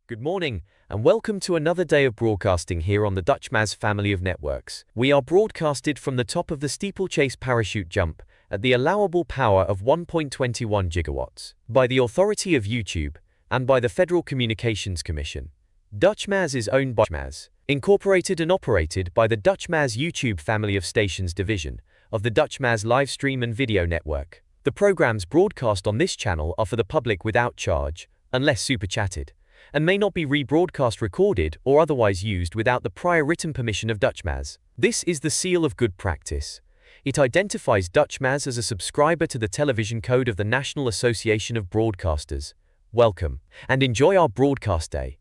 Good morning, and welcome to another day of broadcasting here on the DutchMaz family of networks. We are broadcasted from the top of the steeplechase parachute jump at the allowable power of 1.21 gigawatts by the authority of YouTube and by the Federal Communications Commission. DutchMaz is owned by DutchMaz, incorporated and operated by the DutchMaz YouTube family of stations division of the DutchMaz live stream and video network. The programs broadcast on this channel are for the public without charge, unless super chatted, and may not be rebroadcast, recorded, or otherwise used without the prior written permission of DutchMaz. This is the seal of good practice. It identifies DutchMaz as a subscriber to the television code of the National Association of Broadcasters. Welcome, and enjoy our broadcast day.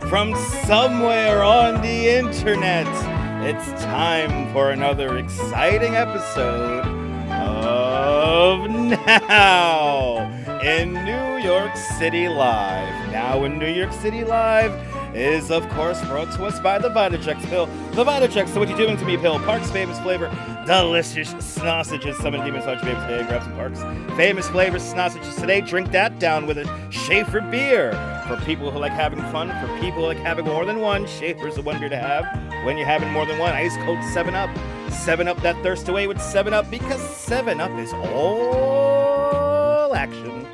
From somewhere on the internet, it's time for another exciting episode of Now in New York City Live. Now in New York City Live is, of course, brought to us by the Vitachex Pill. The Vitachex, so what you doing to me, Pill? Park's famous flavor, delicious sausages. Summon demons, touch babes today, grab some Park's famous flavor sausages today. Drink that down with a Schaefer beer. For people who like having fun, for people who like having more than one, Schaefer's the one beer to have when you're having more than one. Ice cold 7-Up. 7-Up that thirst away with 7-Up, because 7-Up is all action.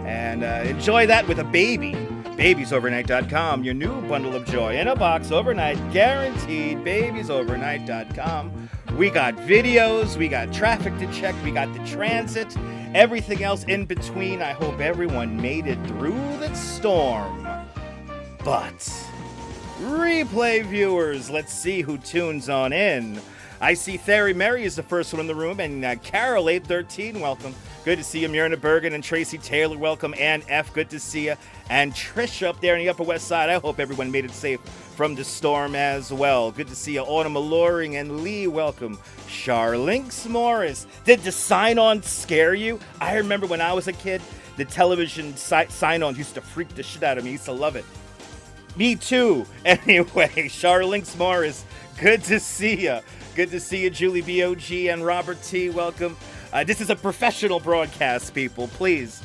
And enjoy that with a baby. Babiesovernight.com, your new bundle of joy in a box overnight, guaranteed. Babiesovernight.com. We got videos, we got traffic to check, we got the transit, everything else in between. I hope everyone made it through the storm. But replay viewers, let's see who tunes on in. I see Theory Mary is the first one in the room, and Carol 813, welcome. Good to see you. Myrna Bergen and Tracy Taylor, welcome. Ann F, good to see you. And Trisha up there in the Upper West Side, I hope everyone made it safe from the storm as well. Good to see you. Autumn Alluring and Lee, welcome. Charlinks Morris, did the sign-on scare you? I remember when I was a kid, the television sign-ons used to freak the shit out of me. I used to love it. Me too. Anyway, Charlinks Morris, good to see you. Good to see you, Julie B.O.G. and Robert T. Welcome. This is a professional broadcast, people. Please.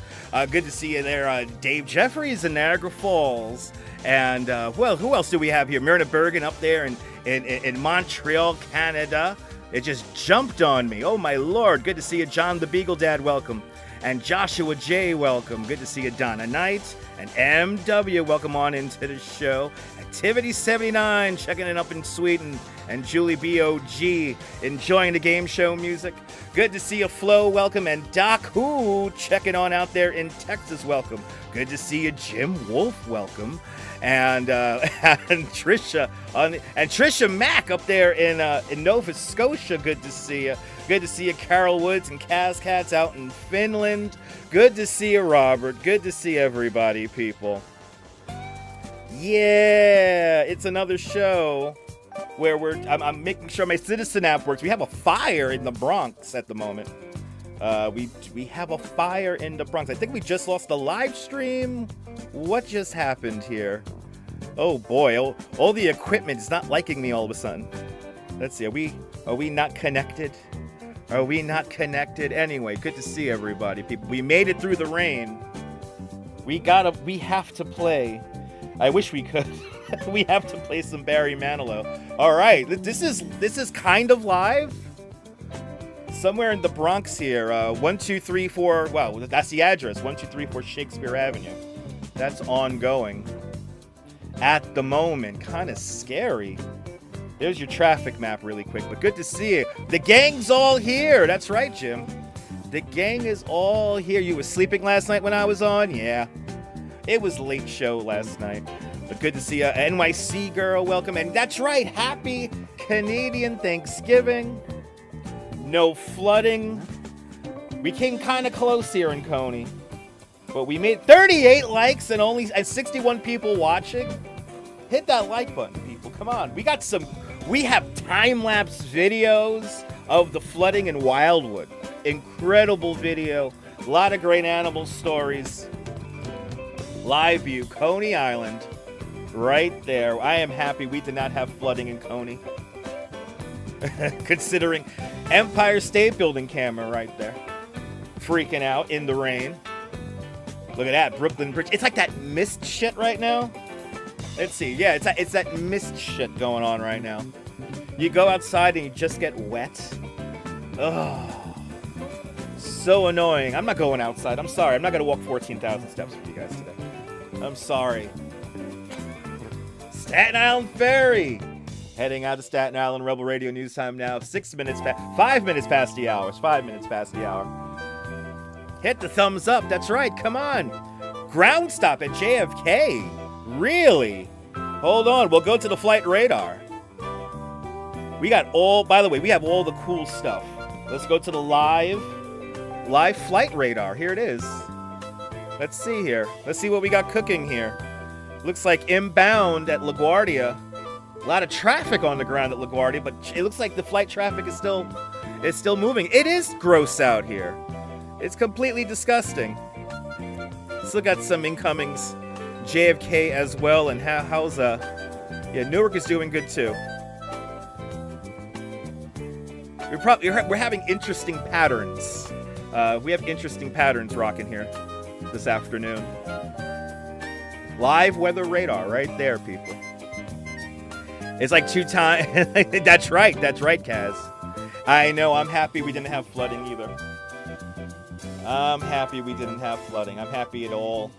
Good to see you there. Dave Jeffries in Niagara Falls. And, well, who else do we have here? Myrna Bergen up there in Montreal, Canada. It just jumped on me. Oh, my Lord. Good to see you, John the Beagle Dad. Welcome. And Joshua J. Welcome. Good to see you, Donna Knight. And MW. Welcome on into the show. Activity 79. Checking it up in Sweden. And Julie B.O.G. enjoying the game show music. Good to see you, Flo. Welcome. And Doc Who checking on out there in Texas. Welcome. Good to see you, Jim Wolf. Welcome. And Trisha and Trisha Mack up there in Nova Scotia. Good to see you. Good to see you, Carol Woods and Kaz Cats out in Finland. Good to see you, Robert. Good to see everybody, people. Yeah, it's another show where I'm making sure my Citizen app works. We have a fire in the Bronx at the moment. We have a fire in the Bronx. I think we just lost the live stream. What just happened here? Oh boy, all the equipment is not liking me all of a sudden. Let's see, are we not connected? Are we not connected? Anyway, good to see everybody, people. We made it through the rain. We have to play. I wish we could. We have to play some Barry Manilow. All right, this is kind of live. Somewhere in the Bronx here, 1234, wow, that's the address, 1234 Shakespeare Avenue. That's ongoing. At the moment, kind of scary. There's your traffic map really quick, but good to see you. The gang's all here. That's right, Jim. The gang is all here. You were sleeping last night when I was on? Yeah. It was late show last night. But good to see you. NYC girl, welcome. And that's right, happy Canadian Thanksgiving. No flooding. We came kind of close here in Coney. But we made 38 likes and only 61 people watching. Hit that like button, people. Come on. We have time-lapse videos of the flooding in Wildwood. Incredible video. A lot of great animal stories. Live view, Coney Island. Right there. I am happy we did not have flooding in Coney. Considering Empire State Building camera right there. Freaking out in the rain. Look at that, Brooklyn Bridge. It's like that mist shit right now. Let's see. Yeah, it's that mist shit going on right now. You go outside and you just get wet. Oh, so annoying. I'm not going outside. I'm sorry. I'm not going to walk 14,000 steps with you guys today. I'm sorry. Staten Island Ferry. Heading out to Staten Island. Rebel Radio News Time now. 5 minutes past the hour. 5 minutes past the hour. Hit the thumbs up. That's right. Come on. Ground stop at JFK. Really? Hold on. We'll go to the flight radar. We have all the cool stuff. Let's go to the live flight radar. Here it is. Let's see here. Let's see what we got cooking here. Looks like inbound at LaGuardia. A lot of traffic on the ground at LaGuardia, but it looks like the flight traffic is still moving. It is gross out here. It's completely disgusting. Still got some incomings. JFK as well, and how's Newark is doing good too. We're having interesting patterns. We have interesting patterns rocking here this afternoon. Live weather radar right there, people. It's like 2 times. That's right, Kaz. I know. I'm happy we didn't have flooding either. I'm happy we didn't have flooding. I'm happy it all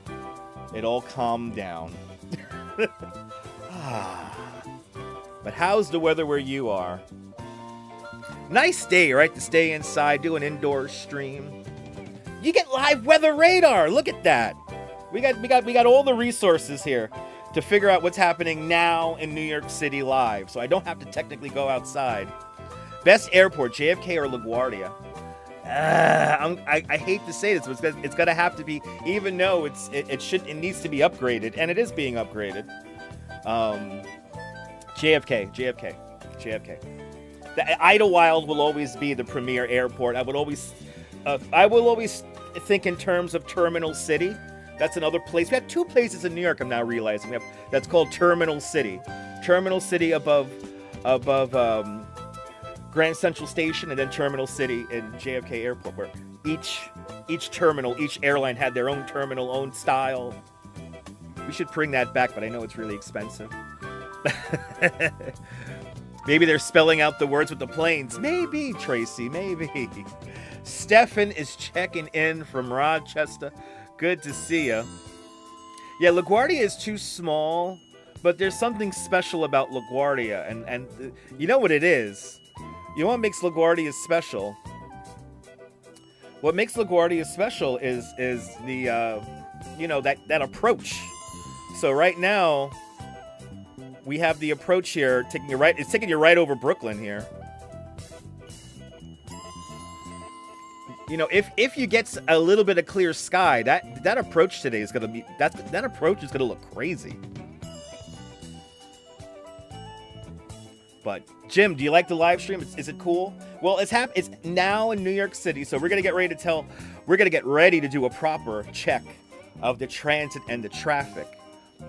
calmed down. But how's the weather where you are? Nice day, right? To stay inside, do an indoor stream. You get live weather radar. Look at that. We got all the resources here to figure out what's happening now in New York City live, so I don't have to technically go outside. Best airport, JFK or LaGuardia? I hate to say this, but it's gonna have to be, even though it needs to be upgraded, and it is being upgraded. JFK. The Idlewild will always be the premier airport. I will always think in terms of Terminal City. That's another place. We have 2 places in New York. I'm now realizing that's called Terminal City. Terminal City above Grand Central Station, and then Terminal City in JFK Airport, where each terminal, each airline had their own terminal, own style. We should bring that back, but I know it's really expensive. Maybe they're spelling out the words with the planes. Maybe, Tracy, maybe. Stefan is checking in from Rochester. Good to see you. Yeah, LaGuardia is too small, but there's something special about LaGuardia, and you know what it is? You know what makes LaGuardia special? What makes LaGuardia special is the that approach. So right now we have the approach here taking you right. It's taking you right over Brooklyn here. You know, if you get a little bit of clear sky, that approach today is gonna be that approach is gonna look crazy. But Jim, do you like the live stream? Is it cool? Well, it's now in New York City, so we're gonna get ready to do a proper check of the transit and the traffic.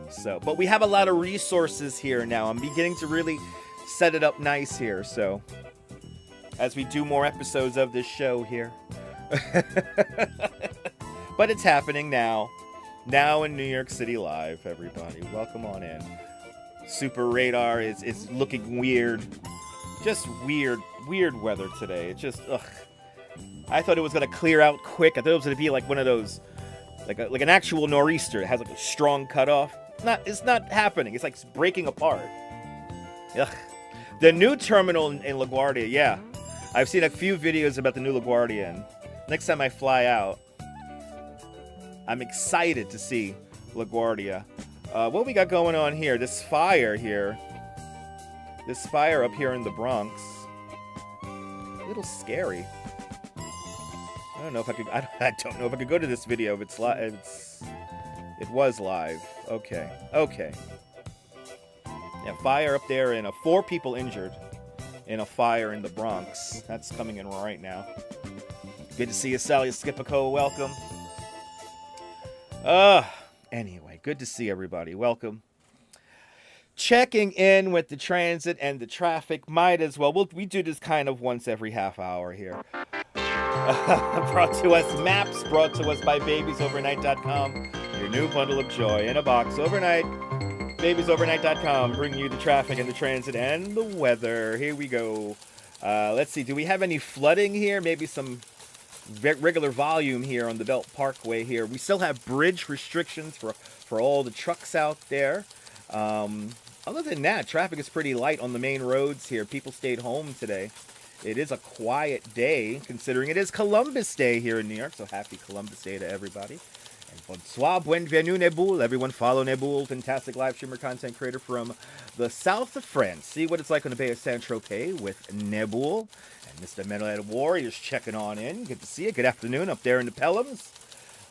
So, but we have a lot of resources here now. I'm beginning to really set it up nice here. So, as we do more episodes of this show here. But it's happening now. Now in New York City live, everybody. Welcome on in. Super Radar is looking weird. Just weird weather today. It's just, ugh. I thought it was going to clear out quick. I thought it was going to be like one of those, like an actual nor'easter. It has like a strong cutoff. It's not happening. It's like breaking apart. Ugh. The new terminal in LaGuardia, yeah. I've seen a few videos about the new LaGuardia, and next time I fly out, I'm excited to see LaGuardia. What we got going on here? This fire here. This fire up here in the Bronx. A little scary. I don't know if I could. I don't know if I could go to this video if it's live. It was live. Okay. Yeah, fire up there, and 4 people injured in a fire in the Bronx. That's coming in right now. Good to see you, Sally Skipico. Welcome. Anyway, good to see everybody. Welcome. Checking in with the transit and the traffic. Might as well. We do this kind of once every half hour here. Brought to us, maps brought to us by babiesovernight.com. Your new bundle of joy in a box overnight. Babiesovernight.com, bringing you the traffic and the transit and the weather. Here we go. Let's see. Do we have any flooding here? Maybe some regular volume here on the Belt Parkway here. We still have bridge restrictions for all the trucks out there. Other than that, traffic is pretty light on the main roads here. People stayed home today. It is a quiet day, considering it is Columbus Day here in New York. So happy Columbus Day to everybody. And bonsoir, bienvenue, Neboul. Everyone follow Neboul, fantastic live streamer, content creator from the south of France. See what it's like on the Bay of Saint-Tropez with Neboul. And Mr. Metalhead Warriors checking on in. Good to see you. Good afternoon up there in the Pelhams.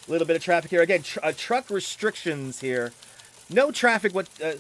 A little bit of traffic here. Again, truck restrictions here. No traffic to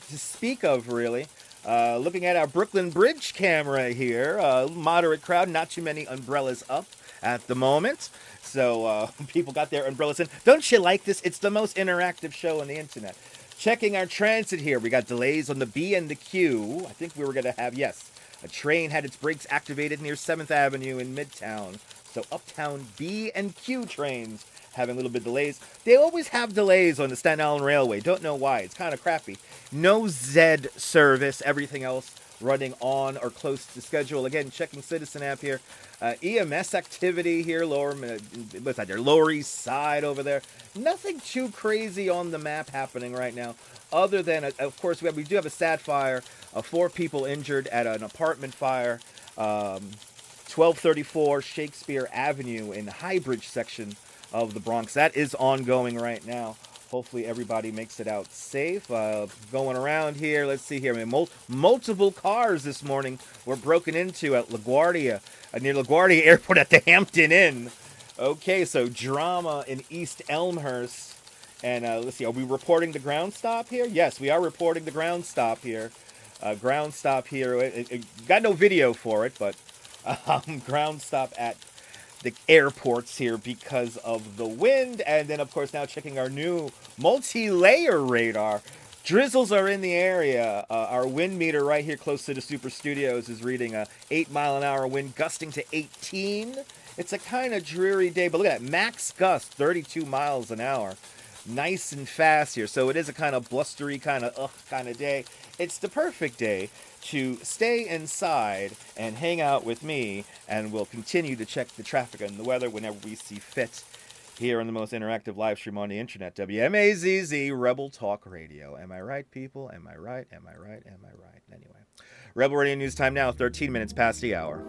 speak of, really. Looking at our Brooklyn Bridge camera here. Moderate crowd, not too many umbrellas up at the moment. So people got their umbrellas in. Don't you like this? It's the most interactive show on the internet. Checking our transit here. We got delays on the B and the Q. I think we were going to have, yes, a train had its brakes activated near 7th Avenue in Midtown. So uptown B and Q trains having a little bit of delays. They always have delays on the Staten Island Railway. Don't know why. It's kind of crappy. No Z service. Everything else running on or close to schedule. Again, checking Citizen app here. EMS activity here. What's that there? Lower East Side over there. Nothing too crazy on the map happening right now. Other than, of course, we do have a sad fire. 4 people injured at an apartment fire. 1234 Shakespeare Avenue in the Highbridge section of the Bronx. That is ongoing right now. Hopefully everybody makes it out safe. Going around here, let's see here. I mean, multiple cars this morning were broken into at LaGuardia, near LaGuardia Airport at the Hampton Inn. Okay, so drama in East Elmhurst. And let's see, are we reporting the ground stop here? Yes, we are reporting the ground stop here. Ground stop here. Got no video for it, but ground stop at the airports here because of the wind. And then, of course, now checking our new multi-layer radar. Drizzles are in the area. Our wind meter right here close to the Super Studios is reading a 8-mile-an-hour wind, gusting to 18. It's a kind of dreary day, but look at that. Max gust, 32 miles an hour. Nice and fast here. So it is a kind of blustery kind of day. It's the perfect day. to stay inside and hang out with me, and we'll continue to check the traffic and the weather whenever we see fit here on the most interactive live stream on the internet, WMAZZ Rebel Talk Radio. Am I right, people? Am I right? Am I right? Am I right? Anyway, Rebel Radio News time now, 13 minutes past the hour.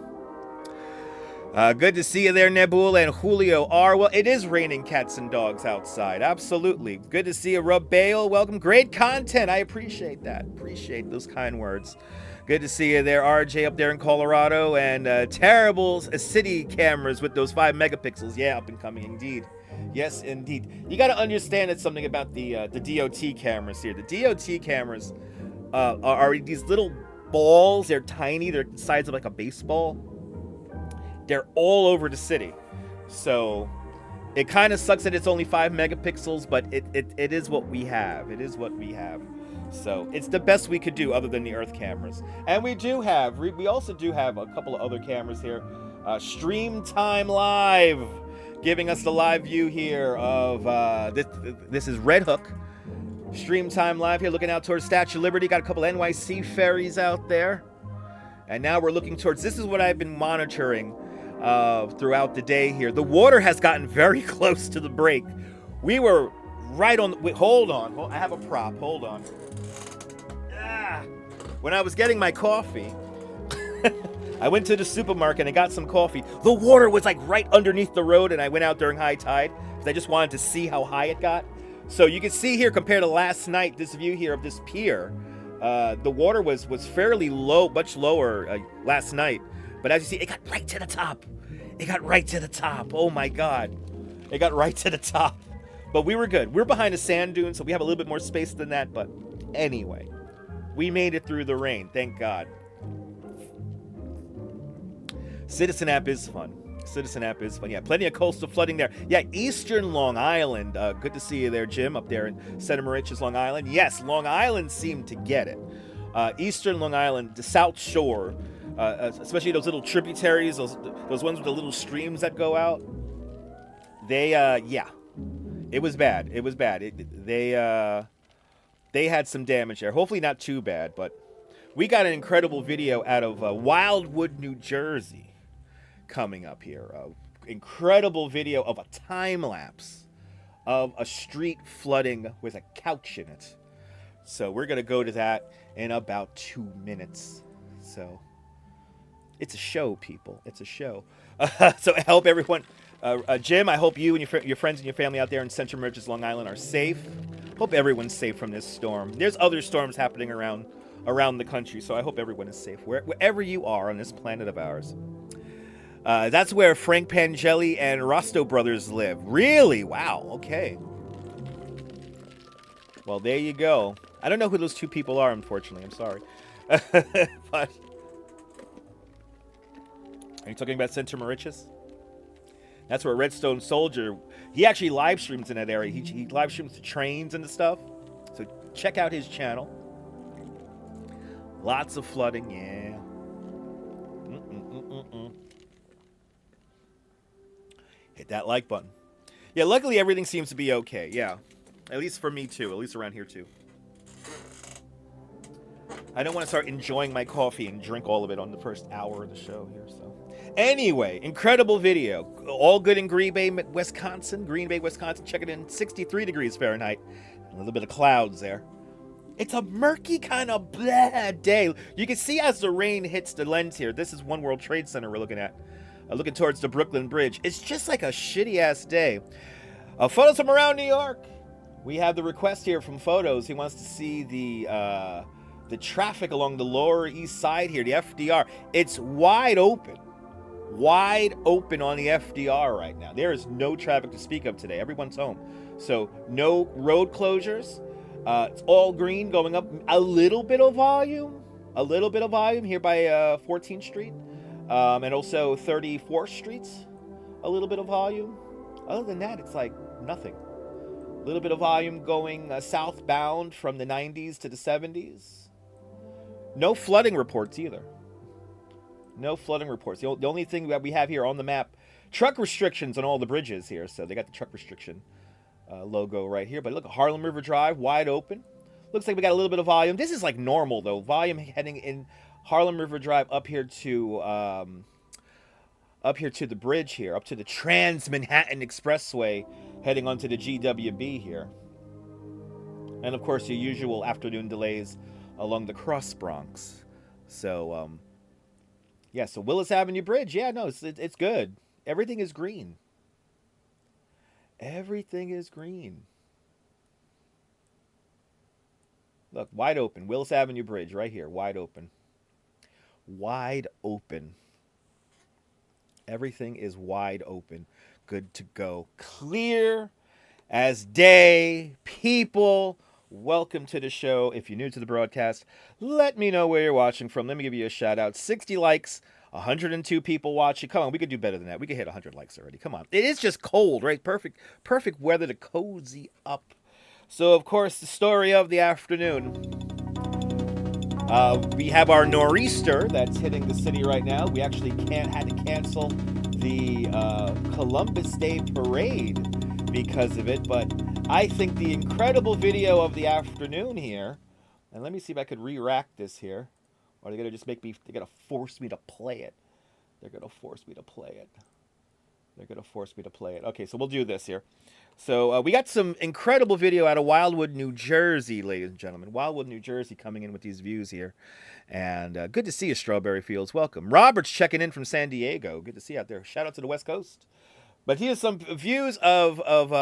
Good to see you there, Nebul and Julio R. Well, it is raining cats and dogs outside. Absolutely. Good to see you, Rub Bale. Welcome. Great content. I appreciate that. Appreciate those kind words. Good to see you there, RJ, up there in Colorado. And terrible city cameras with those 5 megapixels. Yeah, up and coming indeed. Yes, indeed. You got to understand it's something about the DOT cameras here. The DOT cameras are these little balls. They're tiny. They're the size of like a baseball. They're all over the city. So it kind of sucks that it's only 5 megapixels, but it is what we have. It is what we have. So it's the best we could do other than the Earth cameras. And we also do have a couple of other cameras here. Stream Time Live, giving us the live view here of this is Red Hook. Stream Time Live here, looking out towards Statue of Liberty. Got a couple NYC ferries out there. And now we're looking towards, this is what I've been monitoring throughout the day here. The water has gotten very close to the break. We were right on, hold on, I have a prop, hold on. When I was getting my coffee, I went to the supermarket and got some coffee. The water was like right underneath the road, and I went out during high tide because I just wanted to see how high it got. So you can see here, compared to last night, this view here of this pier, the water was fairly low, much lower last night. But as you see, it got right to the top. It got right to the top. Oh my God. It got right to the top. But we were good. We're behind a sand dune, so we have a little bit more space than that. But anyway, we made it through the rain. Thank God. Citizen app is fun. Citizen app is fun. Yeah, plenty of coastal flooding there. Yeah, Eastern Long Island. Good to see you there, Jim, up there in Santa Mauritius, Long Island. Yes, Long Island seemed to get it. Eastern Long Island, the South Shore, especially those little tributaries, those ones with the little streams that go out. They, yeah, it was bad. It was bad. They had some damage there. Hopefully not too bad, but we got an incredible video out of Wildwood, New Jersey coming up here. Incredible video of a time lapse of a street flooding with a couch in it. So we're going to go to that in about 2 minutes. So it's a show, people. It's a show. So I hope everyone, Jim, I hope you and your friends and your family out there in Central Mauritius, Long Island are safe. Hope everyone's safe from this storm. There's other storms happening around the country, so I hope everyone is safe wherever you are on this planet of ours. That's where Frank Pangeli and Rosto brothers live. Really? Wow. Okay. Well, there you go. I don't know who those two people are, unfortunately. I'm sorry. But are you talking about Central Mauritius? That's where Redstone Soldier, he actually live streams in that area. He live streams the trains and the stuff. So check out his channel. Lots of flooding, yeah. Hit that like button. Yeah, luckily everything seems to be okay. Yeah, at least for me too. At least around here too. I don't want to start enjoying my coffee and drink all of it on the first hour of the show here. So, anyway, incredible video. All good in Green Bay, Wisconsin. Check it in, 63 degrees Fahrenheit. A little bit of clouds there. It's a murky kind of blah day. You can see as the rain hits the lens here. This is One World Trade Center we're looking at. Looking towards the Brooklyn Bridge. It's just like a shitty-ass day. Photos from around New York. We have the request here from Photos. He wants to see the traffic along the Lower East Side here, the FDR. It's wide open. Wide open on the FDR right now. There is no traffic to speak of today. Everyone's home. So no road closures. It's all green going up. A little bit of volume here by 14th Street. And also 34th Street's a little bit of volume. Other than that, it's like nothing. A little bit of volume going southbound from the 90s to the 70s. No flooding reports either. No flooding reports. The only thing that we have here on the map, truck restrictions on all the bridges here. So they got the truck restriction logo right here. But look, Harlem River Drive, wide open. Looks like we got a little bit of volume. This is like normal, though. Volume heading in Harlem River Drive up here to the bridge here, up to the Trans-Manhattan Expressway, heading onto the GWB here. And of course, your usual afternoon delays along the Cross Bronx. So, yeah, so Willis Avenue Bridge, yeah, no, it's good. Everything is green. Everything is green. Look, wide open. Willis Avenue Bridge right here, wide open. Wide open. Everything is wide open. Good to go. Clear as day. People, welcome to the show. If you're new to the broadcast, let me know where you're watching from. Let me give you a shout out. 60 likes, 102 people watching. Come on, we could do better than that. We could hit 100 likes already. Come on. It is just cold, right? Perfect weather to cozy up. So, of course, the story of the afternoon. We have our nor'easter that's hitting the city right now. We actually had to cancel the Columbus Day parade because of it. But I think the incredible video of the afternoon here, and let me see if I could re-rack this here. Or they're going to just make me, they're going to force me to play it. They're going to force me to play it. They're going to force me to play it. Okay, so we'll do this here. So we got some incredible video out of Wildwood, New Jersey, ladies and gentlemen. Wildwood, New Jersey coming in with these views here. And good to see you, Strawberry Fields. Welcome. Robert's checking in from San Diego. Good to see you out there. Shout out to the West Coast. But here's some views of the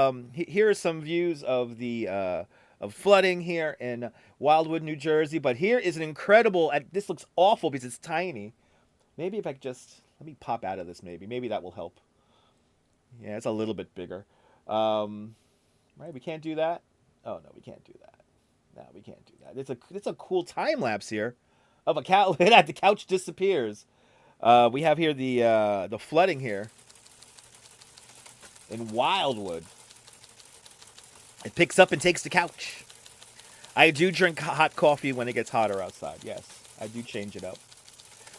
of flooding here in Wildwood, New Jersey. But here is an incredible, this looks awful because it's tiny. Maybe if I just, let me pop out of this maybe. Maybe that will help. Yeah, it's a little bit bigger. Right, we can't do that. Oh no, we can't do that. No, we can't do that. It's a cool time lapse here of a couch. The couch disappears. We have here the flooding here in Wildwood. It picks up and takes the couch. I do drink hot coffee when it gets hotter outside. Yes, I do change it up.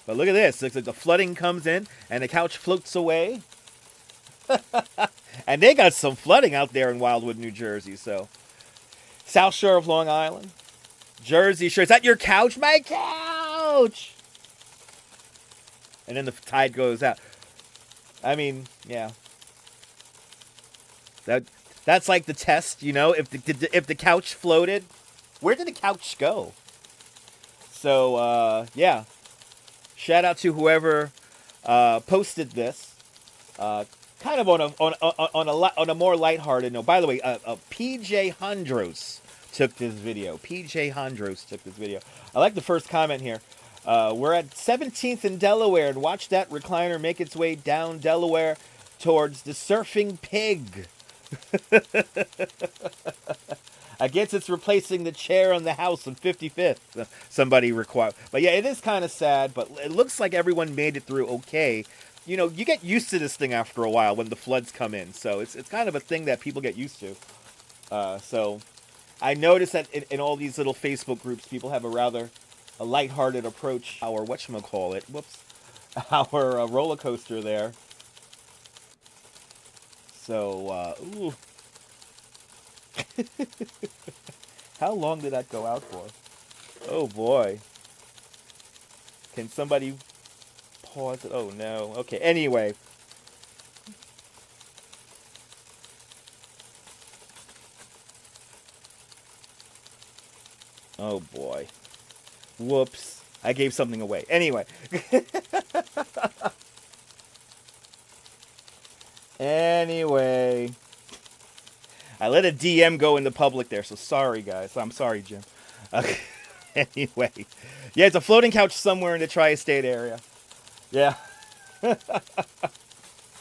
But look at this. Looks like the flooding comes in and the couch floats away. And they got some flooding out there in Wildwood, New Jersey. So, South Shore of Long Island, Jersey Shore. Is that your couch? My couch! And then the tide goes out. I mean, yeah. That's like the test, you know. If the couch floated, where did the couch go? So, yeah. Shout out to whoever posted this. Kind of on a more lighthearted note. By the way, PJ Hondros took this video. PJ Hondros took this video. I like the first comment here. We're at 17th in Delaware, and watch that recliner make its way down Delaware towards the Surfing Pig. I guess it's replacing the chair on the house on 55th. Somebody required. But yeah, it is kind of sad, but it looks like everyone made it through okay. You know, you get used to this thing after a while when the floods come in. So it's kind of a thing that people get used to. So I noticed that in all these little Facebook groups, people have a lighthearted approach. Our whatchamacallit, our roller coaster there. So, ooh. How long did that go out for? Oh boy. Can somebody pause it? Oh no. Okay, anyway. Oh boy. Whoops. I gave something away. Anyway. Anyway. I let a DM go in the public there, so sorry, guys. I'm sorry, Jim. Okay. Anyway. Yeah, it's a floating couch somewhere in the tri-state area. Yeah.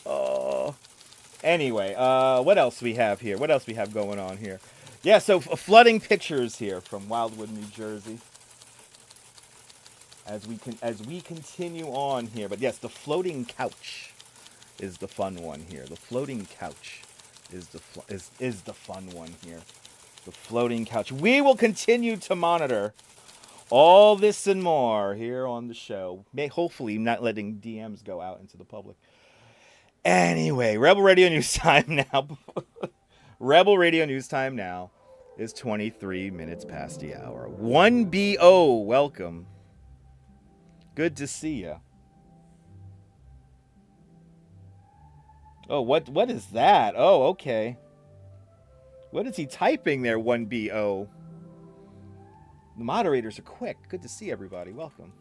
Oh. Anyway, what else we have here? What else we have going on here? Yeah, so flooding pictures here from Wildwood, New Jersey. As we continue on here, but yes, the floating couch is the fun one here. The floating couch is the fun one here. The floating couch. We will continue to monitor all this and more here on the show. Hopefully not letting DMs go out into the public. Anyway, Rebel Radio News Time now. Rebel Radio News Time now is 23 minutes past the hour. 1BO, welcome. Good to see ya. Oh, what is that? Oh, okay. What is he typing there, 1BO? The moderators are quick. Good to see everybody. Welcome.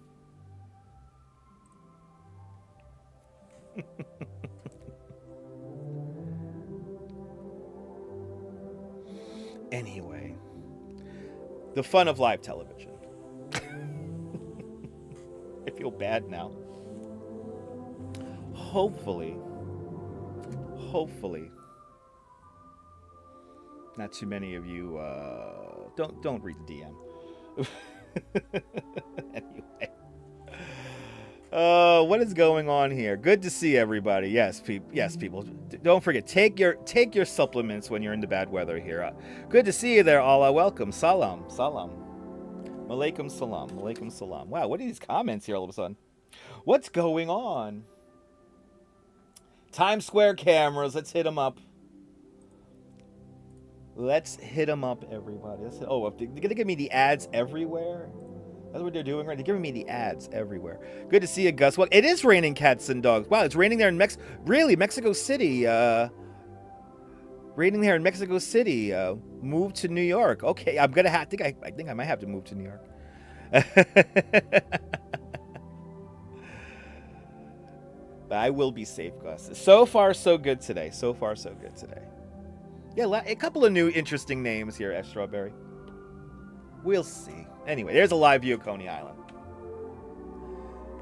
Anyway, the fun of live television. I feel bad now. Hopefully, not too many of you don't read the DM. Anyway, what is going on here? Good to see everybody. Yes, people. Don't forget, take your supplements when you're in the bad weather here. Good to see you there, Allah. Welcome. Salam. Malaikum salam. Wow, what are these comments here all of a sudden? What's going on? Times Square cameras. Let's hit them up. Let's hit them up, everybody. Oh, they're going to give me the ads everywhere? That's what they're doing, right? They're giving me the ads everywhere. Good to see you, Gus. Well, it is raining cats and dogs. Wow, it's raining there in Mexico City. Raining there in Mexico City. Move to New York. Okay, I'm going to have to... I think I might have to move to New York. But I will be safe, Gus. So far, so good today. Yeah, a couple of new interesting names here at Strawberry. We'll see. Anyway, there's a live view of Coney Island.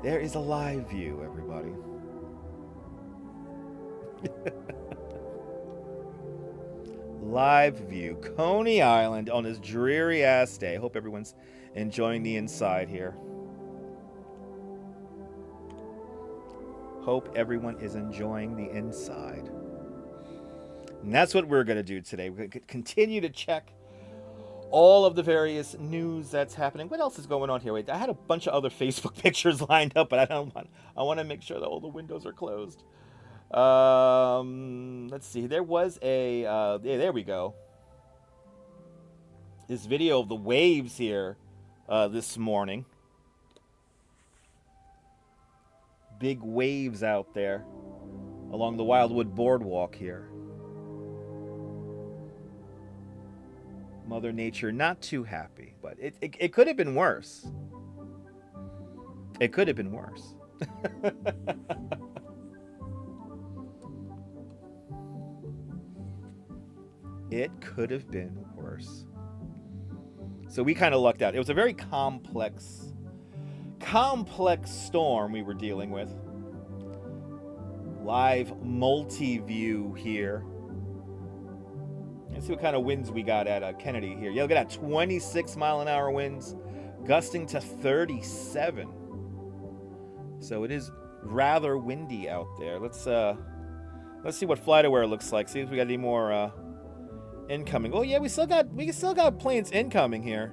There is a live view, everybody. Live view. Coney Island on this dreary-ass day. Hope everyone's enjoying the inside here. Hope everyone is enjoying the inside. And that's what we're going to do today. We're going to continue to check all of the various news that's happening. What else is going on here? Wait, I had a bunch of other Facebook pictures lined up, but I want to make sure that all the windows are closed. Let's see. There was a there we go. This video of the waves here this morning. Big waves out there along the Wildwood Boardwalk here. Mother Nature not too happy, but it could have been worse. It could have been worse. It could have been worse. So we kind of lucked out. It was a very complex storm we were dealing with. Live multi-view here. Let's see what kind of winds we got at Kennedy here. Yeah, look at that, 26 mile an hour winds, gusting to 37. So it is rather windy out there. Let's see what FlightAware looks like. See if we got any more incoming. Oh yeah, we still got planes incoming here.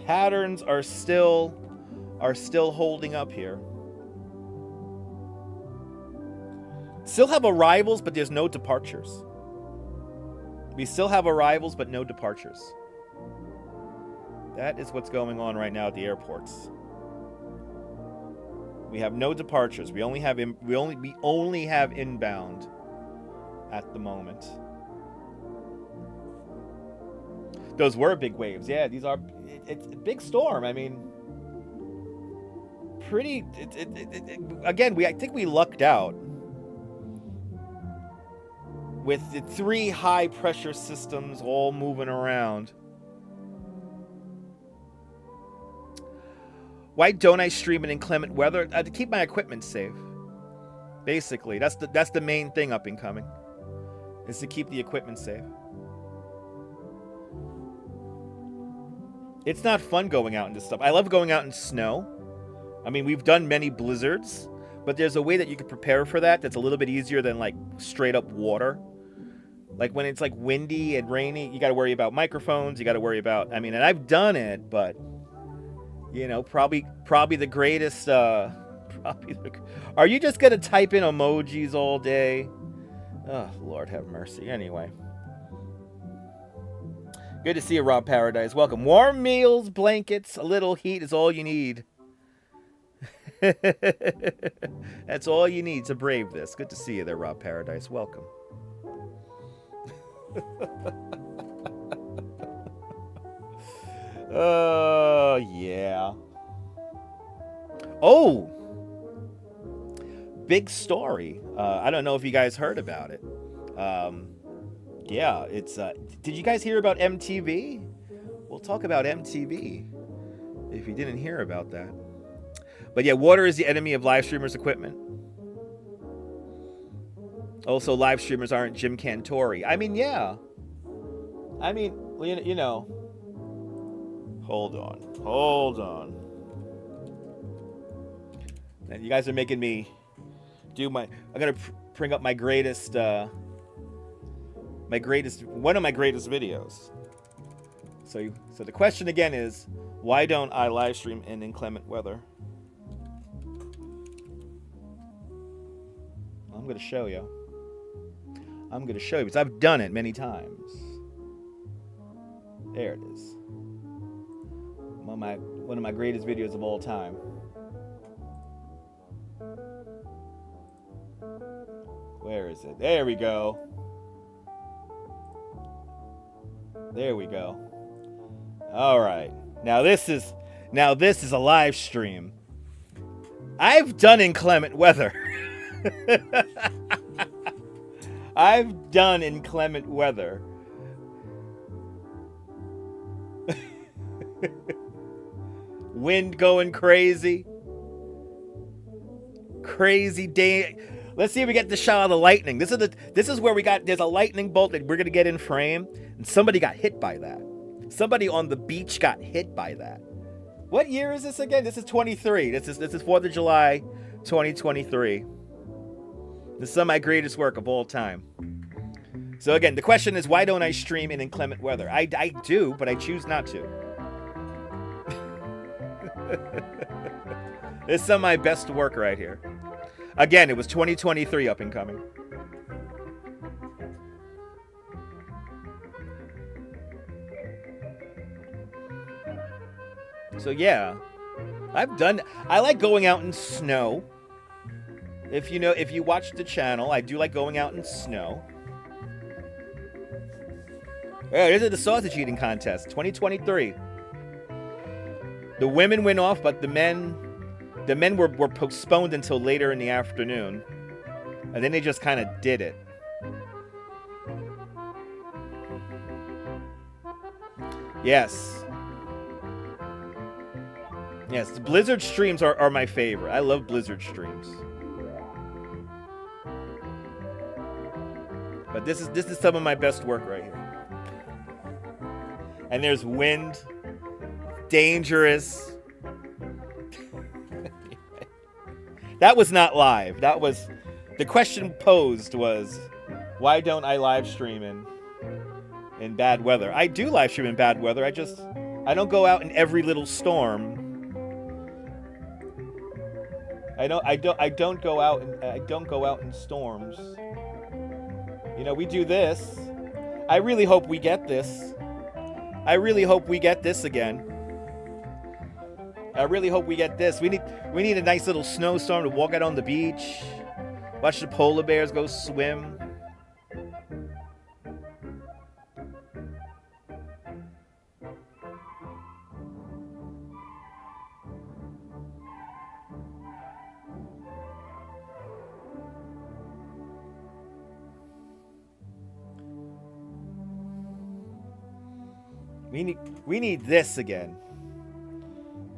Patterns are still holding up here. Still have arrivals, but there's no departures. We still have arrivals, but no departures. That is what's going on right now at the airports. We have no departures. We only have inbound at the moment. Those were big waves. Yeah, these are. It's a big storm. I mean, pretty. Again, I think we lucked out with the 3 high pressure systems all moving around. Why don't I stream in inclement weather? To keep my equipment safe. Basically, that's the main thing up and coming, is to keep the equipment safe. It's not fun going out into stuff. I love going out in snow. I mean, we've done many blizzards, but there's a way that you can prepare for that that's a little bit easier than like straight up water. Like when it's like windy and rainy, you got to worry about microphones. You got to worry about, I mean, and I've done it, but you know, probably the greatest, are you just going to type in emojis all day? Oh, Lord have mercy. Anyway. Good to see you, Rob Paradise. Welcome. Warm meals, blankets, a little heat is all you need. That's all you need to brave this. Good to see you there, Rob Paradise. Welcome. Oh, yeah. Oh! Big story. I don't know if you guys heard about it. Yeah, it's... did you guys hear about MTV? We'll talk about MTV if you didn't hear about that. But yeah, water is the enemy of live streamers' equipment. Also, live streamers aren't Jim Cantori. I mean, yeah. I mean, you know. Hold on. And you guys are making me do my... I'm going to bring up my greatest... one of my greatest videos. So the question again is, why don't I live stream in inclement weather? I'm going to show you. Because I've done it many times. There it is. One of my greatest videos of all time. Where is it? There we go. There we go. All right. Now this is a live stream. I've done inclement weather. I've done inclement weather. Wind going crazy. Crazy day. Let's see if we get the shot of the lightning. This is where there's a lightning bolt that we're gonna get in frame, and somebody got hit by that. Somebody on the beach got hit by that. What year is this again? This is 23. This is 4th of July, 2023. This is some of my greatest work of all time. So again, the question is, why don't I stream in inclement weather? I do, but I choose not to. This is some of my best work right here. Again, it was 2023 up and coming. So yeah, I like going out in snow. If you watch the channel, I do like going out in snow. Yeah, this is the sausage eating contest, 2023. The women went off, but the men were postponed until later in the afternoon. And then they just kind of did it. Yes. Yes, the Blizzard streams are my favorite. I love Blizzard streams. But this is some of my best work right here. And there's wind. Dangerous. That was not live. That was... The question posed was, why don't I live stream in bad weather? I do live stream in bad weather. I don't go out in every little storm. I don't go out in storms. You know, we do this. I really hope we get this. I really hope we get this again. I really hope we get this. We need a nice little snowstorm to walk out on the beach, watch the polar bears go swim. We need this again.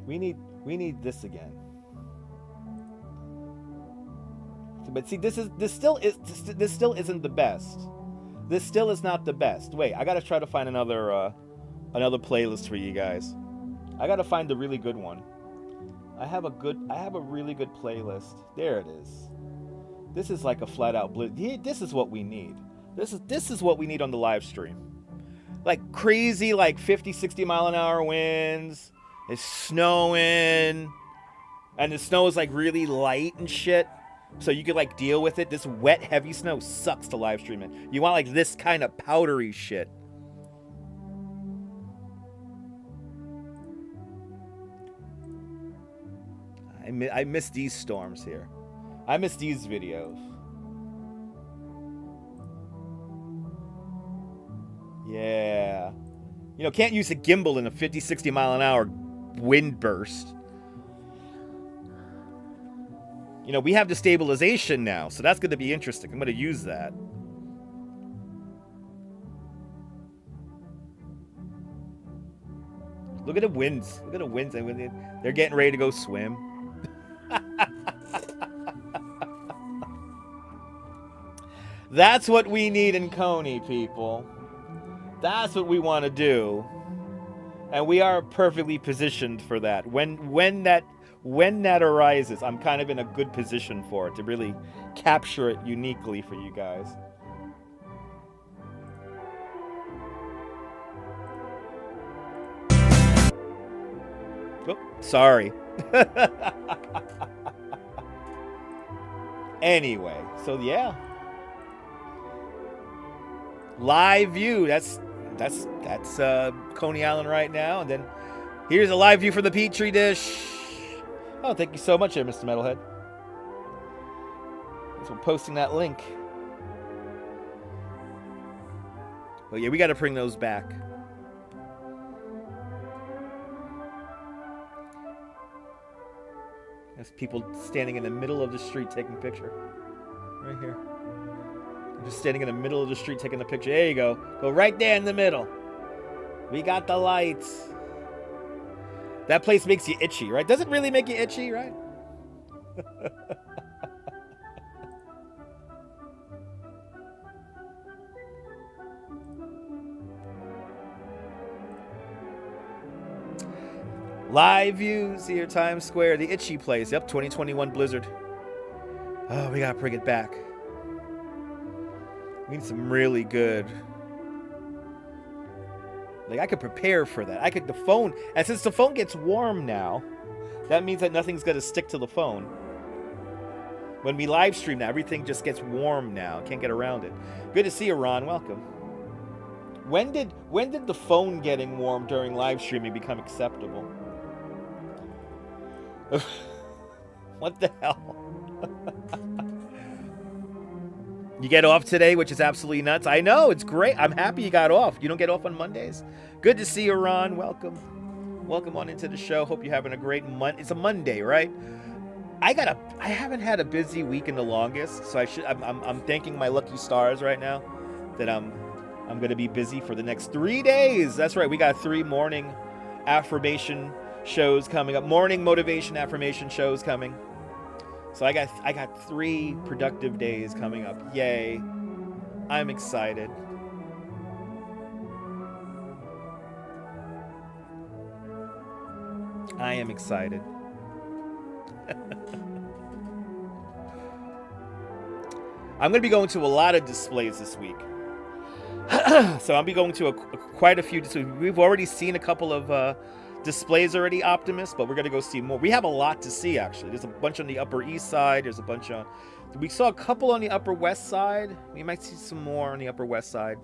We need this again. But see, this still isn't the best. This still is not the best. Wait, I gotta try to find another playlist for you guys. I gotta find the really good one. I have a really good playlist. There it is. This is like a flat out blitz. This is what we need. This is what we need on the live stream. Like crazy, like 50, 60 mile an hour winds. It's snowing. And the snow is like really light and shit. So you could like deal with it. This wet, heavy snow sucks to live stream it. You want like this kind of powdery shit. I miss these storms here. I miss these videos. Yeah. You know, can't use a gimbal in a 50, 60 mile an hour wind burst. You know, we have the stabilization now, so that's going to be interesting. I'm going to use that. Look at the winds. Look at the winds. They're getting ready to go swim. That's what we need in Coney, people. That's what we want to do. And we are perfectly positioned for that. When that arises, I'm kind of in a good position for it to really capture it uniquely for you guys. Oh, sorry. Anyway, so yeah. Live view. That's Coney Island right now. And then here's a live view from the Petri dish. Oh, thank you so much, Mr. Metalhead. Thanks for posting that link. Oh yeah, we got to bring those back. There's people standing in the middle of the street taking a picture. Right here. I'm just standing in the middle of the street taking a picture. There you go. Go right there in the middle. We got the lights. That place makes you itchy, right? Does it really make you itchy, right? Live views here, Times Square, the itchy place. Yep, 2021 blizzard. Oh, we gotta bring it back. We need some really good. Like, I could prepare for that. The phone, and since the phone gets warm now, that means that nothing's gonna stick to the phone. When we live stream now, everything just gets warm now. Can't get around it. Good to see you, Ron. Welcome. When did the phone getting warm during live streaming become acceptable? What the hell? You get off today, which is absolutely nuts. I know, it's great. I'm happy you got off. You don't get off on Mondays? Good to see you, Ron. Welcome. Welcome on into the show. Hope you're having a great month. It's a Monday, right? I haven't had a busy week in the longest, so I'm thanking my lucky stars right now that I'm going to be busy for the next 3 days. That's right. We got 3 morning affirmation shows coming up. Morning motivation affirmation shows coming. So I got 3 productive days coming up. Yay. I'm excited. I am excited. I'm going to be going to a lot of displays this week. So I'll be going to quite a few. So we've already seen a couple of displays already, Optimus, but we're going to go see more. We have a lot to see, actually. There's a bunch on the Upper East Side. There's a bunch on... We saw a couple on the Upper West Side. We might see some more on the Upper West Side.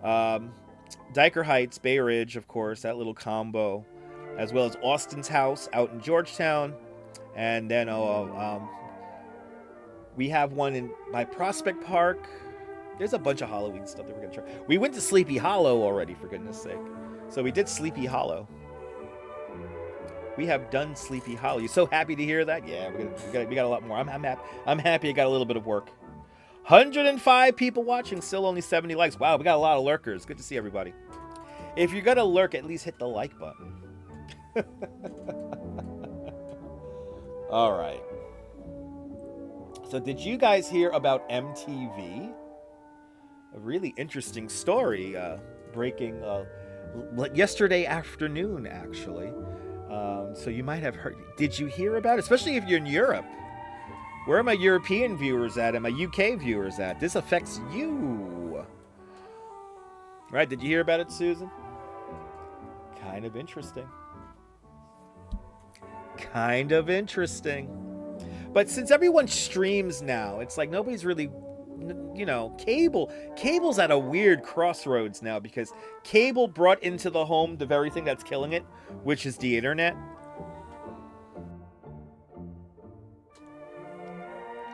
Diker Heights, Bay Ridge, of course, that little combo. As well as Austin's House out in Georgetown. And then we have one by Prospect Park. There's a bunch of Halloween stuff that we're going to try. We went to Sleepy Hollow already, for goodness sake. So we did Sleepy Hollow. We have done Sleepy Hollow. You so happy to hear that? Yeah, we got a lot more. I'm happy I got a little bit of work. 105 people watching, still only 70 likes. Wow, we got a lot of lurkers. Good to see everybody. If you're going to lurk, at least hit the like button. All right. So did you guys hear about MTV? A really interesting story breaking yesterday afternoon, actually. So you might have heard. Did you hear about it? Especially if you're in Europe. Where are my European viewers at and my UK viewers at? This affects you. Right? Did you hear about it, Susan? Kind of interesting. Kind of interesting. But since everyone streams now, it's like nobody's really, you know, cable's at a weird crossroads now, because cable brought into the home the very thing that's killing it, which is the internet.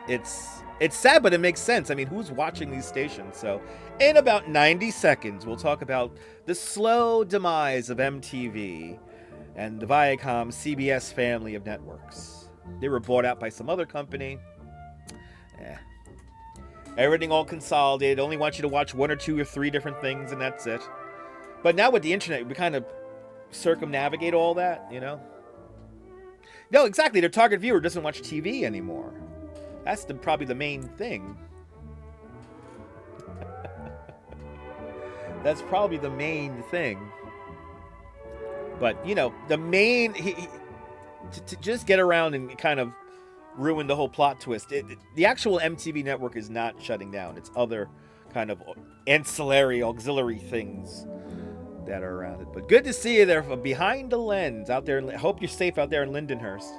it's sad, but it makes sense. I mean, who's watching these stations? So in about 90 seconds, we'll talk about the slow demise of MTV and the Viacom CBS family of networks. They were bought out by some other company. Everything all consolidated. Only want you to watch 1 or 2 or 3 different things, and that's it. But now with the internet, we kind of circumnavigate all that, you know? No, exactly. Their target viewer doesn't watch TV anymore. That's probably the main thing. That's probably the main thing. But, you know, the main... to just get around and kind of ruin the whole plot twist. The actual MTV network is not shutting down. It's other kind of ancillary, auxiliary things that are around it. But good to see you there behind the lens out there. I hope you're safe out there in Lindenhurst.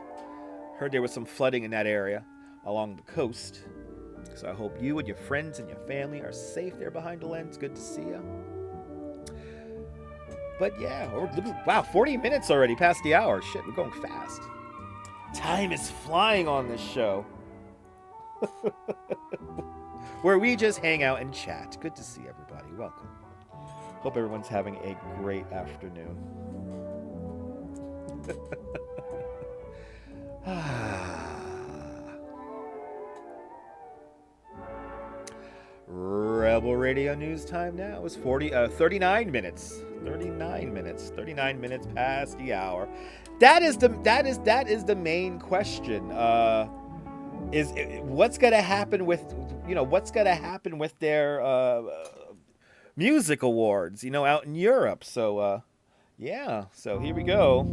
Heard there was some flooding in that area along the coast. So I hope you and your friends and your family are safe there behind the lens. Good to see you. But yeah, wow, 40 minutes already past the hour. Shit, we're going fast. Time is flying on this show. Where we just hang out and chat. Good to see everybody. Welcome. Hope everyone's having a great afternoon. Rebel Radio News time now is 39 minutes. 39 minutes past the hour. That is the main question. Is what's going to happen with their music awards, out in Europe. So yeah, so here we go.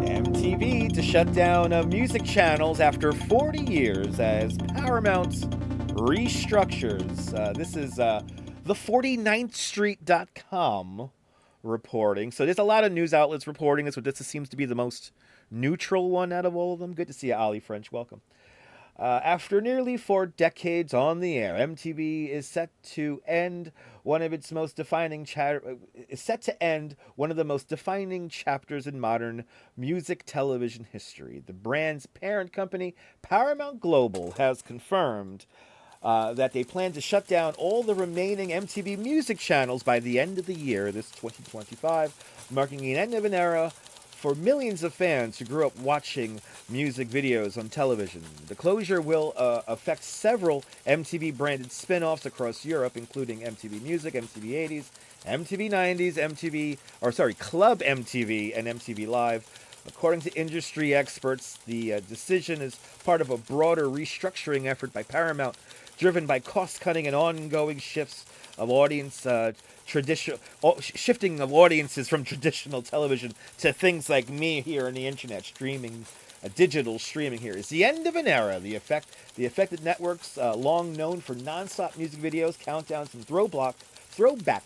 MTV to shut down music channels after 40 years as Paramount restructures. This is the 49thstreet.com reporting. So there's a lot of news outlets reporting this, but this seems to be the most neutral one out of all of them. Good to see you, Ali French. Welcome. After nearly 4 decades on the air, MTV is set to end one of the most defining chapters in modern music television history. The brand's parent company, Paramount Global, has confirmed that they plan to shut down all the remaining MTV music channels by the end of the year, this 2025, marking the end of an era for millions of fans who grew up watching music videos on television. The closure will affect several MTV-branded spin-offs across Europe, including MTV Music, MTV 80s, MTV 90s, Club MTV, and MTV Live. According to industry experts, the decision is part of a broader restructuring effort by Paramount, driven by cost-cutting and ongoing shifting of audiences from traditional television to things like me here on the internet, streaming, digital streaming here. It's the end of an era. The affected networks, long known for non-stop music videos, countdowns, and throwback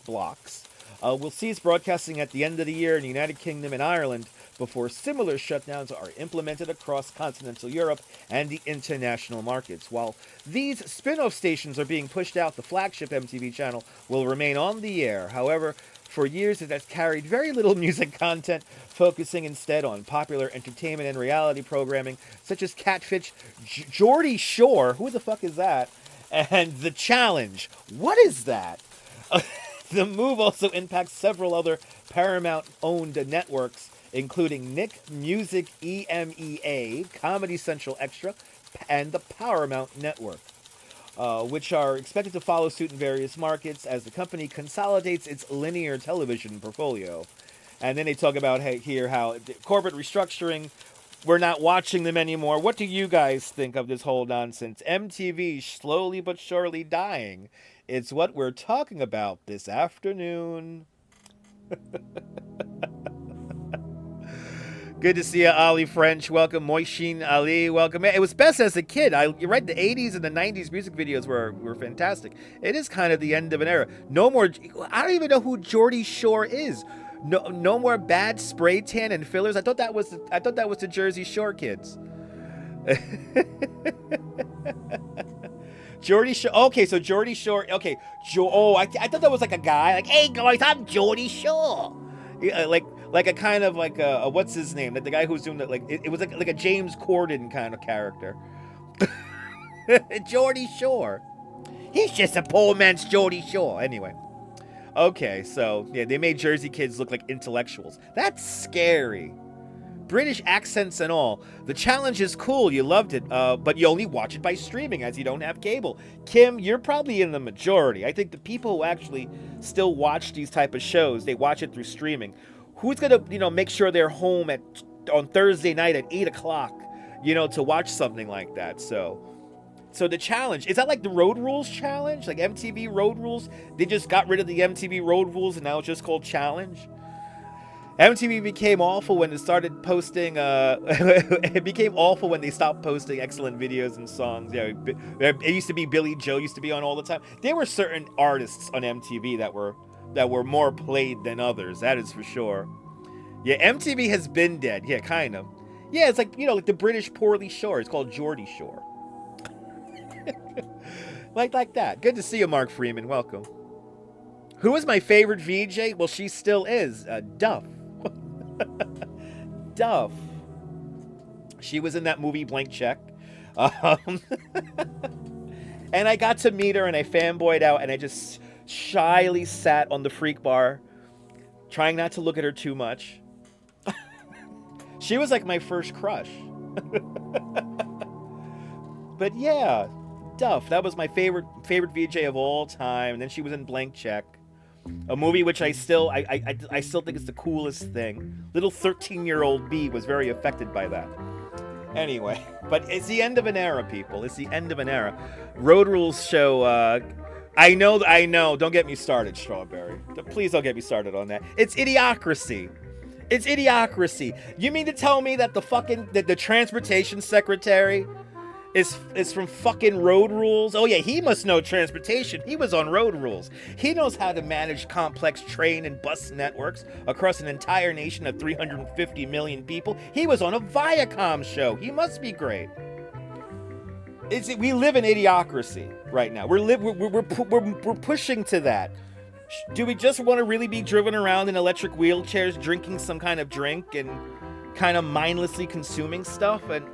blocks, will cease broadcasting at the end of the year in the United Kingdom and Ireland before similar shutdowns are implemented across continental Europe and the international markets. While these spin-off stations are being pushed out, the flagship MTV channel will remain on the air. However, for years it has carried very little music content, focusing instead on popular entertainment and reality programming, such as Catfish, Geordie Shore, who the fuck is that, and The Challenge. What is that? The move also impacts several other Paramount-owned networks, including Nick Music EMEA, Comedy Central Extra, and the Paramount Network, which are expected to follow suit in various markets as the company consolidates its linear television portfolio. And then they talk about here how corporate restructuring, we're not watching them anymore. What do you guys think of this whole nonsense? MTV slowly but surely dying. It's what we're talking about this afternoon. Good to see you, Ali French. Welcome, Moishin Ali. Welcome. It was best as a kid. You're right. The 80s and the 90s music videos were fantastic. It is kind of the end of an era. No more. I don't even know who Geordie Shore is. No more bad spray tan and fillers. I thought that was the Jersey Shore kids. Geordie Shore. Okay, so Geordie Shore. Okay, I thought that was like a guy. Like, hey guys, I'm Geordie Shore. like a kind of like a what's his name? Like the guy who's doing that. Like it was like a James Corden kind of character. Geordie Shore. He's just a poor man's Geordie Shore. Anyway. Okay, so yeah, they made Jersey kids look like intellectuals. That's scary. British accents and all. The challenge is cool. You loved it, but you only watch it by streaming as you don't have cable. Kim, you're probably in the majority. I think the people who actually still watch these type of shows, they watch it through streaming. Who's gonna, make sure they're home on Thursday night at 8 o'clock, to watch something like that? So the challenge, is that like the Road Rules challenge? Like MTV Road Rules? They just got rid of the MTV Road Rules and now it's just called Challenge? MTV became awful when it started posting, it became awful when they stopped posting excellent videos and songs. Yeah, it used to be Billy Joe used to be on all the time. There were certain artists on MTV that were more played than others, that is for sure. Yeah, MTV has been dead, yeah, kind of. Yeah, it's like, like the British Poorly Shore, it's called Geordie Shore. like that. Good to see you, Mark Freeman, welcome. Who was my favorite VJ? Well, she still is, Duff. Duff. She was in that movie Blank Check. And I got to meet her and I fanboyed out and I just shyly sat on the freak bar, trying not to look at her too much. She was like my first crush. But yeah, Duff. That was my favorite VJ of all time. And then she was in Blank Check. A movie which I still think is the coolest thing. Little 13-year-old B was very affected by that. Anyway, but it's the end of an era, people. It's the end of an era. Road Rules show, I know. Don't get me started, Strawberry. Please don't get me started on that. It's Idiocracy. It's Idiocracy. You mean to tell me that the transportation secretary is from fucking Road Rules? Oh yeah, he must know transportation. He was on Road Rules. He knows how to manage complex train and bus networks across an entire nation of 350 million people. He was on a Viacom show. He must be great. We live in Idiocracy right now. We're pushing to that. Do we just want to really be driven around in electric wheelchairs, drinking some kind of drink and kind of mindlessly consuming stuff? And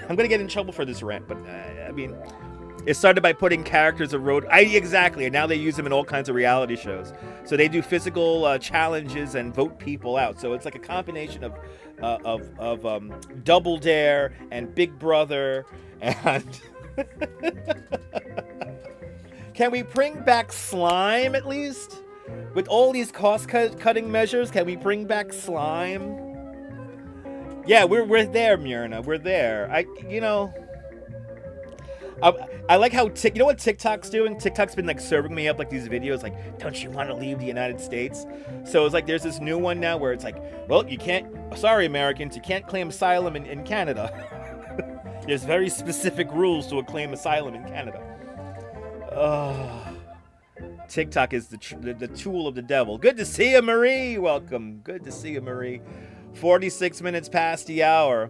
I'm gonna get in trouble for this rant, but I mean, it started by putting characters of road. Exactly, and now they use them in all kinds of reality shows. So they do physical challenges and vote people out. So it's like a combination of Double Dare and Big Brother. And can we bring back slime at least? With all these cost-cutting measures, can we bring back slime? Yeah, we're there, Myrna. We're there. I like how you know what TikTok's doing? TikTok's been like serving me up like these videos like, don't you want to leave the United States? So it's like there's this new one now where it's like, well, you can't, sorry Americans, you can't claim asylum in Canada. There's very specific rules to claim asylum in Canada. TikTok is the tool of the devil. Good to see you, Marie. Welcome. Good to see you, Marie. 46 minutes past the hour.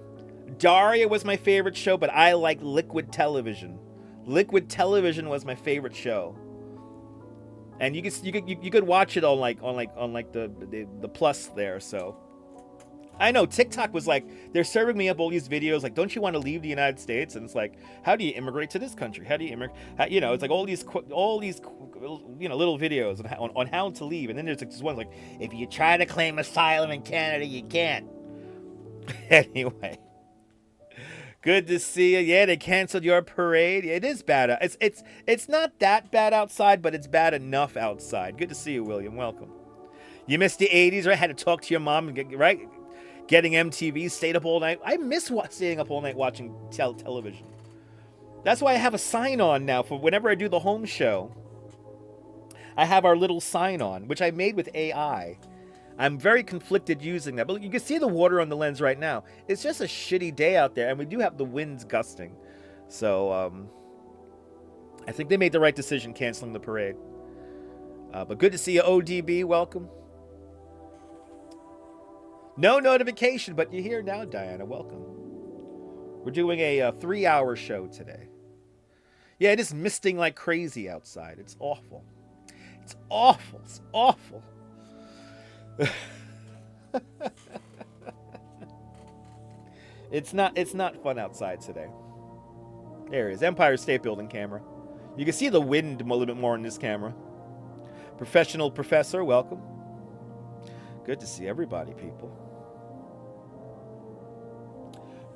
Daria was my favorite show, but I like Liquid Television. Liquid Television was my favorite show, and you could watch it on the plus there. So I know TikTok was like, they're serving me up all these videos like, don't you want to leave the United States? And it's like, how do you immigrate to this country? How do you immigrate? It's like all these little videos on how to leave. And then there's like this one like, if you try to claim asylum in Canada, you can't. Anyway, good to see you. Yeah, they canceled your parade. It is bad. It's not that bad outside, but it's bad enough outside. Good to see you, William. Welcome. You missed the 80s, right? Had to talk to your mom and getting MTV, stayed up all night. I miss staying up all night watching television. That's why I have a sign-on now for whenever I do the home show. I have our little sign-on, which I made with AI. I'm very conflicted using that. But you can see the water on the lens right now. It's just a shitty day out there, and we do have the winds gusting. So, I think they made the right decision canceling the parade. But good to see you, ODB. Welcome. No notification, but you're here now, Diana. Welcome. We're doing a 3-hour show today. Yeah, it is misting like crazy outside. It's awful. It's awful. It's awful. It's not fun outside today. There it is. Empire State Building camera. You can see the wind a little bit more in this camera. Professional professor, welcome. Good to see everybody, people.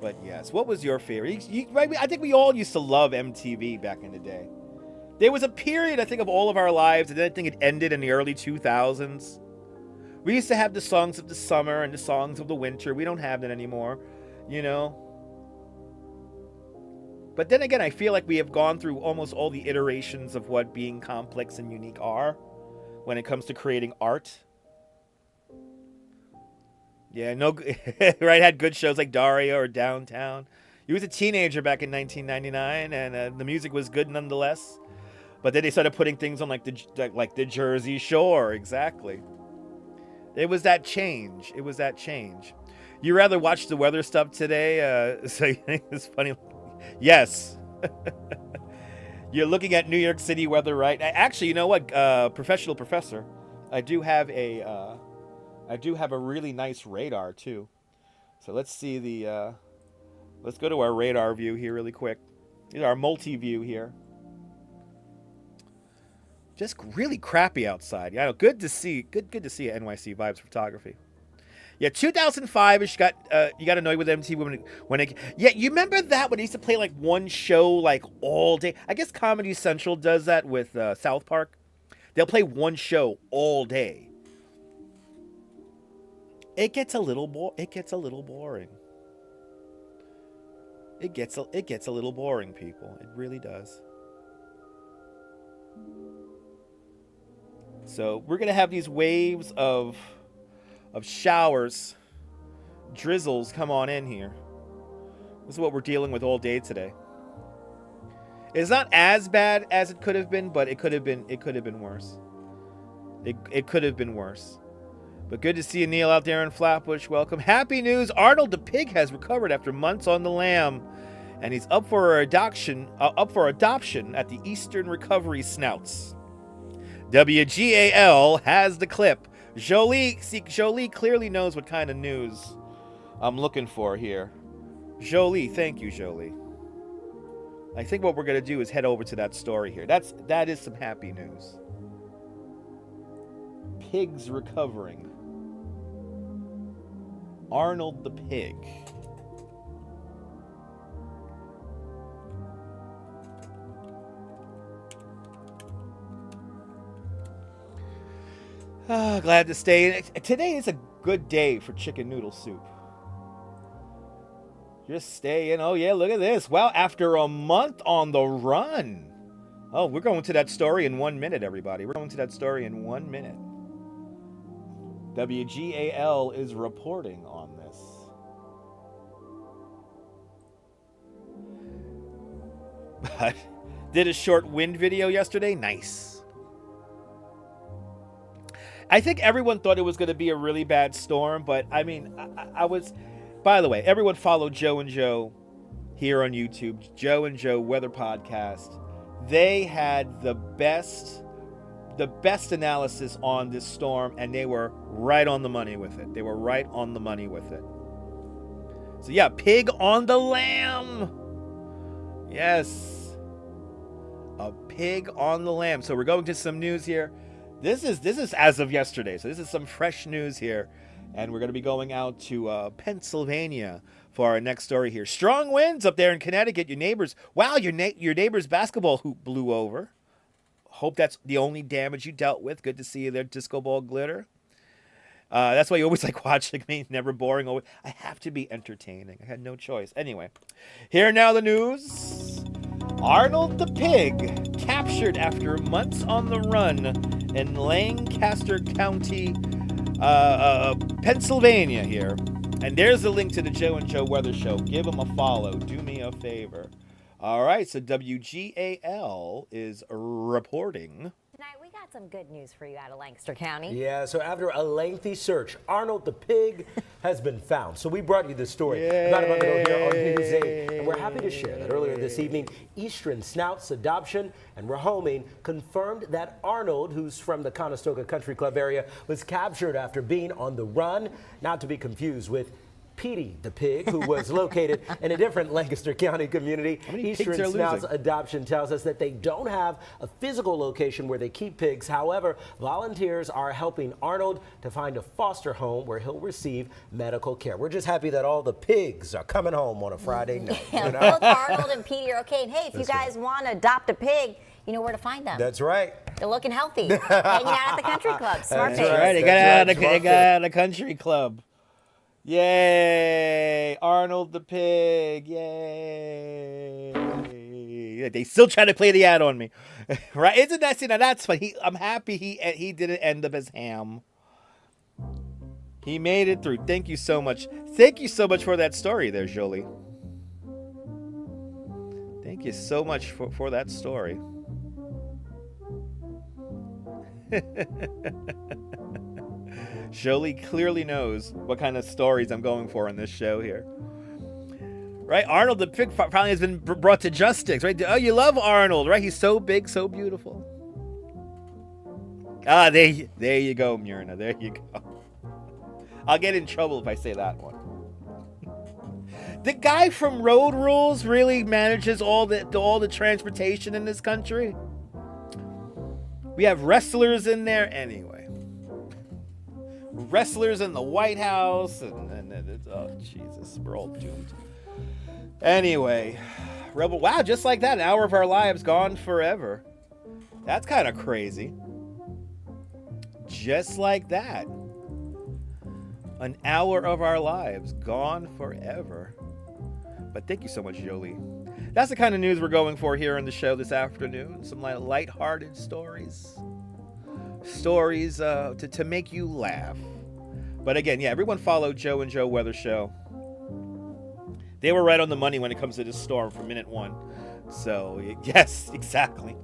But yes, what was your favorite? I think we all used to love MTV back in the day. There was a period, I think, of all of our lives, and then I think it ended in the early 2000s. We used to have the songs of the summer and the songs of the winter. We don't have that anymore, you know. But then again, I feel like we have gone through almost all the iterations of what being complex and unique are when it comes to creating art. Yeah, no, right, had good shows like Daria or Downtown. He was a teenager back in 1999, and the music was good nonetheless. But then they started putting things on like the Jersey Shore, exactly. It was that change. It was that change. You rather watch the weather stuff today? So you think it's funny? Yes. You're looking at New York City weather, right? Actually, you know what? Professional professor, I do have a really nice radar too. So let's see the. Let's go to our radar view here really quick. This is our multi-view here. Just really crappy outside. Yeah, good to see. Good to see NYC Vibes Photography. Yeah, 2005ish got you got annoyed with MTV when it. Yeah, you remember that when they used to play like one show like all day. I guess Comedy Central does that with South Park. They'll play one show all day. It gets a little boring. It gets a little boring, people. It really does. So we're gonna have these waves of showers, drizzles come on in here. This is what we're dealing with all day today. It's not as bad as it could have been, but it could have been worse. It could have been worse. But good to see you, Neil, out there in Flatbush. Welcome. Happy news. Arnold the pig has recovered after months on the lam, and he's up for adoption at the Eastern Recovery Snouts. WGAL has the clip. Jolie clearly knows what kind of news I'm looking for here. Jolie, thank you, Jolie. I think what we're going to do is head over to that story here. That is some happy news. Pigs recovering. Arnold the pig. Oh, glad to stay. Today is a good day for chicken noodle soup. Just stay in. Oh, yeah, look at this. Wow, after a month on the run. Oh, we're going to that story in 1 minute, everybody. We're going to that story in 1 minute. WGAL is reporting on this. But did a short wind video yesterday. Nice. I think everyone thought it was going to be a really bad storm, but I mean, I was... By the way, everyone follow Joe and Joe here on YouTube. Joe and Joe Weather Podcast. They had the best analysis on this storm, and they were right on the money with it. So yeah, pig on the lam. Yes. A pig on the lam. So we're going to some news here. This is as of yesterday, so this is some fresh news here, and we're going to be going out to Pennsylvania for our next story here. Strong winds up there in Connecticut. Your neighbors, wow, your neighbor's basketball hoop blew over. Hope that's the only damage you dealt with. Good to see you there, Disco Ball Glitter. That's why you always like watching me. Never boring. Always. I have to be entertaining. I had no choice. Anyway, here now the news. Arnold the pig captured after months on the run in Lancaster County, Pennsylvania here. And there's the link to the Joe and Joe Weather Show. Give them a follow. Do me a favor. All right, so WGAL is reporting. Tonight we got got some good news for you out of Lancaster County. Yeah, so after a lengthy search, Arnold the pig has been found. So we brought you this story about a month ago here on News 8, and we're happy to share that earlier this evening, Eastern Snout's Adoption and Rehoming confirmed that Arnold, who's from the Conestoga Country Club area, was captured after being on the run, not to be confused with Petey the pig, who was located in a different Lancaster County community. Eastern Snout's Adoption tells us that they don't have a physical location where they keep pigs. However, volunteers are helping Arnold to find a foster home where he'll receive medical care. We're just happy that all the pigs are coming home on a Friday night. You know? Both Arnold and Petey are okay. And hey, if you guys want to adopt a pig, you know where to find them. That's right. They're looking healthy, hanging out at the country club. Smart pigs. That's right. They got out of the country club. Yay! Arnold the pig. Yay! They still try to play the ad on me, right? Isn't that? See, now that's fun. I'm happy he didn't end up as Ham. He made it through. Thank you so much. Thank you so much for that story, there, Jolie. Thank you so much for that story. Jolie clearly knows what kind of stories I'm going for in this show here. Right? Arnold the pig finally has been brought to justice, right? Oh, you love Arnold, right? He's so big, so beautiful. Ah, there you go, Myrna. There you go. I'll get in trouble if I say that one. The guy from Road Rules really manages all the transportation in this country. We have wrestlers in there anyway. Wrestlers in the White House, and oh Jesus, we're all doomed. Anyway, Rebel, wow, just like that, an hour of our lives gone forever. That's kind of crazy. Just like that, an hour of our lives gone forever. But thank you so much, Jolie. That's the kind of news we're going for here on the show this afternoon. Some light-hearted stories. Stories to make you laugh. But again, yeah, everyone follow Joe and Joe Weather Show. They were right on the money when it comes to this storm from minute one. So, yes, exactly.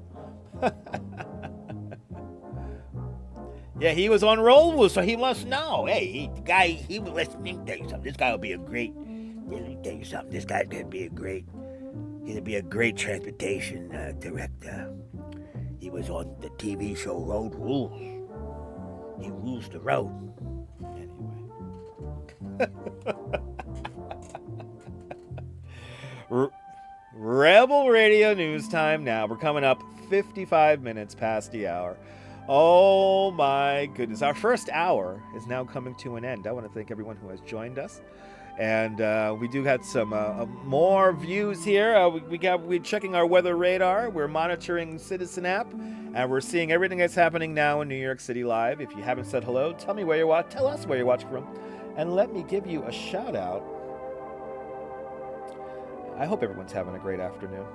Yeah, he was on Roll, so he must know. Hey, he was listening. Tell you something. This guy will be a great. Let me tell you something. This guy's gonna be a great. He'll be a great transportation director. He was on the TV show Road Rules. He rules the road. Anyway. Rebel Radio News time now. We're coming up 55 minutes past the hour. Oh my goodness. Our first hour is now coming to an end. I want to thank everyone who has joined us. And we do have some more views here. We're checking our weather radar. We're monitoring Citizen app, and we're seeing everything that's happening now in New York City live. If you haven't said hello, tell me where you're watching. Tell us where you're watching from, and let me give you a shout out. I hope everyone's having a great afternoon.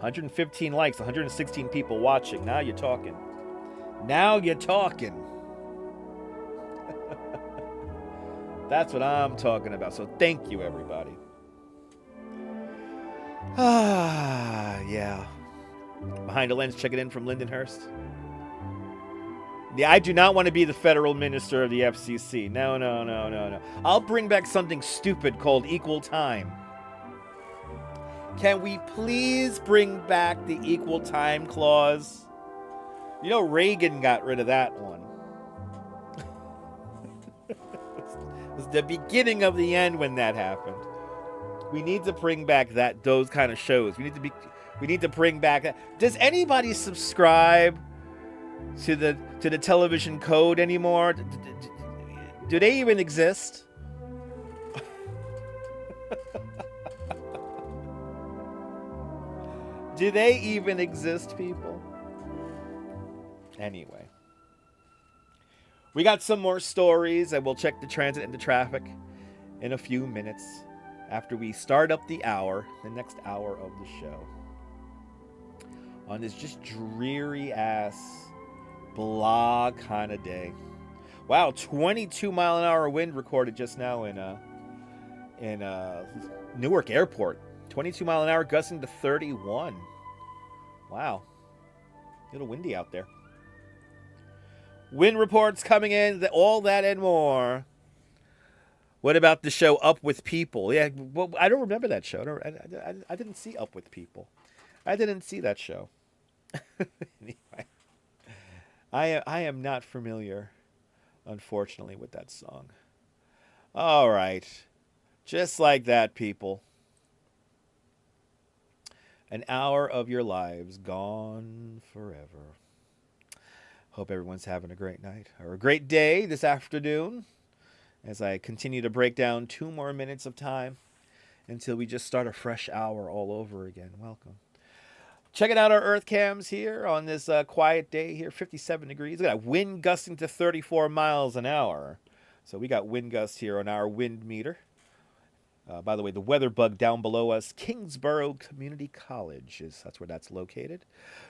115 likes, 116 people watching. Now you're talking. Now you're talking. That's what I'm talking about. So thank you, everybody. Yeah. Behind the lens, checking in from Lindenhurst. Yeah, I do not want to be the federal minister of the FCC. No. I'll bring back something stupid called equal time. Can we please bring back the equal time clause? You know, Reagan got rid of that one. It was the beginning of the end when that happened. We need to bring back those kind of shows. We need to bring back that. Does anybody subscribe to the television code anymore? Do they even exist? Do they even exist, people? Anyway. We got some more stories, and we'll check the transit and the traffic in a few minutes after we start up the next hour of the show. On this just dreary-ass, blah kind of day. Wow, 22-mile-an-hour wind recorded just now in Newark Airport. 22-mile-an-hour gusting to 31. Wow. A little windy out there. Wind reports coming in, all that and more. What about the show Up With People? Yeah, well, I don't remember that show. I didn't see Up With People. I didn't see that show. Anyway, I am not familiar, unfortunately, with that song. All right. Just like that, people. An hour of your lives gone forever. Hope everyone's having a great night or a great day this afternoon as I continue to break down 2 more minutes of time until we just start a fresh hour all over again. Welcome. Checking out our Earth cams here on this quiet day here, 57 degrees. We got wind gusting to 34 miles an hour. So we got wind gusts here on our wind meter. By the way, the weather bug down below us, Kingsborough Community College, that's where that's located.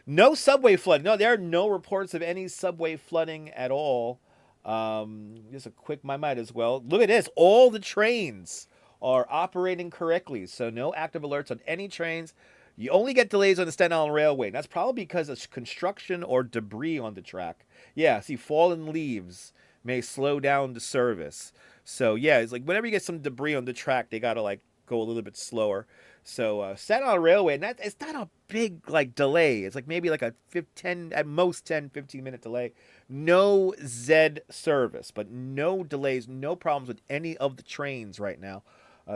No subway flooding. No, there are no reports of any subway flooding at all. Just a quick, I might as well. Look at this. All the trains are operating correctly. So no active alerts on any trains. You only get delays on the Staten Island Railway. And that's probably because of construction or debris on the track. Yeah, see, fallen leaves may slow down the service. So yeah, it's like whenever you get some debris on the track, they gotta like go a little bit slower. So Staten Island Railway, and it's not a big like delay. It's like maybe like a 10 at most 10-15 minute delay. No Z service, but no delays, no problems with any of the trains right now.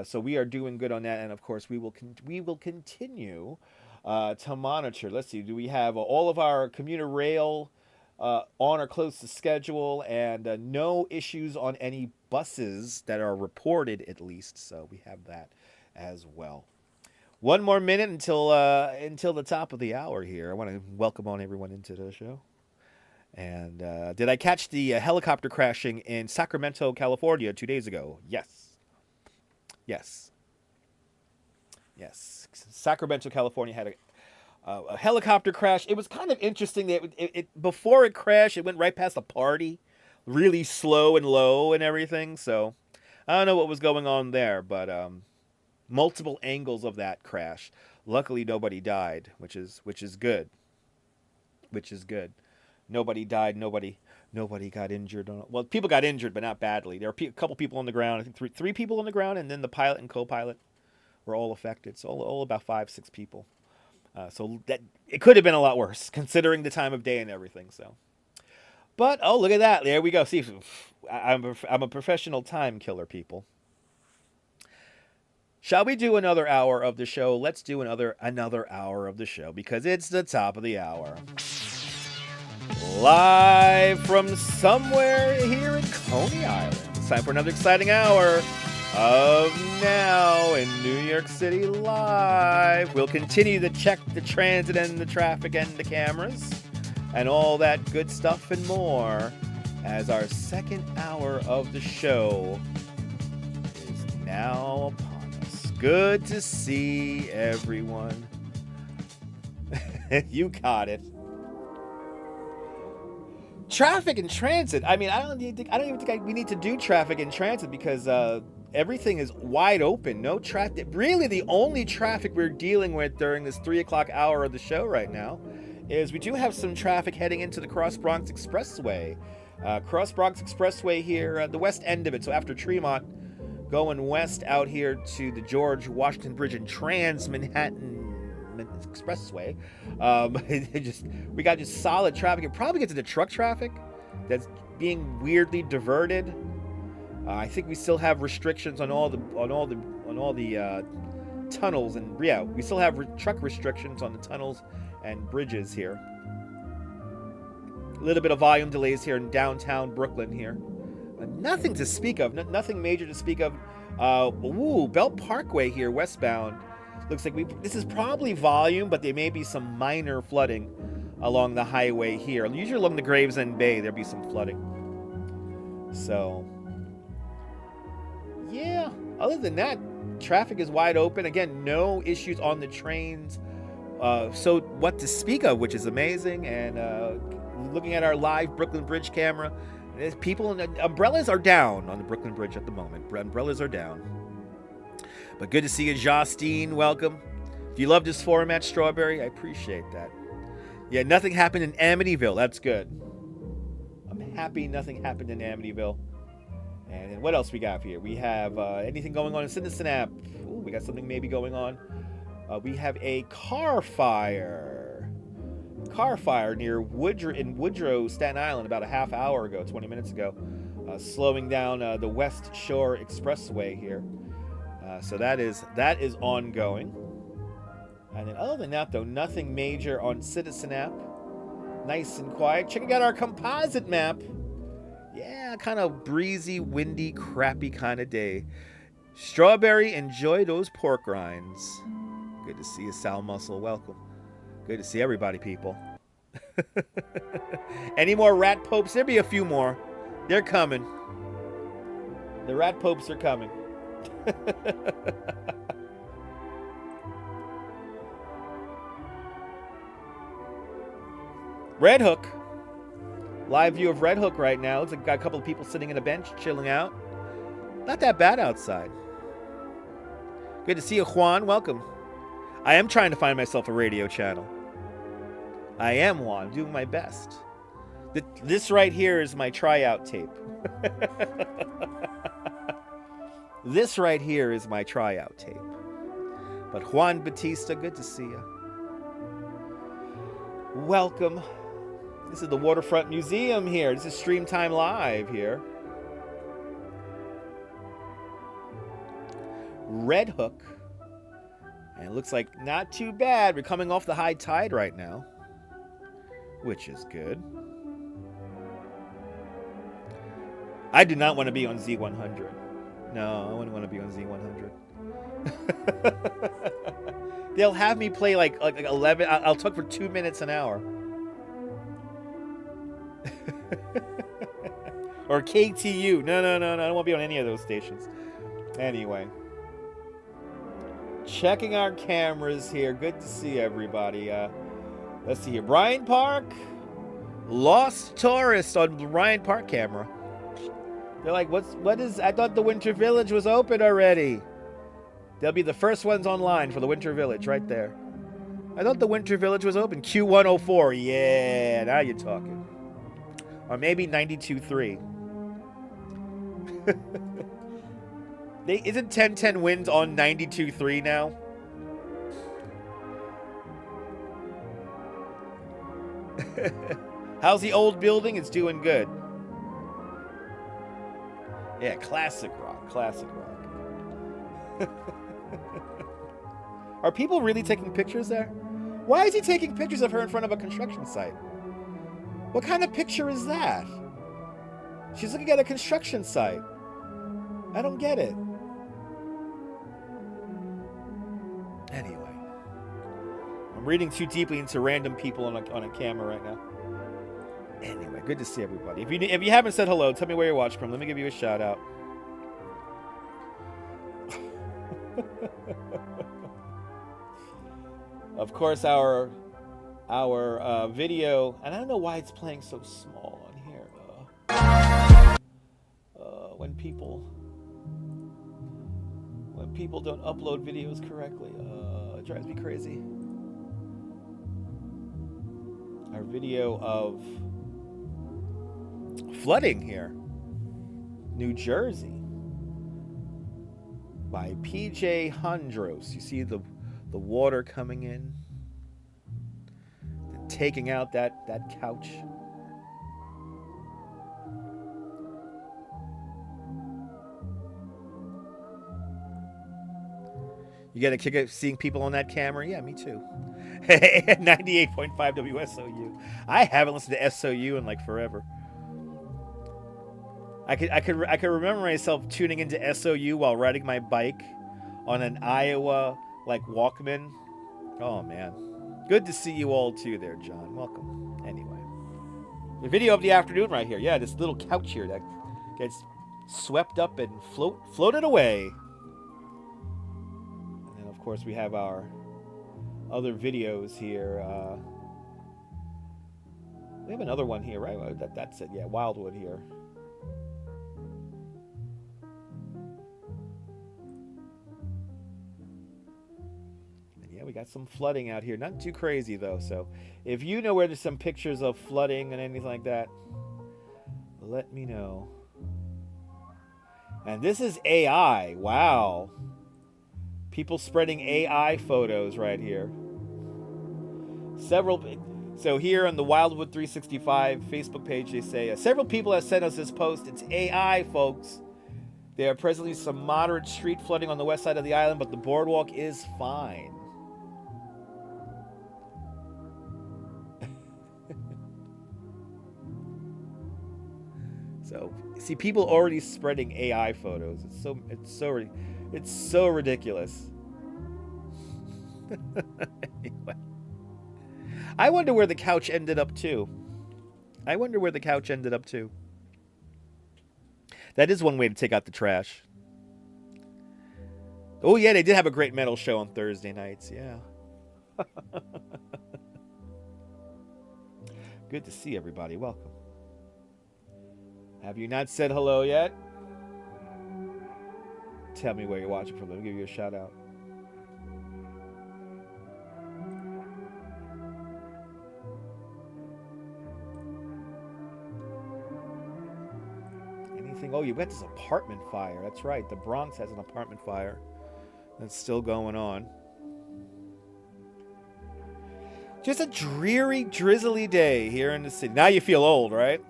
So we are doing good on that, and of course we will continue to monitor. Let's see, do we have all of our commuter rail on or close to schedule, and no issues on any buses that are reported, at least. So we have that as well. 1 more minute until the top of the hour here. I want to welcome on everyone into the show. And did I catch the helicopter crashing in Sacramento, California 2 days ago? Yes. Sacramento, California had a helicopter crash. It was kind of interesting that it before it crashed, it went right past a party, really slow and low and everything. So I don't know what was going on there, but multiple angles of that crash. Luckily, nobody died, which is good. Nobody died. Nobody got injured. Well, people got injured, but not badly. There are a couple people on the ground. I think three people on the ground, and then the pilot and co-pilot were all affected. So all about 5-6 people. So that it could have been a lot worse, considering the time of day and everything. So, but oh, look at that! There we go. See, I'm a professional time killer, people. Shall we do another hour of the show? Let's do another hour of the show because it's the top of the hour. Live from somewhere here in Coney Island. It's time for another exciting hour of Now in New York City Live. We'll continue to check the transit and the traffic and the cameras and all that good stuff and more as our second hour of the show is now upon us. Good to see everyone. You got it. Traffic and transit. I mean, I don't even think we need to do traffic and transit because everything is wide open. No traffic. Really, the only traffic we're dealing with during this 3 o'clock hour of the show right now is we do have some traffic heading into the Cross Bronx Expressway. Cross Bronx Expressway here, the west end of it. So after Tremont, going west out here to the George Washington Bridge and Trans-Manhattan Expressway. We got just solid traffic. It probably gets into truck traffic that's being weirdly diverted. I think we still have restrictions on all the tunnels, and yeah, we still have truck restrictions on the tunnels and bridges here. A little bit of volume delays here in downtown Brooklyn here. Nothing to speak of. Nothing major to speak of. Belt Parkway here, westbound. Looks like this is probably volume, but there may be some minor flooding along the highway here. Usually along the Gravesend Bay, there'll be some flooding. So, yeah. Other than that, traffic is wide open. Again, no issues on the trains. So what to speak of, which is amazing. And looking at our live Brooklyn Bridge camera, umbrellas are down on the Brooklyn Bridge at the moment. Umbrellas are down. But good to see you, Justine. Welcome. If you love this format, Strawberry, I appreciate that. Yeah, nothing happened in Amityville. That's good. happy nothing happened in Amityville. And then what else we got here? We have anything going on in Cincinnati. Ooh, we got something maybe going on. We have a car fire. Car fire near Woodrow, Staten Island, about a half hour ago, 20 minutes ago. Slowing down the West Shore Expressway here. So that is ongoing. And then other than that, though, nothing major on Citizen app. Nice and quiet. Checking out our composite map. Yeah, kind of breezy, windy, crappy kind of day. Strawberry, enjoy those pork rinds. Good to see you, Sal Muscle. Welcome. Good to see everybody, people. Any more rat popes? There'll be a few more. They're coming. The rat popes are coming. Red Hook. Live view of Red Hook right now. Looks like got a couple of people sitting on a bench, chilling out. Not that bad outside. Good to see you, Juan. Welcome. I am trying to find myself a radio channel. I am, Juan. I'm doing my best. This right here is my tryout tape. This right here is my tryout tape. But Juan Batista, good to see you. Welcome. This is the Waterfront Museum here. This is Stream Time Live here. Red Hook. And it looks like not too bad. We're coming off the high tide right now, which is good. I do not want to be on Z100. No, I wouldn't want to be on Z100. They'll have me play like 11. I'll talk for 2 minutes an hour. Or KTU. No. I don't want to be on any of those stations. Anyway. Checking our cameras here. Good to see everybody. Let's see here. Bryant Park. Lost tourist on Bryant Park camera. They're like, what is... I thought the Winter Village was open already. They'll be the first ones online for the Winter Village right there. I thought the Winter Village was open. Q104. Yeah, now you're talking. Or maybe 92.3. Isn't 1010 Winds on 92.3 now? How's the old building? It's doing good. Yeah, classic rock. Classic rock. Are people really taking pictures there? Why is he taking pictures of her in front of a construction site? What kind of picture is that? She's looking at a construction site. I don't get it. Anyway. I'm reading too deeply into random people on a camera right now. Anyway, good to see everybody. If you haven't said hello, tell me where you're watching from. Let me give you a shout out. Of course, our video, and I don't know why it's playing so small on here. When people don't upload videos correctly, it drives me crazy. Our video of flooding here, New Jersey, by PJ Hondros. You see the water coming in, taking out that couch. You get a kick out seeing people on that camera? Yeah, me too. 98.5 WSOU. I haven't listened to SOU in like forever. I could remember myself tuning into SOU while riding my bike on an Iowa like Walkman. Oh man. Good to see you all too there, John. Welcome. Anyway. The video of the afternoon right here. Yeah, this little couch here that gets swept up and floated away. And then of course we have our other videos here. We have another one here, right? That's it. Yeah, Wildwood here. Yeah, we got some flooding out here. Not too crazy, though. So if you know where there's some pictures of flooding and anything like that, Let me know. And this is AI. Wow. People spreading AI photos right here. So here on the Wildwood 365 Facebook page, they say, several people have sent us this post. It's AI, folks. There are presently some moderate street flooding on the west side of the island, but the boardwalk is fine. So, see, people already spreading AI photos. It's so ridiculous. Anyway. I wonder where the couch ended up too. That is one way to take out the trash. Oh yeah, they did have a great metal show on Thursday nights. Yeah. Good to see everybody. Welcome. Have you not said hello yet? Tell me where you're watching from. Let me give you a shout out. Anything? Oh, you got this apartment fire. That's right. The Bronx has an apartment fire that's still going on. Just a dreary, drizzly day here in the city. Now you feel old, right?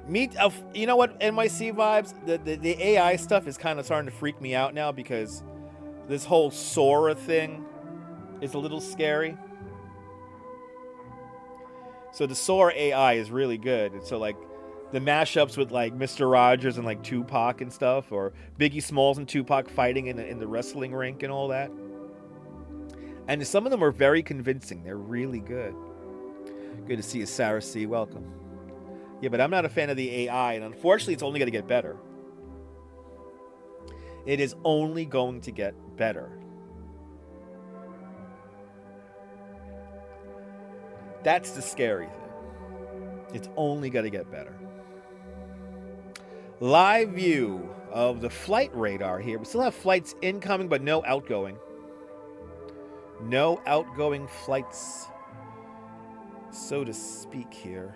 You know what, NYC vibes? The AI stuff is kind of starting to freak me out now because this whole Sora thing is a little scary. So the Sora AI is really good. And so like the mashups with like Mr. Rogers and like Tupac and stuff, or Biggie Smalls and Tupac fighting in the wrestling rink and all that. And some of them are very convincing. They're really good. Good to see you, Sarah C. Welcome. Yeah, but I'm not a fan of the AI, and unfortunately, it's only going to get better. It is only going to get better. That's the scary thing. It's only going to get better. Live view of the flight radar here. We still have flights incoming, but no outgoing. No outgoing flights, so to speak here.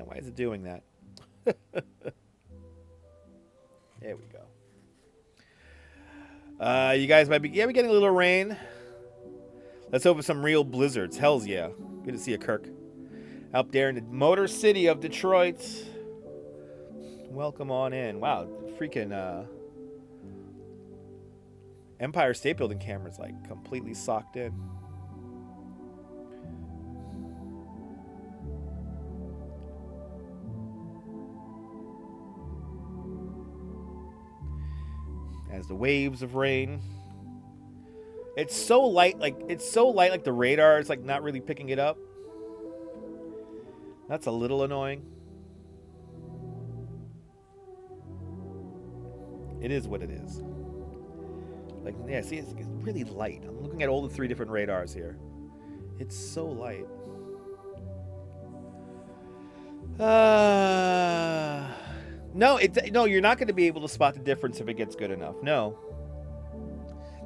Why is it doing that? There we go. You guys might be... Yeah, we're getting a little rain. Let's hope for some real blizzards. Hells yeah. Good to see you, Kirk. Up there in the Motor City of Detroit. Welcome on in. Wow, freaking Empire State Building camera's like completely socked in. As the waves of rain. It's so light, like the radar is like not really picking it up. That's a little annoying. It is what it is. Like, yeah, see, it's really light. I'm looking at all the 3 different radars here. It's so light. No, you're not going to be able to spot the difference if it gets good enough. No.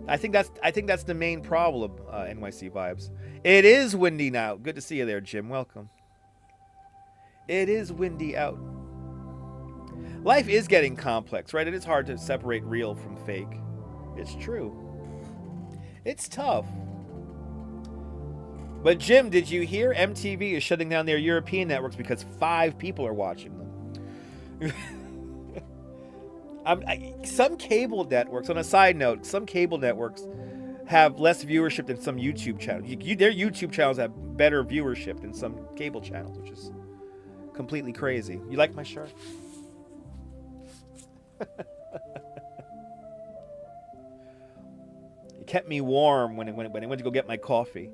I think that's the main problem, NYC vibes. It is windy now. Good to see you there, Jim. Welcome. It is windy out. Life is getting complex, right? It is hard to separate real from fake. It's true. It's tough. But Jim, did you hear MTV is shutting down their European networks because 5 people are watching them? Some cable networks, on a side note, some cable networks have less viewership than some YouTube channels. Their YouTube channels have better viewership than some cable channels, which is completely crazy. You like my shirt? It kept me warm when I went to go get my coffee.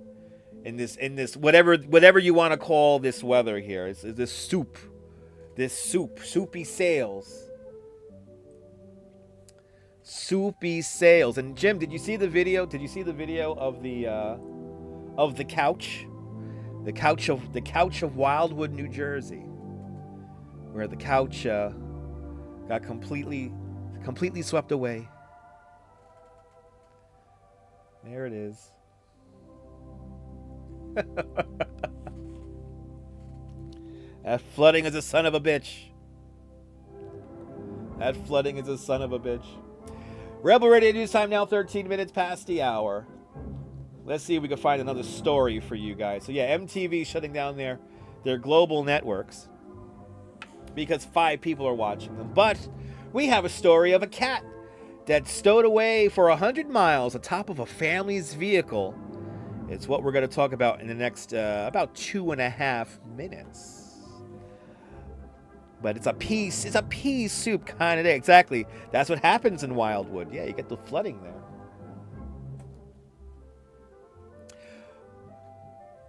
In this whatever you want to call this weather here. It's this soupy sails. Soupy sails. And Jim, did you see the video? Did you see the video of the couch? The couch of Wildwood, New Jersey, where the couch got completely swept away. There it is. That flooding is a son of a bitch. That flooding is a son of a bitch. Rebel Radio News Time now 13 minutes past the hour. Let's see if we can find another story for you guys. So yeah, MTV shutting down their global networks because 5 people are watching them. But we have a story of a cat that stowed away for 100 miles atop of a family's vehicle. It's what we're going to talk about in the next about 2.5 minutes. But it's a pea soup kind of day. Exactly. That's what happens in Wildwood. Yeah, you get the flooding there.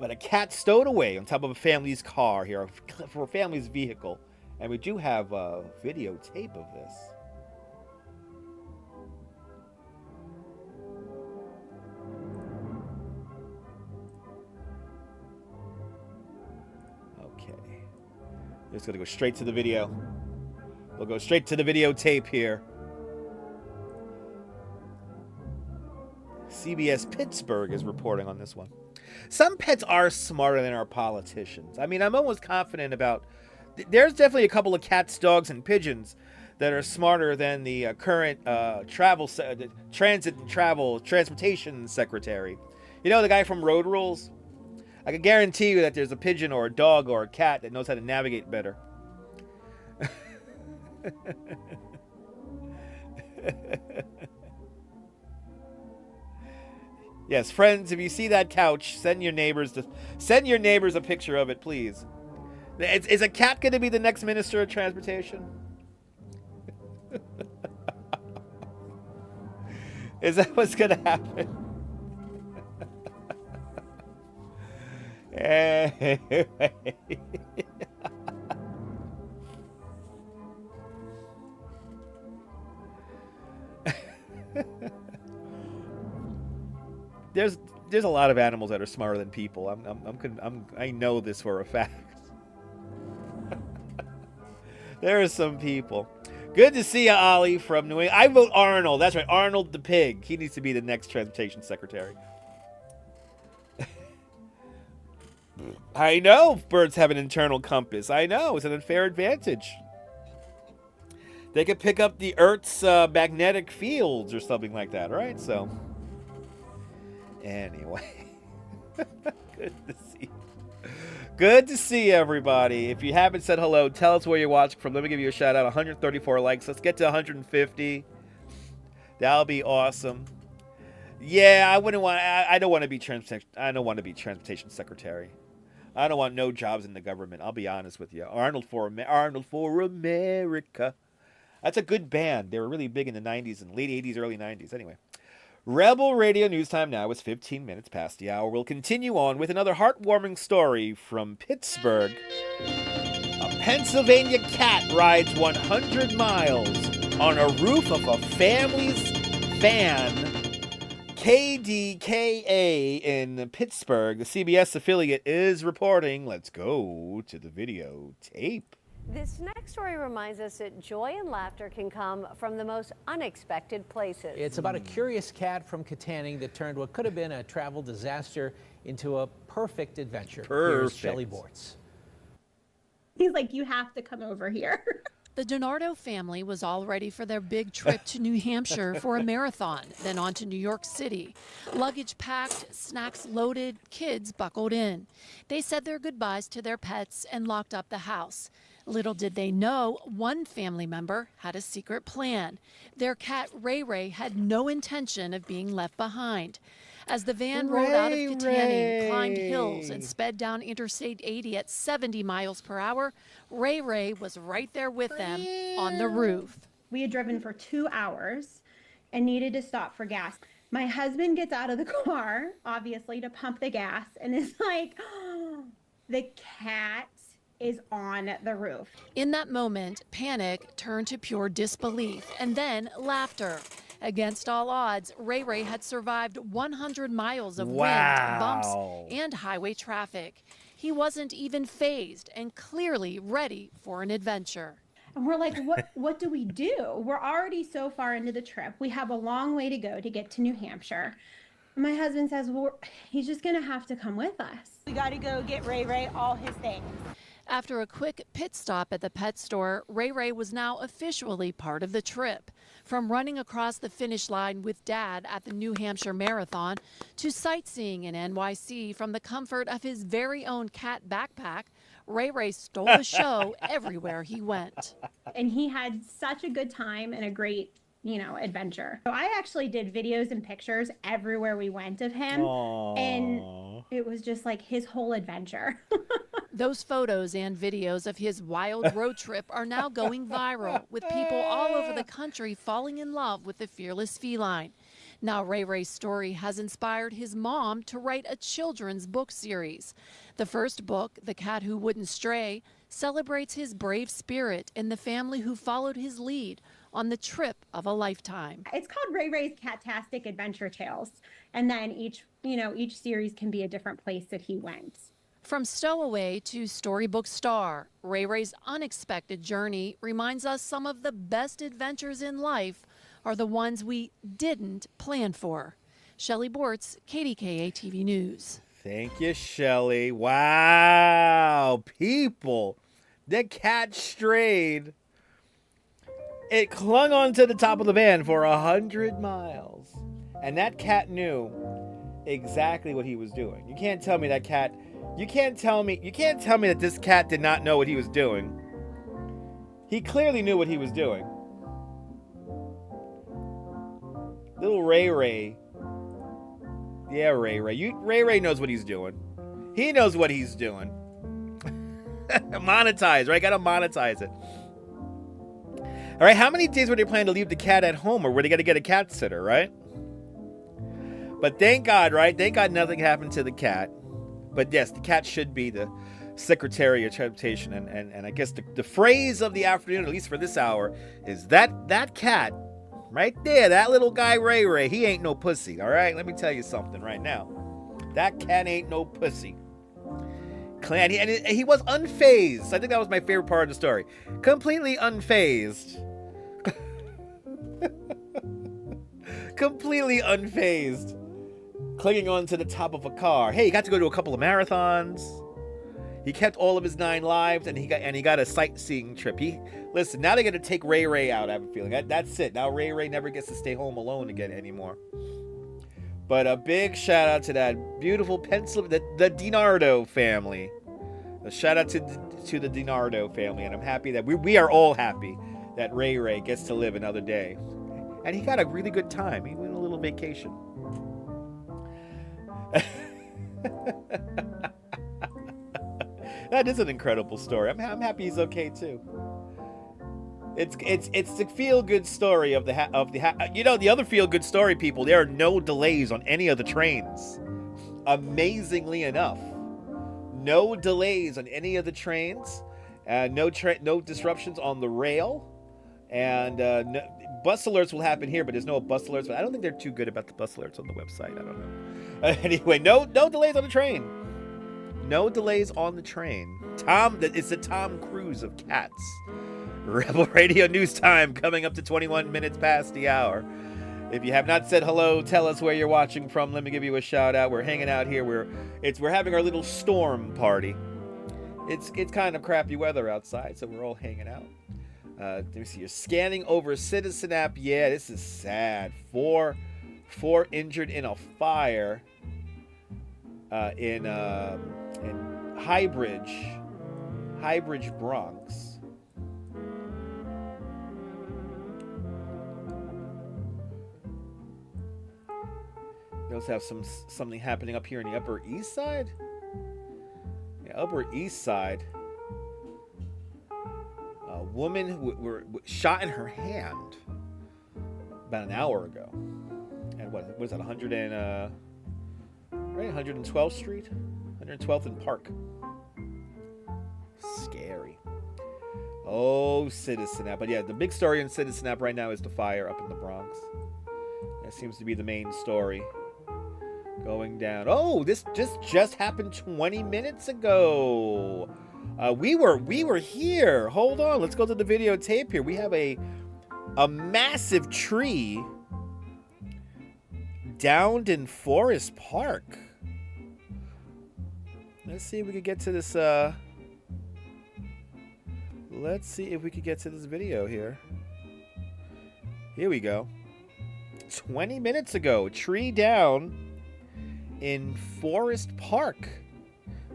But a cat stowed away on top of a family's car here, for a family's vehicle. And we do have a videotape of this. Just going to go straight to the video. We'll go straight to the videotape here. CBS Pittsburgh is reporting on this one. Some pets are smarter than our politicians. I mean, I'm almost confident about... There's definitely a couple of cats, dogs, and pigeons that are smarter than the current transportation secretary. You know, the guy from Road Rules? I can guarantee you that there's a pigeon or a dog or a cat that knows how to navigate better. Yes, friends, if you see that couch, send your neighbors a picture of it, please. Is a cat going to be the next Minister of Transportation? Is that what's going to happen? There's a lot of animals that are smarter than people. I know this for a fact. There are some people. Good to see you, Ollie from New England. I vote Arnold. That's right, Arnold the pig. He needs to be the next transportation secretary. I know birds have an internal compass. I know. It's an unfair advantage. They could pick up the Earth's magnetic fields or something like that, right? So, anyway. Good to see you. Good to see everybody. If you haven't said hello, tell us where you're watching from. Let me give you a shout out. 134 likes. Let's get to 150. That'll be awesome. Yeah, I wouldn't want. I don't want to be transportation secretary. I don't want no jobs in the government. I'll be honest with you. Arnold for America. That's a good band. They were really big in the 90s and late 80s, early 90s. Anyway, Rebel Radio News Time now is 15 minutes past the hour. We'll continue on with another heartwarming story from Pittsburgh. A Pennsylvania cat rides 100 miles on a roof of a family's van. KDKA in Pittsburgh, the CBS affiliate, is reporting. Let's go to the videotape. This next story reminds us that joy and laughter can come from the most unexpected places. It's about a curious cat from Katanning that turned what could have been a travel disaster into a perfect adventure. Here's Shelley Bortz. He's like, you have to come over here. The DiNardo family was all ready for their big trip to New Hampshire for a marathon, then on to New York City. Luggage packed, snacks loaded, kids buckled in. They said their goodbyes to their pets and locked up the house. Little did they know, one family member had a secret plan. Their cat, Ray Ray, had no intention of being left behind. As the van rolled out of Katanning, climbed hills, and sped down Interstate 80 at 70 miles per hour, Ray Ray was right there with them on the roof. We had driven for 2 hours and needed to stop for gas. My husband gets out of the car, obviously, to pump the gas, and is like, oh, the cat is on the roof. In that moment, panic turned to pure disbelief and then laughter. Against all odds, Ray Ray had survived 100 miles of wind, bumps, and highway traffic. He wasn't even fazed and clearly ready for an adventure. And we're like, what do we do? We're already so far into the trip. We have a long way to go to get to New Hampshire. my husband says, well, he's just going to have to come with us. We got to go get Ray Ray all his things. After a quick pit stop at the pet store, Ray Ray was now officially part of the trip. From running across the finish line with Dad at the New Hampshire Marathon to sightseeing in NYC from the comfort of his very own cat backpack, Ray Ray stole the show everywhere he went. And he had such a good time and a great, adventure. So I actually did videos and pictures everywhere we went of him. Aww. And it was just like his whole adventure. Those photos and videos of his wild road trip are now going viral, with people all over the country falling in love with the fearless feline. Now Ray Ray's story has inspired his mom to write a children's book series. The first book, The Cat Who Wouldn't Stray, celebrates his brave spirit and the family who followed his lead on the trip of a lifetime. It's called Ray Ray's Catastic Adventure Tales. And then each series can be a different place that he went. From stowaway to storybook star, Ray Ray's unexpected journey reminds us some of the best adventures in life are the ones we didn't plan for. Shelley Bortz, KDKA TV News. Thank you, Shelley. Wow, people. The cat strayed. It clung onto the top of the van for 100 miles. And that cat knew exactly what he was doing. You can't tell me that this cat did not know what he was doing. He clearly knew what he was doing. Little Ray Ray. Yeah, Ray Ray. Ray Ray knows what he's doing. He knows what he's doing. Monetize, right? Gotta monetize it. All right, how many days were they planning to leave the cat at home, or were they going to get a cat sitter, right? But thank God, right? Thank God nothing happened to the cat. But yes, the cat should be the Secretary of Transportation. And I guess the phrase of the afternoon, at least for this hour, is that cat right there, that little guy Ray Ray, he ain't no pussy, all right? Let me tell you something right now. That cat ain't no pussy. And he was unfazed. I think that was my favorite part of the story. Completely unfazed. Completely unfazed. Clinging on to the top of a car. Hey, he got to go to a couple of marathons. He kept all of his 9 lives, and he got a sightseeing trip. Listen, now they're gonna take Ray Ray out. I have a feeling that's it. Now Ray Ray never gets to stay home alone again anymore. But a big shout out to that beautiful Pennsylvania, the DiNardo family. A shout out to the DiNardo family, and I'm happy that we are all happy that Ray Ray gets to live another day, and he got a really good time. He went on a little vacation. That is an incredible story. I'm happy he's okay too. It's the feel good story of the other feel good story, people. There are no delays on any of the trains. Amazingly enough, no delays on any of the trains. No disruptions on the rail, and bus alerts will happen here, but there's no bus alerts. But I don't think they're too good about the bus alerts on the website. I don't know. Anyway, no delays on the train. No delays on the train. It's the Tom Cruise of cats. Rebel Radio News Time coming up to 21 minutes past the hour. If you have not said hello, tell us where you're watching from. Let me give you a shout out. We're hanging out here. We're having our little storm party. It's kind of crappy weather outside, so we're all hanging out. Let me see. You're scanning over Citizen app. Yeah, this is sad. Four injured in a fire in Highbridge, Bronx. We also have something happening up here in the Upper East Side. Yeah, Upper East Side. A woman who shot in her hand about an hour ago. And what was that? 112th Street, 112th and Park. Scary. Oh, Citizen app. But yeah, the big story in Citizen app right now is the fire up in the Bronx. That seems to be the main story. Going down. Oh, this just happened 20 minutes ago. We were here. Hold on. Let's go to the videotape here. We have a massive tree downed in Forest Park. Let's see if we can get to this. Let's see if we can get to this video here. Here we go. 20 minutes ago, tree down in Forest Park.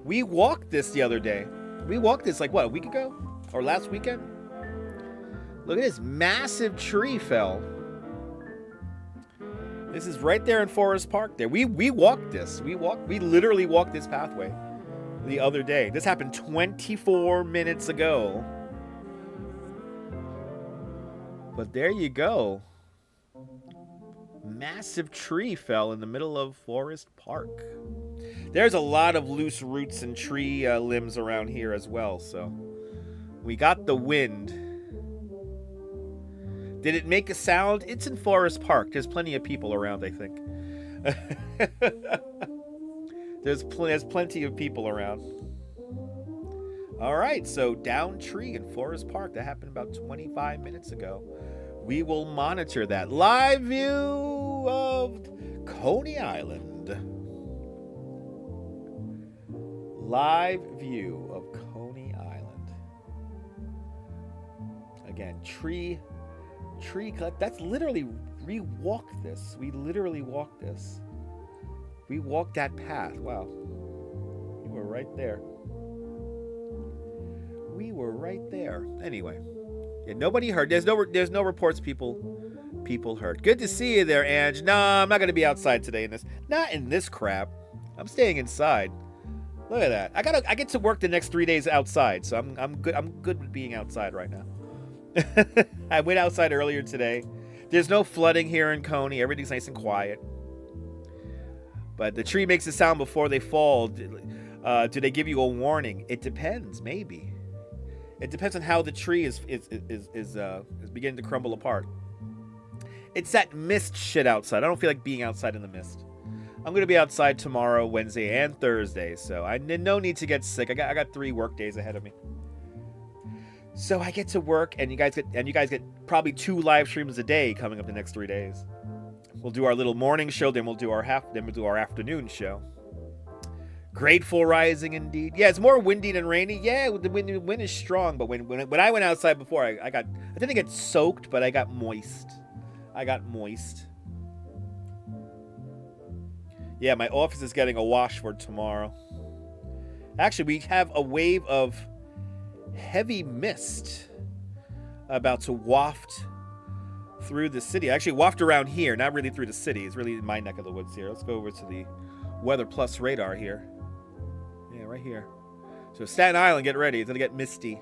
We walked this the other day. We walked this like what, a week ago? Or last weekend? Look at this massive tree fell. This is right there in Forest Park there. We walked this. We literally walked this pathway the other day. This happened 24 minutes ago. But there you go. Massive tree fell in the middle of Forest Park. There's a lot of loose roots and tree limbs around here as well, so we got the wind. Did it make a sound? It's in Forest Park. There's plenty of people around, I think. There's plenty of people around. All right, so down tree in Forest Park. That happened about 25 minutes ago. We will monitor that. Live view of Coney Island. Live view of Coney Island. Again, tree cut. That's literally, we walked this. We literally walked this. We walked that path. Wow. We were right there. We were right there. Anyway. Yeah, nobody hurt. There's no reports people hurt. Good to see you there, Ange. No, I'm not gonna be outside today in this. Not in this crap. I'm staying inside. Look at that. I get to work the next 3 days outside, so I'm good. I'm good with being outside right now. I went outside earlier today. There's no flooding here in Coney. Everything's nice and quiet. But the tree makes a sound before they fall. Do they give you a warning? It depends, maybe. It depends on how the tree is beginning to crumble apart. It's that mist shit outside. I don't feel like being outside in the mist. I'm going to be outside tomorrow, Wednesday, and Thursday, so I no need to get sick. I got 3 work days ahead of me. So I get to work, and you guys get probably 2 live streams a day coming up the next 3 days. We'll do our little morning show, then we'll do our afternoon show. Grateful rising indeed. Yeah, it's more windy than rainy. Yeah, the wind is strong, but when I went outside before, I didn't get soaked, but I got moist. Yeah, my office is getting a wash for tomorrow. Actually, we have a wave of heavy mist about to waft through the city. Actually, waft around here, not really through the city. It's really in my neck of the woods here. Let's go over to the Weather Plus radar here. Yeah, right here. So Staten Island, get ready. It's gonna get misty.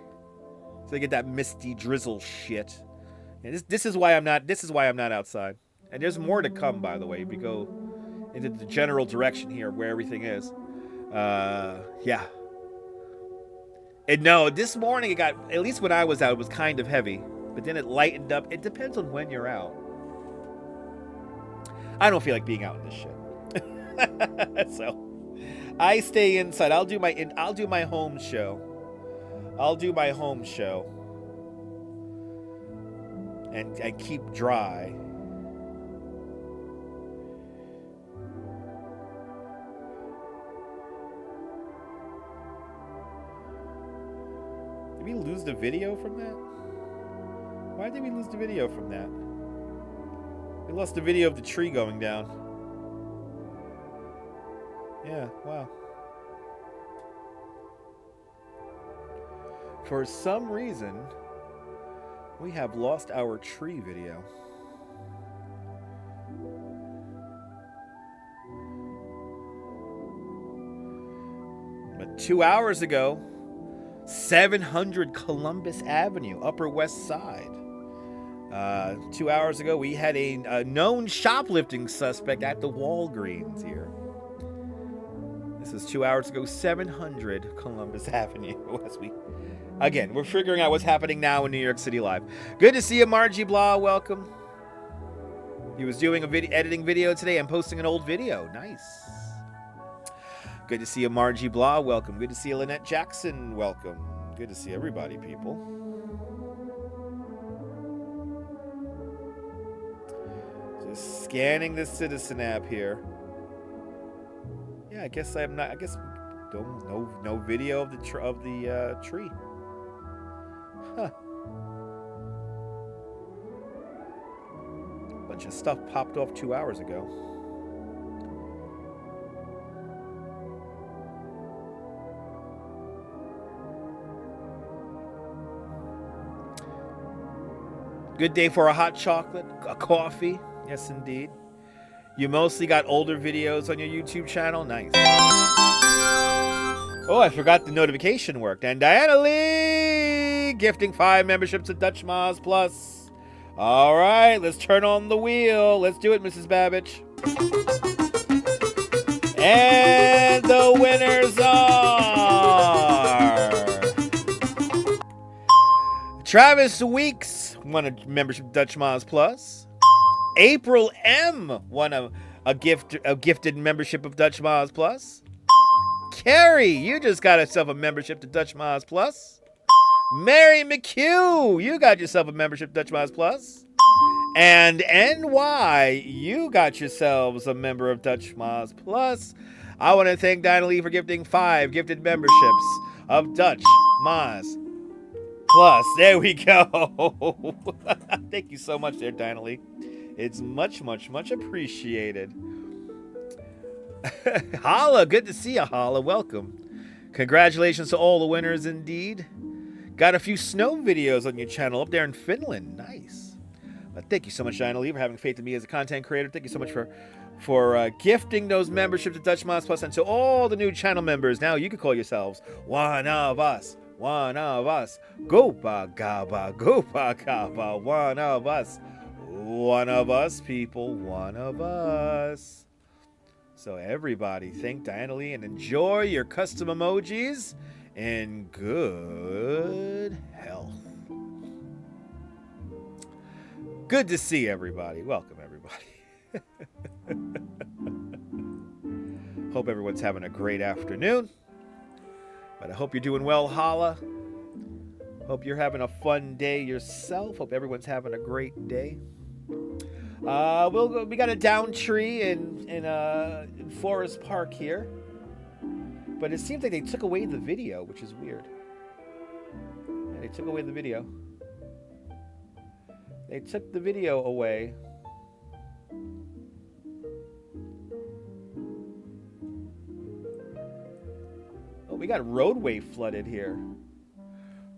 It's gonna get that misty drizzle shit. And this is why I'm not outside. And there's more to come, by the way. We go into the general direction here where everything is. Yeah. And no, this morning it got, at least when I was out, it was kind of heavy. But then it lightened up. It depends on when you're out. I don't feel like being out in this shit. So I stay inside. I'll do my home show. And keep dry. Did we lose the video from that? Why did we lose the video from that? We lost the video of the tree going down. Yeah, wow. For some reason, we have lost our tree video. But 2 hours ago, 700 Columbus Avenue, Upper West Side. 2 hours ago, we had a known shoplifting suspect at the Walgreens here. This is 2 hours ago, 700 Columbus Avenue. Again, we're figuring out what's happening now in New York City Live. Good to see you, Margie Blah. Welcome. He was doing editing video today and posting an old video. Nice. Good to see you, Margie Blah. Welcome. Good to see you, Lynette Jackson. Welcome. Good to see everybody, people. So Just scanning the Citizen app here. Yeah, I guess I'm not. I guess no video of the tree. Huh. Bunch of stuff popped off 2 hours ago. Good day for a hot chocolate, a coffee. Yes, indeed. You mostly got older videos on your YouTube channel. Nice. Oh, I forgot the notification worked. And Diana Lee gifting 5 memberships to Dutch Maz Plus. All right, let's turn on the wheel. Let's do it, Mrs. Babbage. And the winners are Travis Weeks won a membership to Dutch Maz Plus. April M won a gifted membership of Dutch Maz Plus. Carrie, you just got yourself a membership to Dutch Maz Plus. Mary McHugh, you got yourself a membership to Dutch Maz Plus. And NY, you got yourselves a member of Dutch Maz Plus. I want to thank Diana Lee for gifting 5 gifted memberships of Dutch Maz Plus. There we go. Thank you so much there, Diana Lee. It's much, much, much appreciated. Holla, good to see you, Holla. Welcome. Congratulations to all the winners indeed. Got a few snow videos on your channel up there in Finland. Nice. Thank you so much, Diana Lee, for having faith in me as a content creator. Thank you so much for gifting those memberships to Dutch Maz Plus. And to all the new channel members, now you can call yourselves one of us. One of us. Gopa gaba, gopa gaba, one of us. One of us, people, one of us. So everybody, thank Diana Lee and enjoy your custom emojis in good health. Good to see everybody. Welcome, everybody. Hope everyone's having a great afternoon. But I hope you're doing well, Holla. Hope you're having a fun day yourself. Hope everyone's having a great day. We got a down tree in Forest Park here, but it seems like they took away the video, which is weird. Yeah, they took away the video. They took the video away. Oh, we got roadway flooded here.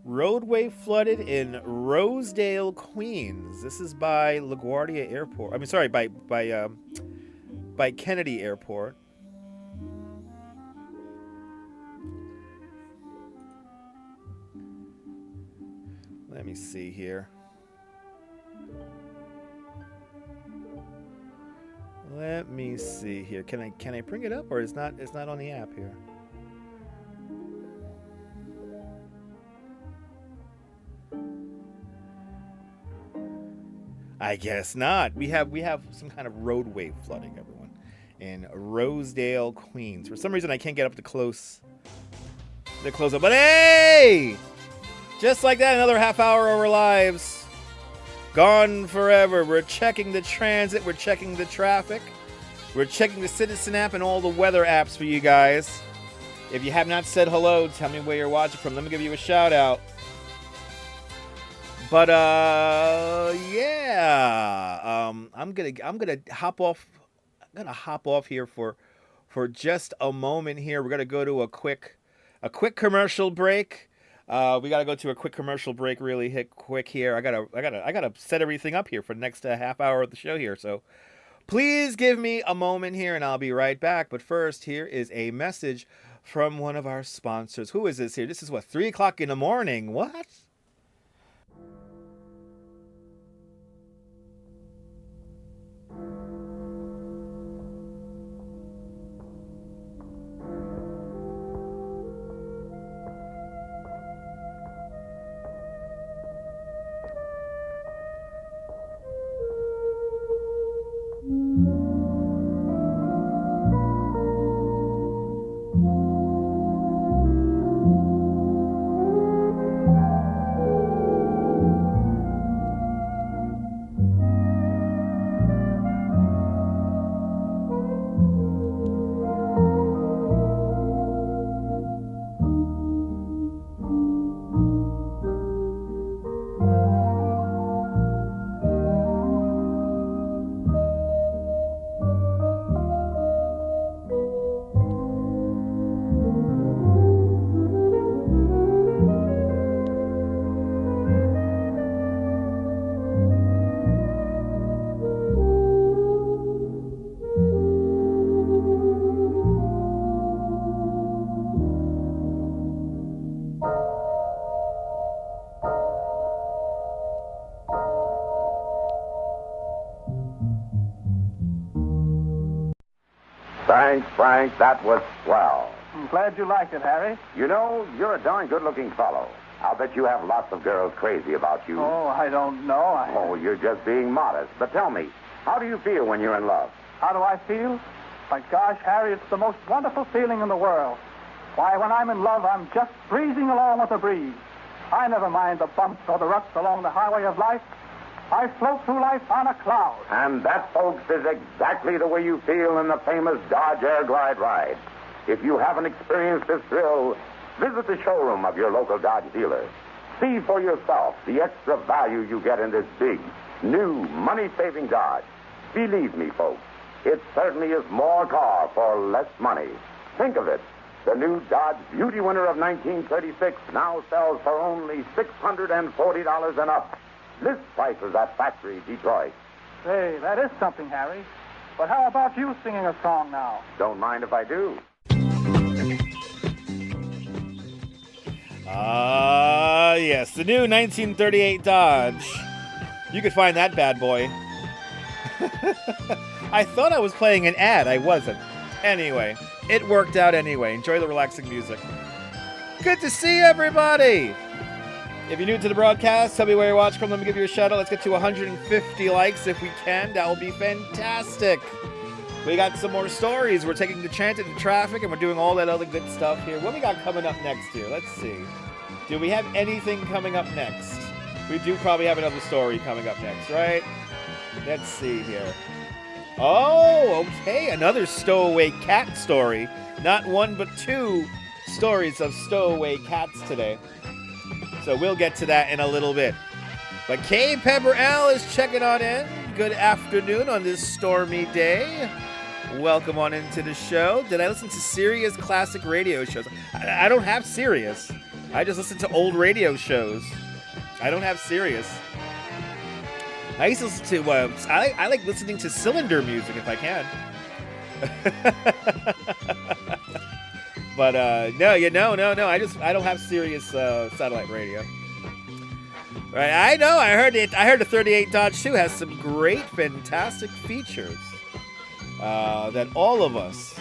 Roadway flooded in Rosedale, Queens. This is by LaGuardia Airport. I mean, sorry, by Kennedy Airport. Let me see here. Let me see here. Can I bring it up, or it's not on the app here? I guess not. We have some kind of roadway flooding, everyone, in Rosedale, Queens. For some reason, I can't get up to close up. But hey, just like that, another half hour of our lives gone forever. We're checking the transit. We're checking the traffic. We're checking the Citizen app and all the weather apps for you guys. If you have not said hello, tell me where you're watching from. Let me give you a shout out. But yeah, I'm gonna hop off. I'm gonna hop off here for just a moment here. We're gonna go to a quick commercial break. We gotta go to a quick commercial break. Really hit quick here. I gotta set everything up here for the next half hour of the show here. So please give me a moment here, and I'll be right back. But first, here is a message from one of our sponsors. Who is this here? This is what, 3 o'clock in the morning? What? Thanks, Frank. That was swell. I'm glad you liked it, Harry. You know, you're a darn good-looking fellow. I'll bet you have lots of girls crazy about you. Oh, I don't know. Oh, you're just being modest. But tell me, how do you feel when you're in love? How do I feel? My gosh, Harry, it's the most wonderful feeling in the world. Why, when I'm in love, I'm just breezing along with the breeze. I never mind the bumps or the ruts along the highway of life. I float through life on a cloud. And that, folks, is exactly the way you feel in the famous Dodge Air Glide ride. If you haven't experienced this thrill, visit the showroom of your local Dodge dealer. See for yourself the extra value you get in this big, new, money-saving Dodge. Believe me, folks, it certainly is more car for less money. Think of it. The new Dodge Beauty winner of 1936 now sells for only $640 and up. List prices at Factory Detroit. Say, that is something, Harry. But how about you singing a song now? Don't mind if I do. Yes, the new 1938 Dodge. You could find that bad boy. I thought I was playing an ad. I wasn't. Anyway, it worked out anyway. Enjoy the relaxing music. Good to see everybody. If you're new to the broadcast, tell me where you're watching from. Let me give you a shout out. Let's get to 150 likes if we can. That will be fantastic. We got some more stories. We're taking the transit and traffic, and we're doing all that other good stuff here. What we got coming up next here? Let's see. Do we have anything coming up next? We do probably have another story coming up next, right? Let's see here. Oh, okay. Another stowaway cat story. Not one, but two stories of stowaway cats today. So we'll get to that in a little bit. But Kay Pepper Al is checking on in. Good afternoon on this stormy day. Welcome on into the show. Did I listen to Sirius classic radio shows? I don't have Sirius. I just listen to old radio shows. I don't have Sirius. I used to listen to, I like listening to cylinder music if I can. But no. I don't have Sirius satellite radio. Right? I know. I heard it. I heard the 38 Dodge 2 has some great, fantastic features that all of us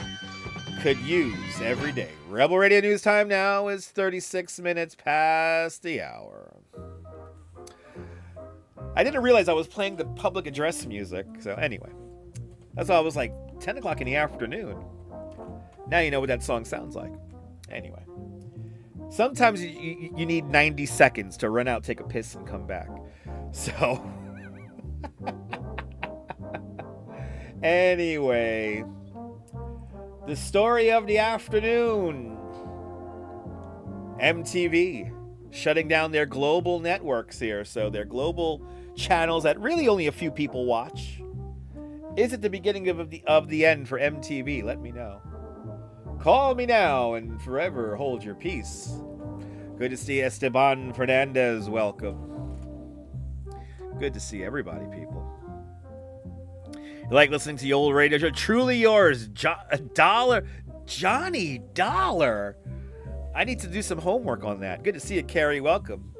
could use every day. Rebel Radio News time now is 36 minutes past the hour. I didn't realize I was playing the public address music. So anyway, that's why I was like 10 o'clock in the afternoon. Now you know what that song sounds like. Anyway, sometimes you need 90 seconds to run out, take a piss, and come back. So, anyway, the story of the afternoon. MTV shutting down their global networks here. So their global channels that really only a few people watch. Is it the beginning of the end for MTV? Let me know. Call me now and forever hold your peace. Good to see Esteban Fernandez. Welcome. Good to see everybody, people. You like listening to the old radio show? Truly yours, Johnny Dollar. I need to do some homework on that. Good to see you, Carrie. Welcome.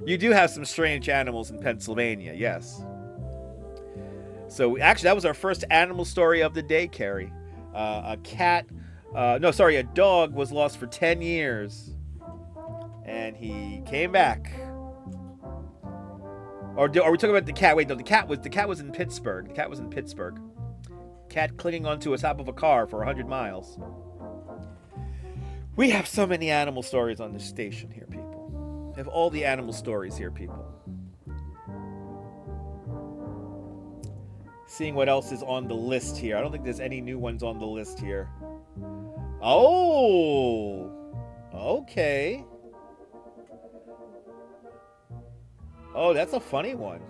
You do have some strange animals in Pennsylvania, yes. So actually, that was our first animal story of the day, Carrie. A dog was lost for 10 years. And he came back. Or are we talking about the cat? Wait, no, the cat was in Pittsburgh. The cat was in Pittsburgh. Cat clinging onto the top of a car for 100 miles. We have so many animal stories on this station here, people. We have all the animal stories here, people. Seeing what else is on the list here. I don't think there's any new ones on the list here. Oh, okay. Oh, that's a funny one.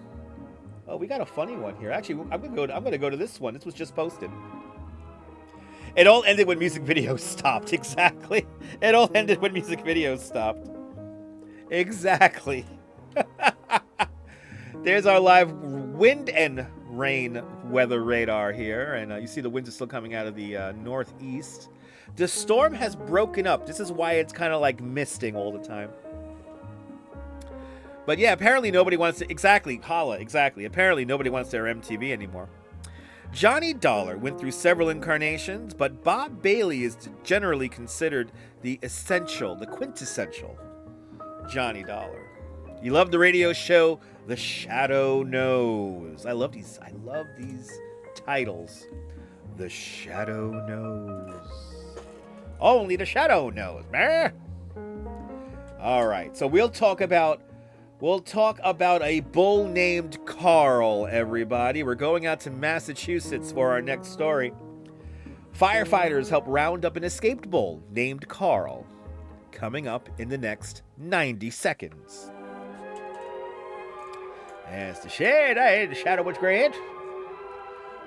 Oh, we got a funny one here. Actually, I'm gonna go to this one. This was just posted. It all ended when music videos stopped. Exactly. It all ended when music videos stopped. Exactly. There's our live wind and rain weather radar here, and you see the winds are still coming out of the northeast. The storm has broken up. This is why it's kind of like misting all the time. But yeah, apparently nobody wants to... Exactly, Hala, exactly. Apparently nobody wants their MTV anymore. Johnny Dollar went through several incarnations, but Bob Bailey is generally considered the quintessential Johnny Dollar. You love the radio show The Shadow Knows. I love these titles. The Shadow Knows. Only the Shadow knows, man. All right, so we'll talk about a bull named Carl, everybody. We're going out to Massachusetts for our next story. Firefighters help round up an escaped bull named Carl. Coming up in the next 90 seconds. As the shadow was great.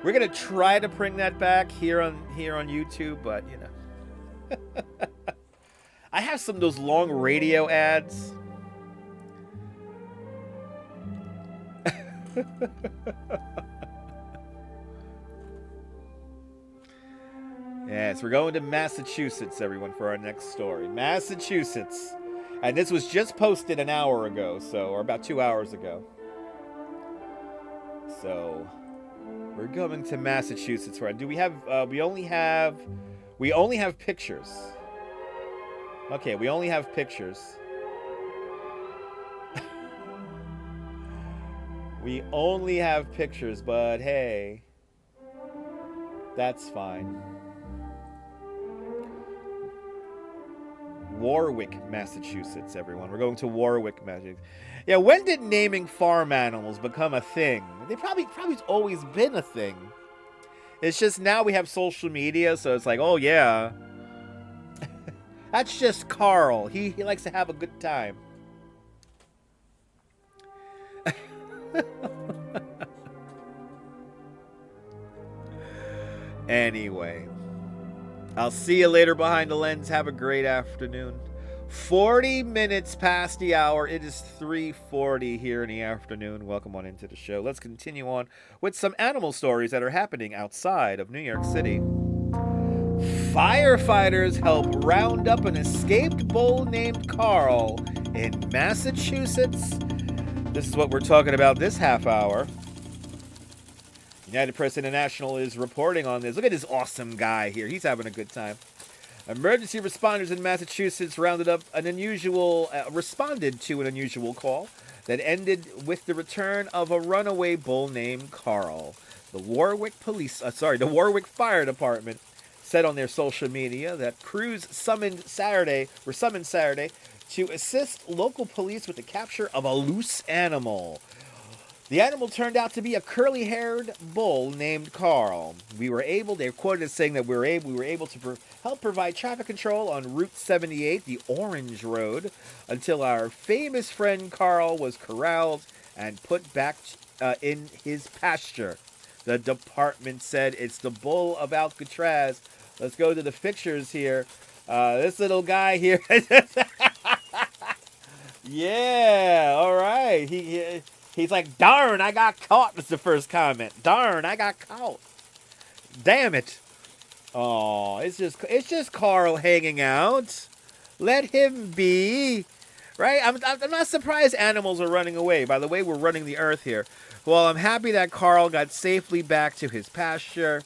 We're gonna try to bring that back here on YouTube, but you know. I have some of those long radio ads. Yes, we're going to Massachusetts, everyone, for our next story. Massachusetts. And this was just posted an hour ago, or about 2 hours ago. So, we're going to Massachusetts. Do we have, we only have pictures. Okay, we only have pictures. We only have pictures, but hey, that's fine. Warwick, Massachusetts, everyone. We're going to Warwick, Massachusetts. Yeah, when did naming farm animals become a thing? They probably always been a thing. It's just now we have social media, so it's like, oh yeah. That's just Carl. He likes to have a good time. Anyway, I'll see you later behind the lens. Have a great afternoon. 40 minutes past the hour. It is 3:40 here in the afternoon. Welcome on into the show. Let's continue on with some animal stories that are happening outside of New York City. Firefighters help round up an escaped bull named Carl in Massachusetts. This is what we're talking about this half hour. United Press International is reporting on this. Look at this awesome guy here. He's having a good time. Emergency responders in Massachusetts responded to an unusual call that ended with the return of a runaway bull named Carl. The Warwick Fire Department said on their social media that crews were summoned Saturday to assist local police with the capture of a loose animal. The animal turned out to be a curly-haired bull named Carl. They're quoted as saying that we were able to help provide traffic control on Route 78, the Orange Road, until our famous friend Carl was corralled and put back in his pasture. The department said it's the bull of Alcatraz. Let's go to the pictures here. This little guy here. Yeah, all right. He's like, darn, I got caught. That's the first comment. Darn, I got caught. Damn it. Oh, it's just Carl hanging out. Let him be. Right? I'm not surprised animals are running away. By the way, we're running the earth here. Well, I'm happy that Carl got safely back to his pasture.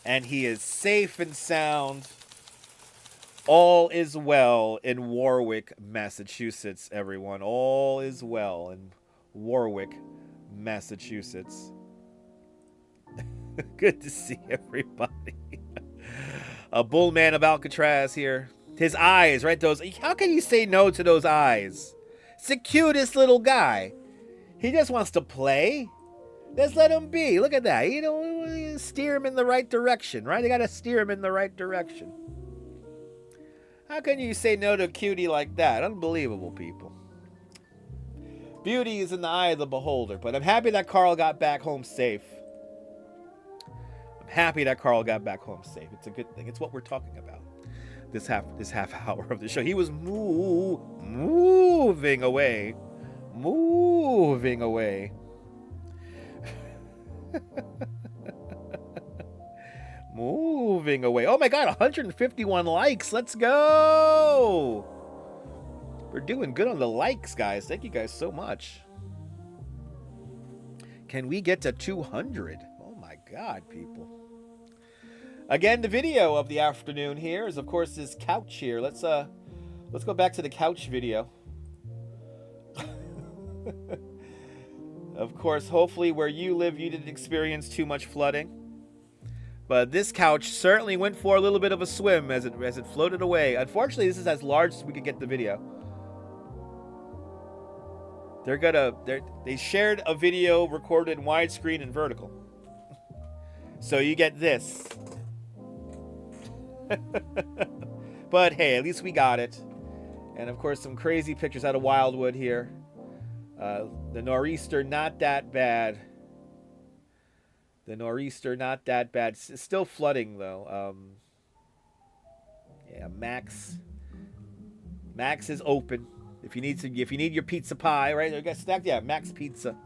And he is safe and sound. All is well in Warwick, Massachusetts, everyone. All is well in Warwick, Massachusetts. Good to see everybody. A bull man of Alcatraz here. His eyes, right? How can you say no to those eyes? It's the cutest little guy. He just wants to play. Just let him be. Look at that. Steer him in the right direction, right? You got to steer him in the right direction. How can you say no to a cutie like that? Unbelievable, people. Beauty is in the eye of the beholder, but I'm happy that Carl got back home safe. It's a good thing. It's what we're talking about. This half hour of the show. He was moving away. Moving away. Moving away. Oh my God, 151 likes. Let's go. We're doing good on the likes, guys. Thank you guys so much. Can we get to 200? Oh God, people. Again, the video of the afternoon here is, of course, this couch here. Let's go back to the couch video. Of course, hopefully where you live, you didn't experience too much flooding. But this couch certainly went for a little bit of a swim as it floated away. Unfortunately, this is as large as we could get the video. They shared a video recorded in widescreen and vertical. So you get this. But hey, at least we got it. And of course, some crazy pictures out of Wildwood here. The nor'easter, not that bad. The nor'easter, not that bad. It's still flooding though. Yeah, Max is open. If you need your pizza pie, right? You got stacked. Yeah, Max Pizza.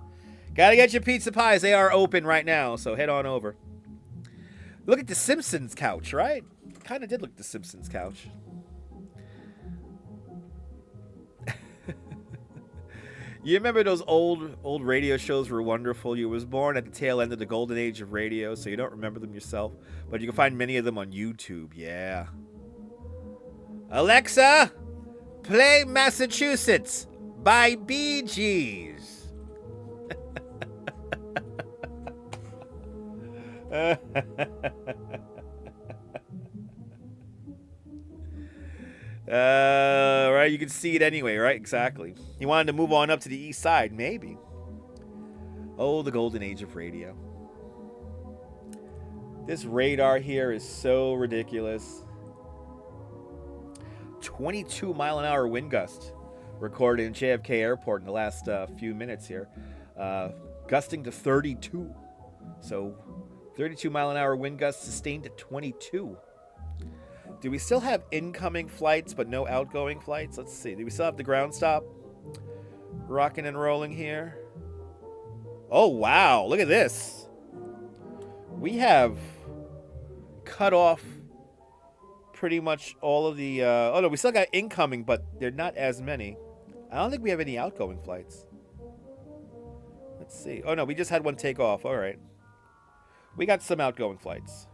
Gotta get your pizza pies. They are open right now, so head on over. Look at the Simpsons couch, right? Kind of did look at the Simpsons couch. You remember those old radio shows were wonderful? You was born at the tail end of the golden age of radio, so you don't remember them yourself. But you can find many of them on YouTube, yeah. Alexa, play Massachusetts by Bee Gees. Right, you can see it anyway, right? Exactly. He wanted to move on up to the east side, maybe. Oh, the golden age of radio. This radar here is so ridiculous. 22-mile-an-hour wind gust recorded in JFK Airport in the last few minutes here. Gusting to 32. So 32-mile-an-hour wind gust sustained at 22. Do we still have incoming flights but no outgoing flights? Let's see. Do we still have the ground stop? Rocking and rolling here. Oh, wow. Look at this. We have cut off pretty much all of the... oh, no. We still got incoming, but they're not as many. I don't think we have any outgoing flights. Let's see. Oh, no. We just had one take off. All right. We got some outgoing flights.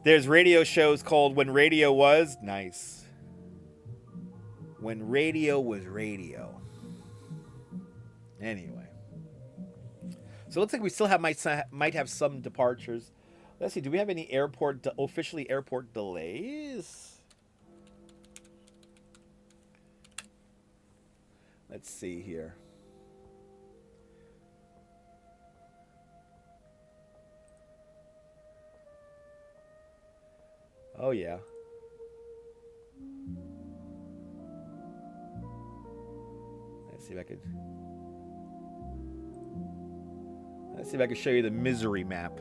There's radio shows called When Radio Was. Nice. When Radio Was radio. Anyway. So it looks like we still might have some departures. Let's see. Do we have any officially airport delays? Let's see here. Oh, yeah. Let's see if I can show you the misery map.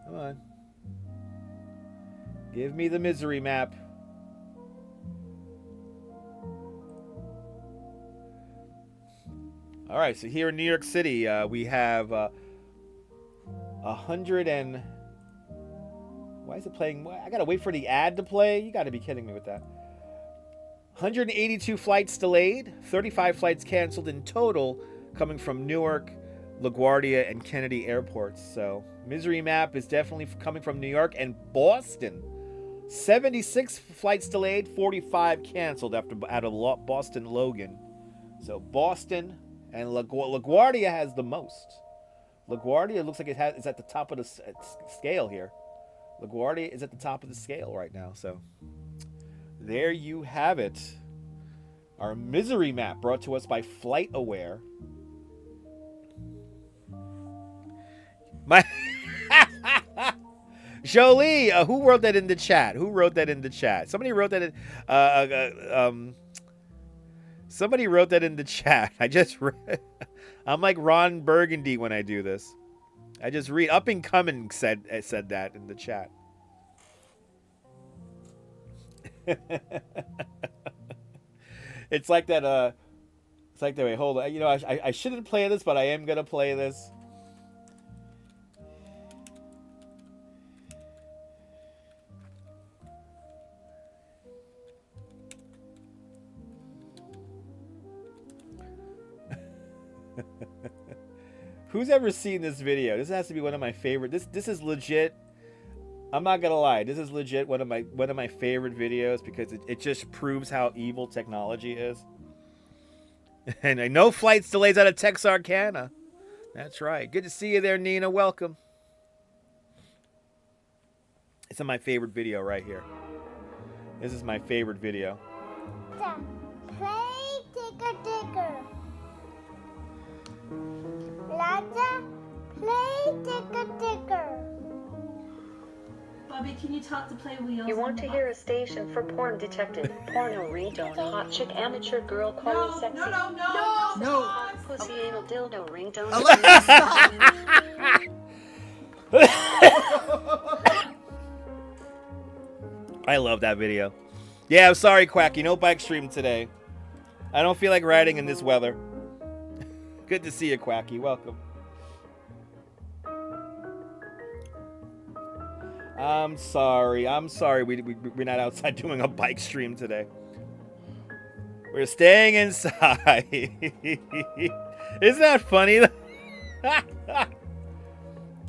Come on. Give me the misery map. All right, so here in New York City, we have 100 and... Why is it playing? I gotta wait for the ad to play? You gotta be kidding me with that. 182 flights delayed, 35 flights canceled in total, coming from Newark, LaGuardia, and Kennedy airports. So, misery map is definitely coming from New York and Boston. 76 flights delayed, 45 canceled out of Boston Logan. So, Boston and LaGuardia has the most. LaGuardia looks like it's at the top of the scale here. LaGuardia is at the top of the scale right now, so there you have it. Our misery map brought to us by Flight Aware. Jolie, who wrote that in the chat? Somebody wrote that in somebody wrote that in the chat. I just read. I'm like Ron Burgundy when I do this. I just read. Up and Coming said that in the chat. It's like that. It's like that. Wait, hold on. You know, I shouldn't play this, but I am gonna play this. Who's ever seen this video? This has to be one of my favorite. This is legit. I'm not gonna lie. This is legit one of my favorite videos because it just proves how evil technology is. And no flights delays out of Texarkana. That's right. Good to see you there, Nina. Welcome. It's my favorite video right here. This is my favorite video. Play ticker. Lata, play ticker. Bobby, can you talk to play wheels? You want to hear a station for porn detected? Porno ringtone, hot chick, amateur girl, calling sexy. No. Pussy anal dildo ringtone. I love that video. Yeah, I'm sorry, Quacky. No bike stream today. I don't feel like riding in this weather. Good to see you, Quacky. Welcome. I'm sorry. We're not outside doing a bike stream today. We're staying inside. Isn't that funny?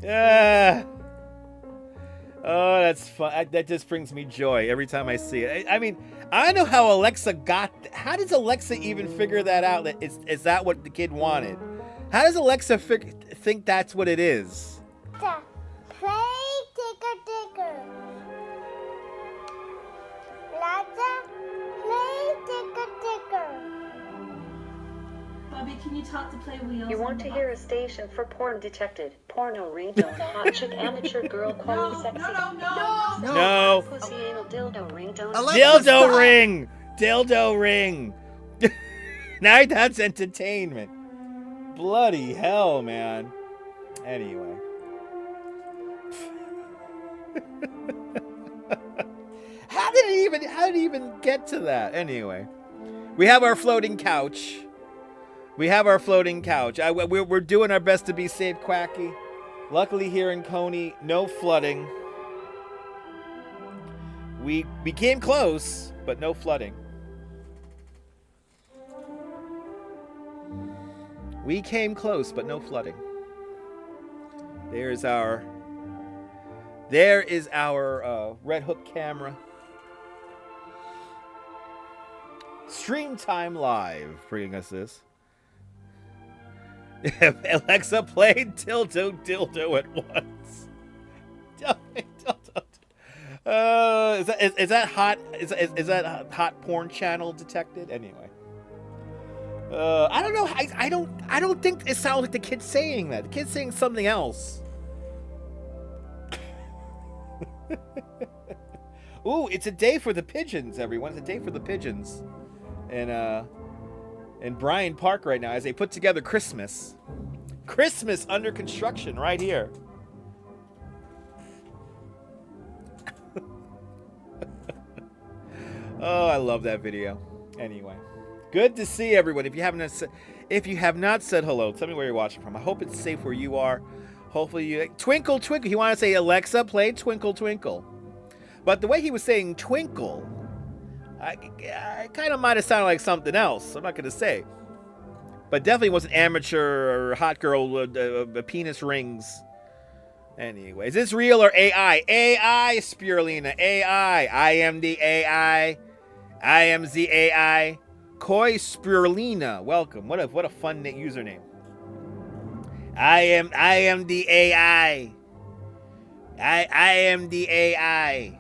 Yeah. Oh, that's fun. That just brings me joy every time I see it. I mean, I know how Alexa got. How does Alexa even figure that out? That is that what the kid wanted? How does Alexa think that's what it is? Play ticker. Lata, play ticker. Bobby, can you talk to play wheels? You want to hear a station for porn detected? Porno ringtone, hot chick, amateur girl, calling sexy. No. Pussy anal dildo ringtone. Dildo ring. Now that's entertainment. Bloody hell, man. Anyway. How did it even get to that? Anyway. We have our floating couch. We're doing our best to be safe, Quacky. Luckily here in Coney, no flooding. We came close, but no flooding. We came close, but no flooding. There is our Red Hook camera. Stream Time Live bringing us this. Alexa played dildo at once. Is that hot? Is that hot porn channel detected? Anyway, I don't know. I don't think it sounds like the kid's saying that. The kid's saying something else. Ooh, it's a day for the pigeons, everyone. It's a day for the pigeons, and Bryant Park right now as they put together Christmas. Christmas under construction right here. Oh, I love that video. Anyway, good to see everyone. If you have not said hello, tell me where you're watching from. I hope it's safe where you are. Hopefully you twinkle twinkle. You want to say Alexa play Twinkle Twinkle, but the way he was saying twinkle, I kind of might have sounded like something else. I'm not going to say. But definitely wasn't amateur or hot girl penis rings. Anyway, is this real or AI? AI, Spirulina. AI. I am the AI. I am the AI. Koi Spirulina. Welcome. What a fun username. I am the AI. I am the AI.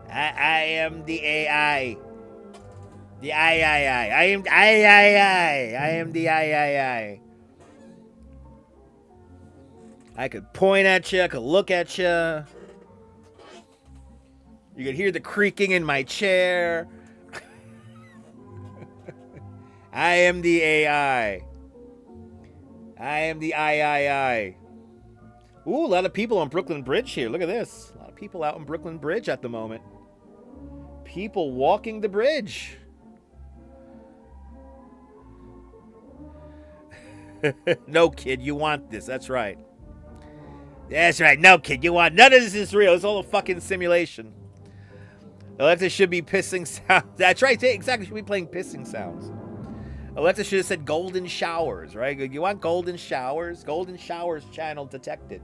I am the AI. The I am I am the I. I could point at you, I could look at you. You could hear the creaking in my chair. I am the AI. I am the I. Ooh, a lot of people on Brooklyn Bridge here. Look at this. A lot of people out on Brooklyn Bridge at the moment. People walking the bridge. No, kid, you want this. That's right. That's right. No, kid, you want... None of this is real. It's all a fucking simulation. Alexa should be pissing sounds. That's right. Exactly. Should be playing pissing sounds. Alexa should have said golden showers, right? You want golden showers? Golden showers channel detected.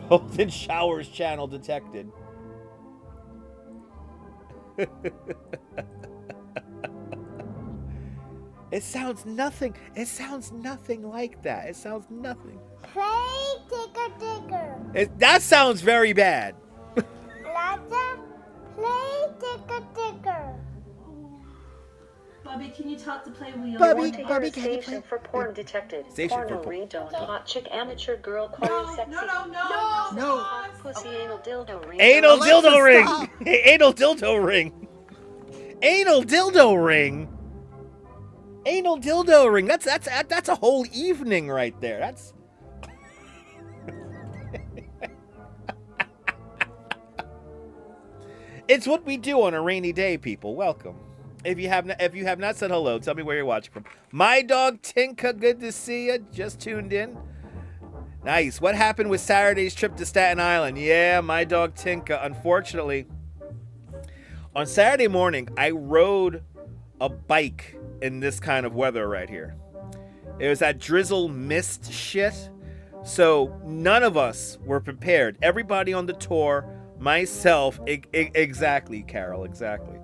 Golden showers channel detected. It sounds nothing. It sounds nothing like that. It sounds nothing. Play ticker. That sounds very bad. Alexa, play ticker. Bobby, can you talk to play wheel? Bobby, station for porn detected. Station Porno for ringtone. Hot chick amateur girl call you sexy. No. Pussy anal dildo ring. Anal Alexa, dildo ring. stop. Anal dildo ring. Anal dildo ring. Anal dildo ring. That's a whole evening right there. That's. It's what we do on a rainy day, people. Welcome. If you have not said hello, tell me where you're watching from. My dog Tinka, good to see you. Just tuned in. Nice. What happened with Saturday's trip to Staten Island? Yeah, my dog Tinka. Unfortunately, on Saturday morning, I rode a bike in this kind of weather right here. It was that drizzle mist shit. So none of us were prepared. Everybody on the tour, myself, exactly, Carol, exactly.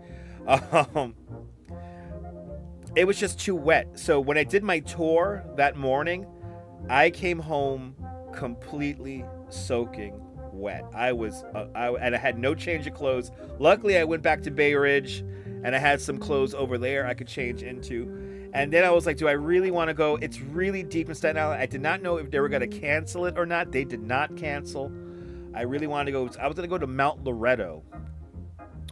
It was just too wet. So when I did my tour that morning, I came home completely soaking wet. And I had no change of clothes. Luckily, I went back to Bay Ridge, and I had some clothes over there I could change into. And then I was like, do I really want to go? It's really deep in Staten Island. I did not know if they were going to cancel it or not. They did not cancel. I really wanted to go. I was going to go to Mount Loretto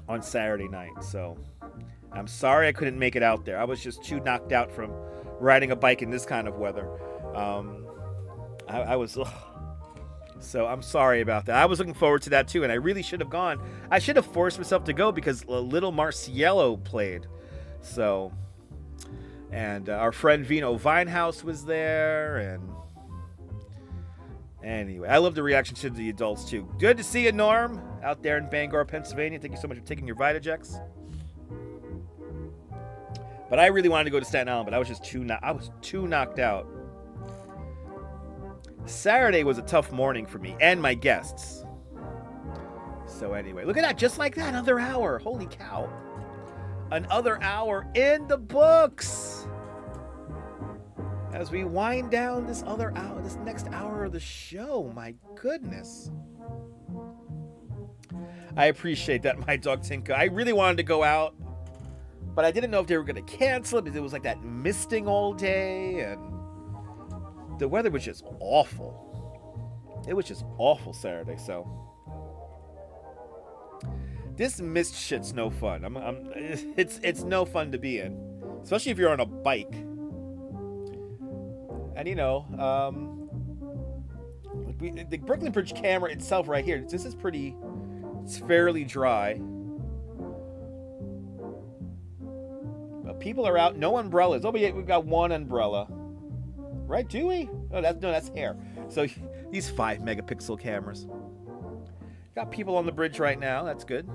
on Saturday night. So I'm sorry I couldn't make it out there. I was just too knocked out from riding a bike in this kind of weather. I was... Ugh. So I'm sorry about that. I was looking forward to that too, and I really should have gone. I should have forced myself to go because Little Marciello played. So, and our friend Vino Vinehouse was there, and anyway, I love the reaction to the adults too. Good to see you, Norm, out there in Bangor, Pennsylvania. Thank you so much for taking your Vitajex. But I really wanted to go to Staten Island, but I was just too knocked out. Saturday was a tough morning for me and my guests. So anyway, look at that, just like that, another hour. Holy cow. Another hour in the books. As we wind down this next hour of the show, my goodness. I appreciate that, my dog Tinka. I really wanted to go out, but I didn't know if they were going to cancel it because it was like that misting all day, and the weather was just awful. It was just awful Saturday, so this mist shit's no fun. It's no fun to be in, especially if you're on a bike. And you know, the Brooklyn Bridge camera itself right here, this is pretty. It's fairly dry. But people are out. No umbrellas. Oh, we've got one umbrella. Right, do we? Oh, that's hair. So these 5 megapixel cameras. Got people on the bridge right now. That's good.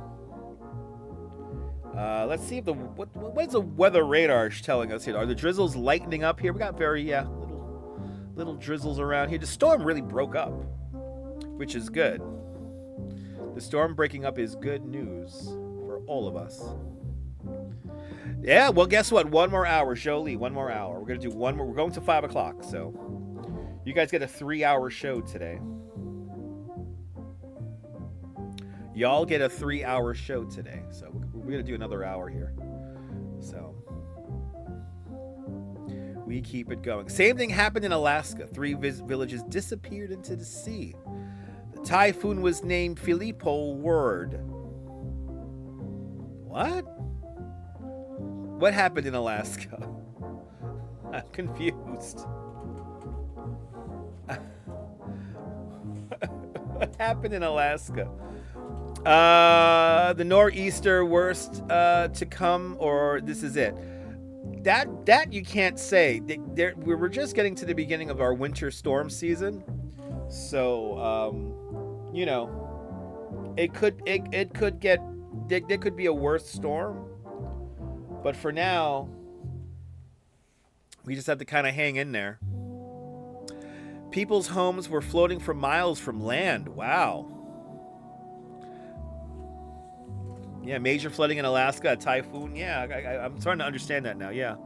Let's see if what is the weather radar telling us here? Are the drizzles lightening up here? We got little drizzles around here. The storm really broke up, which is good. The storm breaking up is good news for all of us. Yeah, well, guess what? One more hour, Jolie. One more hour. We're going to do one more. We're going to 5 o'clock, so you guys get a 3-hour show today. Y'all get a 3-hour show today, so we're going to do another hour here. So we keep it going. Same thing happened in Alaska. 3 villages disappeared into the sea. The typhoon was named Filippo Word. What? What happened in Alaska? I'm confused. What happened in Alaska? The nor'easter worst to come, or this is it? That you can't say. We were just getting to the beginning of our winter storm season, so you know, it could get there could be a worse storm. But for now, We just had to kind of hang in there. People's homes were floating for miles from land. Wow. Yeah, major flooding in Alaska, a typhoon. Yeah, I'm starting to understand that now. Yeah.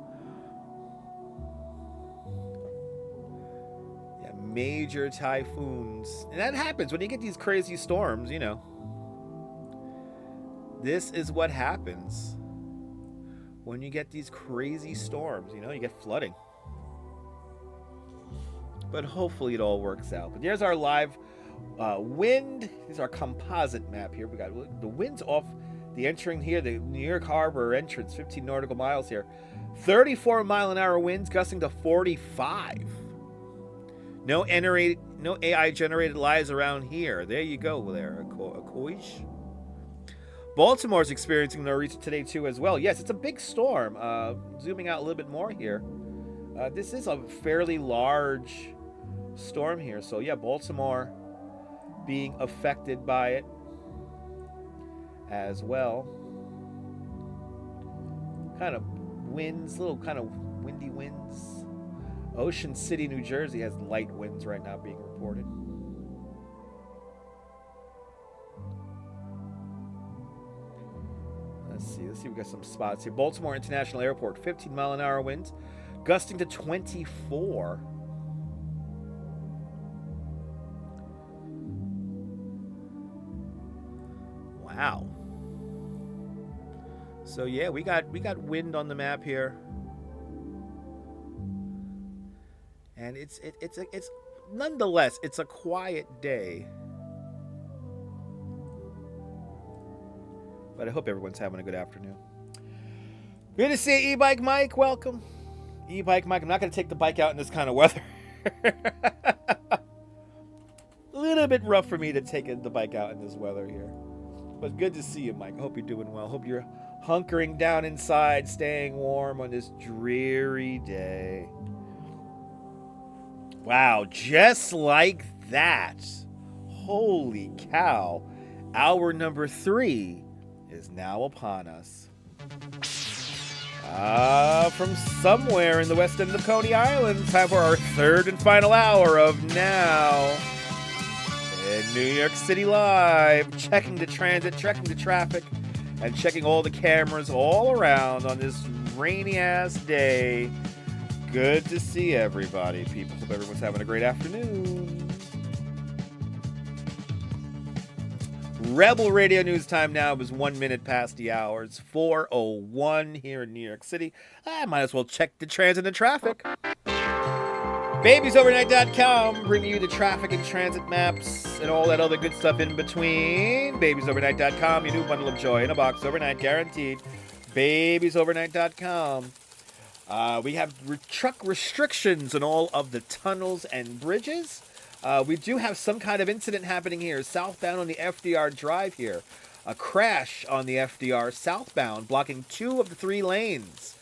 Yeah, major typhoons. And that happens when you get these crazy storms, you know. This is what happens when you get these crazy storms, you know, you get flooding. But hopefully it all works out. But there's our live wind. This is our composite map here. We got the winds off the entering here, the New York Harbor entrance, 15 nautical miles here. 34-mile-an-hour winds gusting to 45. No AI generated lies around here. There you go there, Koish. Baltimore's experiencing Nor'easter today too as well. Yes, it's a big storm. Zooming out a little bit more here. This is a fairly large storm here. So yeah, Baltimore being affected by it as well. Kind of winds, little kind of windy winds. Ocean City, New Jersey has light winds right now being reported. Let's see, we got some spots here. Baltimore International Airport, 15-mile-an-hour winds, gusting to 24. Wow. So yeah, we got wind on the map here. And it's nonetheless, it's a quiet day. But I hope everyone's having a good afternoon. Good to see you, E-Bike Mike. Welcome. E-Bike Mike. I'm not going to take the bike out in this kind of weather. A little bit rough for me to take the bike out in this weather here. But good to see you, Mike. I hope you're doing well. Hope you're hunkering down inside, staying warm on this dreary day. Wow, just like that. Holy cow. Hour number 3 is now upon us. From somewhere in the west end of Coney Island, time for our third and final hour of Now in New York City Live. Checking the transit, checking the traffic, and checking all the cameras all around on this rainy-ass day. Good to see everybody, people. Hope everyone's having a great afternoon. Rebel Radio News time now is 1 minute past the hour. It's 4:01 here in New York City. I might as well check the transit and traffic. Babiesovernight.com bringing you the traffic and transit maps and all that other good stuff in between. Babiesovernight.com, your new bundle of joy in a box, overnight guaranteed. Babiesovernight.com. We have truck restrictions on all of the tunnels and bridges. We do have some kind of incident happening here, southbound on the FDR Drive here. A crash on the FDR southbound, blocking 2 of the 3 lanes.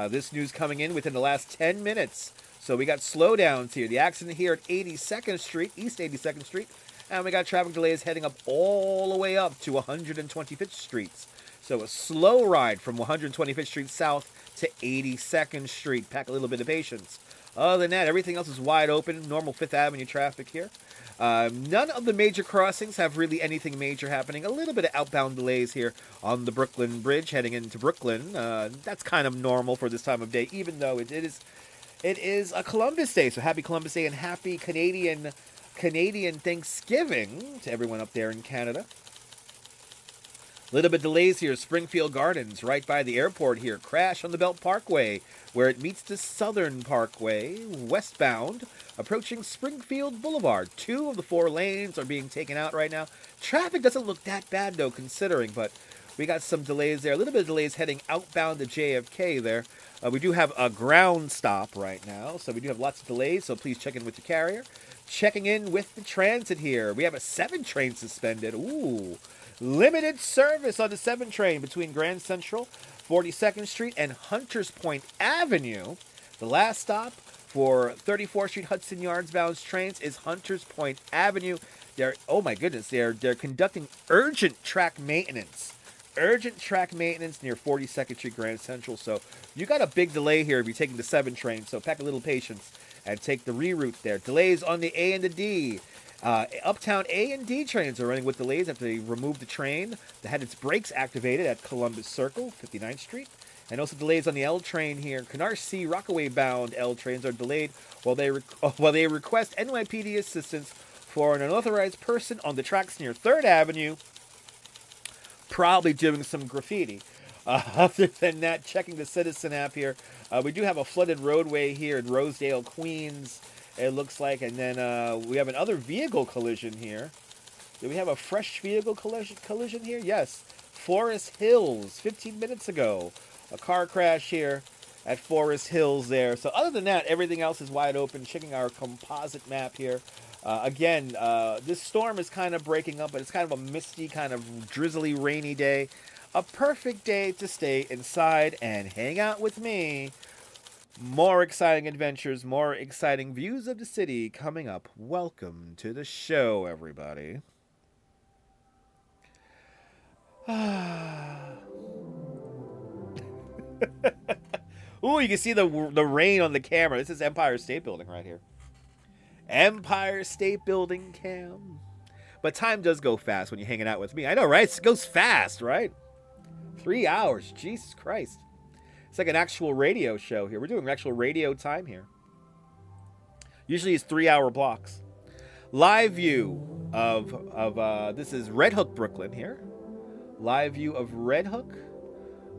This news coming in within the last 10 minutes. So we got slowdowns here. The accident here at 82nd Street, East 82nd Street. And we got traffic delays heading up all the way up to 125th Street. So a slow ride from 125th Street south to 82nd Street. Pack a little bit of patience. Other than that, everything else is wide open. Normal 5th Avenue traffic here. None of the major crossings have really anything major happening. A little bit of outbound delays here on the Brooklyn Bridge heading into Brooklyn. That's kind of normal for this time of day, even though it is a Columbus Day. So happy Columbus Day and happy Canadian Thanksgiving to everyone up there in Canada. A little bit delays here. Springfield Gardens, right by the airport here. Crash on the Belt Parkway, where it meets the Southern Parkway, westbound, approaching Springfield Boulevard. 2 of the 4 lanes are being taken out right now. Traffic doesn't look that bad, though, considering, but we got some delays there. A little bit of delays heading outbound to JFK there. We do have a ground stop right now, so we do have lots of delays, so please check in with your carrier. Checking in with the transit here. We have a 7 train suspended. Ooh. Limited service on the 7 train between Grand Central, 42nd Street, and Hunters Point Avenue. The last stop for 34th Street Hudson Yards bound trains is Hunters Point Avenue. They're conducting urgent track maintenance urgent track maintenance near 42nd Street Grand Central. So you got a big delay here if you're taking the 7 train. So pack a little patience and take the reroute there. Delays on the A and the D. Uptown A and D trains are running with delays after they removed the train that had its brakes activated at Columbus Circle, 59th Street. And also delays on the L train here. Canarsie Rockaway bound L trains are delayed while they request NYPD assistance for an unauthorized person on the tracks near 3rd Avenue, probably doing some graffiti. Other than that, checking the Citizen app here, we do have a flooded roadway here in Rosedale, Queens, it looks like. And then we have another vehicle collision here. Do we have a fresh vehicle collision here? Yes. Forest Hills, 15 minutes ago. A car crash here at Forest Hills there. So other than that, everything else is wide open. Checking our composite map here. Again, this storm is kind of breaking up, but it's kind of a misty, kind of drizzly, rainy day. A perfect day to stay inside and hang out with me. More exciting adventures, more exciting views of the city coming up. Welcome to the show, everybody. Ooh, you can see the rain on the camera. This is Empire State Building right here. Empire State Building cam. But time does go fast when you're hanging out with me. I know, right? It goes fast, right? 3 hours. Jesus Christ. It's like an actual radio show here. We're doing actual radio time here. Usually it's 3-hour blocks. Live view of this is Red Hook, Brooklyn here. Live view of Red Hook.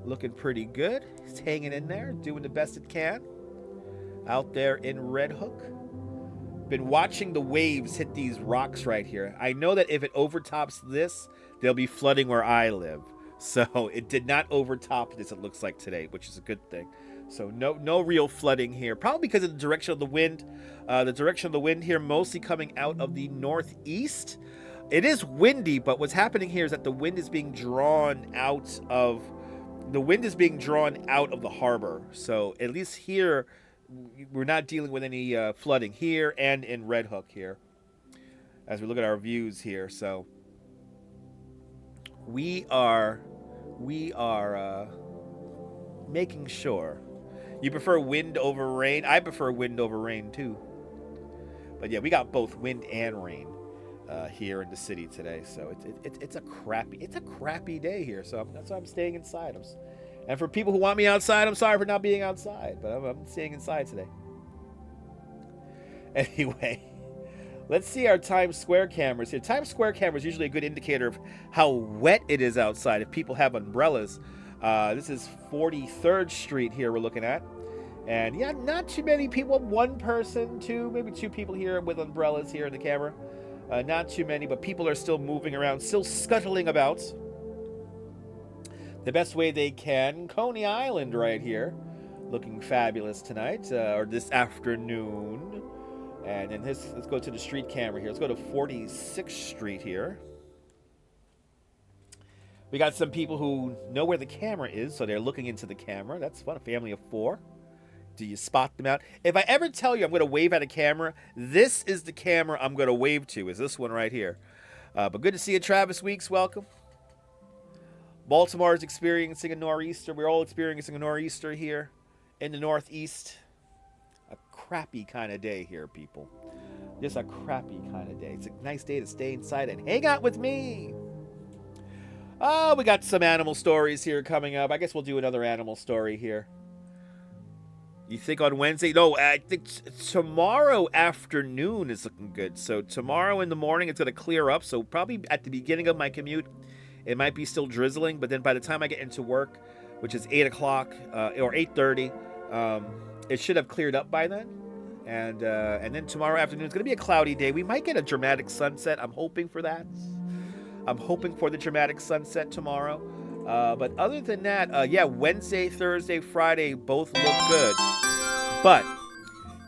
Looking pretty good. It's hanging in there, doing the best it can. Out there in Red Hook. Been watching the waves hit these rocks right here. I know that if it overtops this, there'll be flooding where I live. So it did not overtop this, it looks like, today, which is a good thing. So no real flooding here. Probably because of the direction of the wind. The direction of the wind here mostly coming out of the northeast. It is windy, but what's happening here is that the wind is being drawn out of the harbor. So at least here, we're not dealing with any flooding here and in Red Hook here. As we look at our views here, so we are making sure. You prefer wind over rain? I prefer wind over rain too. But yeah, we got both wind and rain here in the city today. So it's a crappy day here. So that's why I'm staying inside. And for people who want me outside, I'm sorry for not being outside, but I'm staying inside today. Anyway, let's see our Times Square cameras here. Times Square camera is usually a good indicator of how wet it is outside if people have umbrellas. This is 43rd Street here we're looking at. And yeah, not too many people. One person, maybe two people here with umbrellas here in the camera. Not too many, but people are still moving around, still scuttling about the best way they can. Coney Island right here, looking fabulous tonight, or this afternoon. And then let's go to the street camera here. Let's go to 46th Street here. We got some people who know where the camera is, so they're looking into the camera. That's fun, a family of 4. Do you spot them out? If I ever tell you I'm going to wave at a camera, this is the camera I'm going to wave to, is this one right here. But good to see you, Travis Weeks. Welcome. Baltimore is experiencing a nor'easter. We're all experiencing a nor'easter here in the Northeast. A crappy kind of day here, people. Just a crappy kind of day. It's a nice day to stay inside and hang out with me. Oh, we got some animal stories here coming up. I guess we'll do another animal story here. You think on Wednesday? No, I think tomorrow afternoon is looking good. So tomorrow in the morning, it's going to clear up. So probably at the beginning of my commute, it might be still drizzling. But then by the time I get into work, which is 8 o'clock or 8:30, it should have cleared up by then. And then tomorrow afternoon, it's going to be a cloudy day. We might get a dramatic sunset. I'm hoping for that. I'm hoping for the dramatic sunset tomorrow. But other than that, yeah, Wednesday, Thursday, Friday both look good. But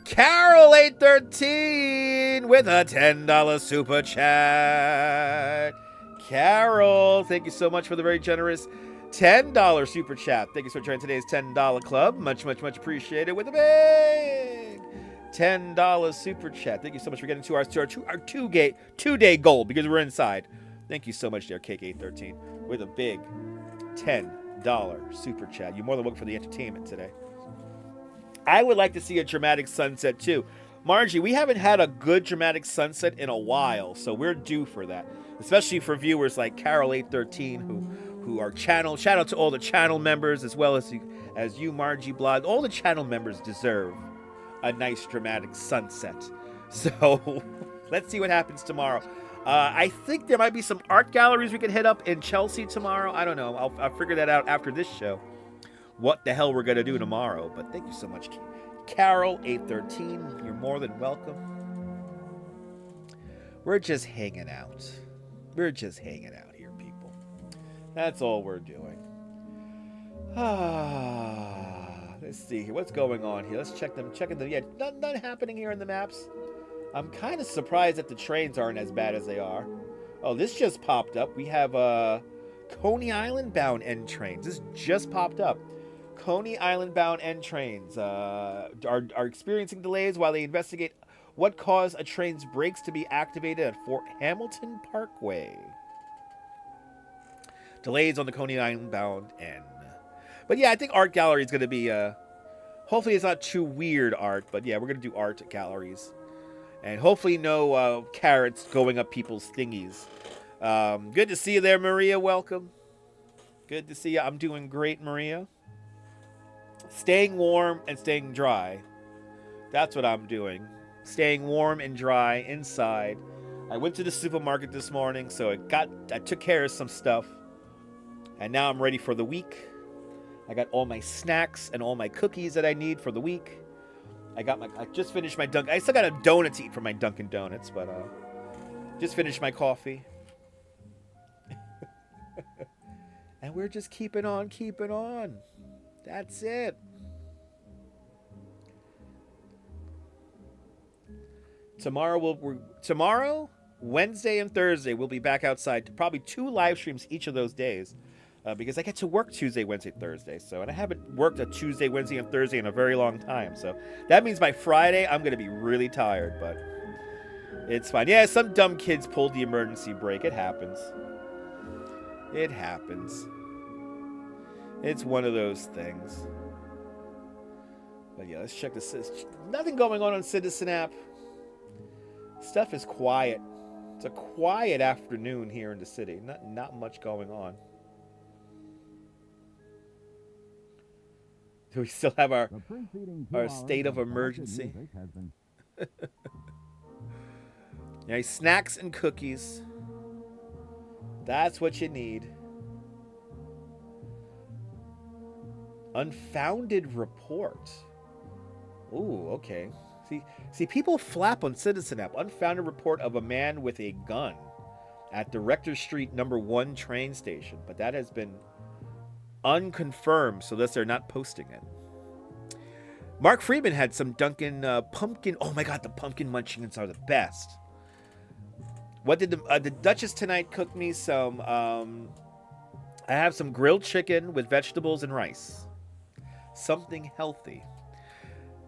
Carol 813 with a $10 super chat. Carol, thank you so much for the very generous $10 super chat. Thank you for joining today's $10 club. Much, much, much appreciated with a big $10 super chat. Thank you so much for getting to our 2-day goal because we're inside. Thank you so much there, Cake 813, with a big $10 super chat. You're more than welcome for the entertainment today. I would like to see a dramatic sunset too. Margie, we haven't had a good dramatic sunset in a while, so we're due for that. Especially for viewers like Carol813 who are channel. Shout out to all the channel members as well as you, Margie Blood. All the channel members deserve a nice dramatic sunset. So let's see what happens tomorrow. I think there might be some art galleries we can hit up in Chelsea tomorrow. I don't know. I'll figure that out after this show. What the hell we're going to do tomorrow. But thank you so much, Carol813. You're more than welcome. We're just hanging out. We're just hanging out here, people. That's all we're doing. Let's see here. What's going on here? Let's check them. Yeah, nothing happening here in the maps. I'm kind of surprised that the trains aren't as bad as they are. Oh, this just popped up. We have Coney Island bound N trains. This just popped up. Coney Island bound N trains are experiencing delays while they investigate what caused a train's brakes to be activated at Fort Hamilton Parkway. Delays on the Coney Island bound N. But yeah, I think art gallery is going to be, hopefully it's not too weird art, but yeah, we're going to do art galleries. And hopefully no carrots going up people's thingies. Good to see you there, Maria. Welcome. Good to see you. I'm doing great, Maria. Staying warm and staying dry. That's what I'm doing. Staying warm and dry inside. I went to the supermarket this morning, so I took care of some stuff. And now I'm ready for the week. I got all my snacks and all my cookies that I need for the week. I just finished my I still got a donut to eat from my Dunkin' Donuts, but just finished my coffee. And we're just keeping on. That's it. Tomorrow, Wednesday and Thursday, we'll be back outside. Probably 2 live streams each of those days. Because I get to work Tuesday, Wednesday, Thursday. And I haven't worked a Tuesday, Wednesday, and Thursday in a very long time. So that means by Friday, I'm going to be really tired. But it's fine. Yeah, some dumb kids pulled the emergency brake. It happens. It happens. It's one of those things. But yeah, let's check this. Nothing going on Citizen app. Stuff is quiet. It's a quiet afternoon here in the city. Not much going on. Do we still have our state of emergency? Yeah, snacks and cookies. That's what you need. Unfounded report. Ooh, okay. See, people flap on Citizen app. Unfounded report of a man with a gun at the Rector Street #1 train station, but that has been unconfirmed, so thus they're not posting it. Mark Freeman had some Dunkin' pumpkin. Oh my God, the pumpkin munchkins are the best. What did the Duchess tonight cook me some? I have some grilled chicken with vegetables and rice. Something healthy.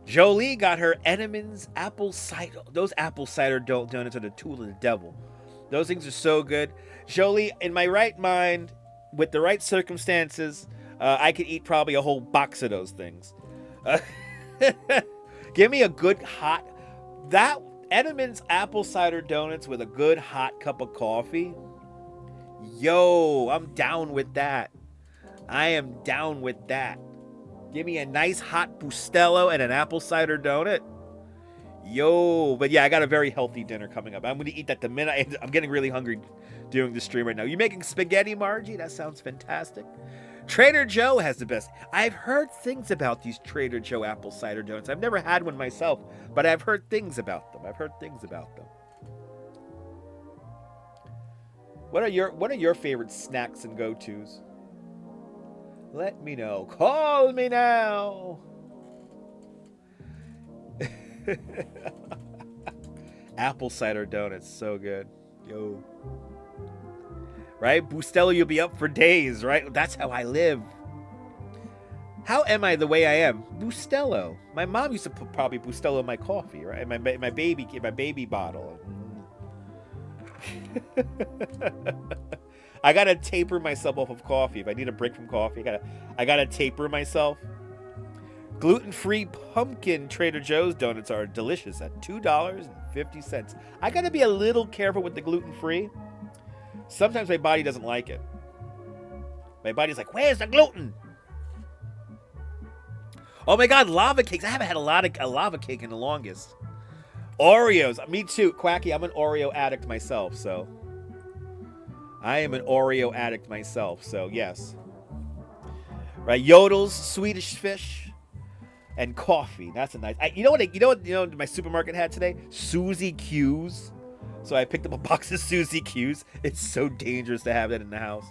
Jolie got her Edamons apple cider. Those apple cider donuts are the tool of the devil. Those things are so good. Jolie, in my right mind, with the right circumstances, I could eat probably a whole box of those things. Give me a good hot... That Edamons apple cider donuts with a good hot cup of coffee. Yo, I'm down with that. I am down with that. Give me a nice hot Bustelo and an apple cider donut. Yo, but yeah, I got a very healthy dinner coming up. I'm going to eat that the minute I'm getting really hungry doing the stream right now. You making spaghetti, Margie? That sounds fantastic. Trader Joe has the best. I've heard things about these Trader Joe apple cider donuts. I've never had one myself, but I've heard things about them. What are your favorite snacks and go-tos? Let me know. Call me now. Apple cider donuts, so good. Yo. Right? Bustelo, you'll be up for days, right? That's how I live. How am I the way I am? Bustelo. My mom used to put probably Bustelo in my coffee, right? My baby bottle. I gotta taper myself off of coffee. If I need a break from coffee, I gotta taper myself. Gluten-free pumpkin Trader Joe's donuts are delicious at $2.50. I gotta be a little careful with the gluten-free. Sometimes my body doesn't like it. My body's like, where's the gluten? Oh my God, lava cakes. I haven't had a lava cake in the longest. Oreos. Me too, Quacky. I'm an Oreo addict myself, so. I am an Oreo addict myself, so yes. Right, Yodel's Swedish fish and coffee. That's a nice. You know what my supermarket had today? Suzy Q's. So I picked up a box of Suzy Q's. It's so dangerous to have that in the house.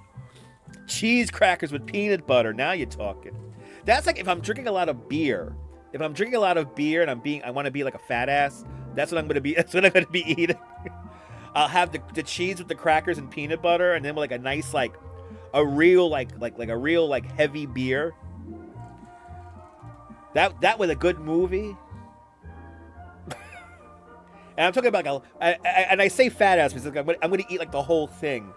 Cheese crackers with peanut butter. Now you're talking. That's like if I'm drinking a lot of beer. If I'm drinking a lot of beer and I want to be like a fat ass, that's what I'm gonna be. That's what I'm gonna be eating. I'll have the cheese with the crackers and peanut butter, and then with like a nice a real heavy beer. That was a good movie. And I'm talking about and I say fat ass because I'm gonna eat like the whole thing.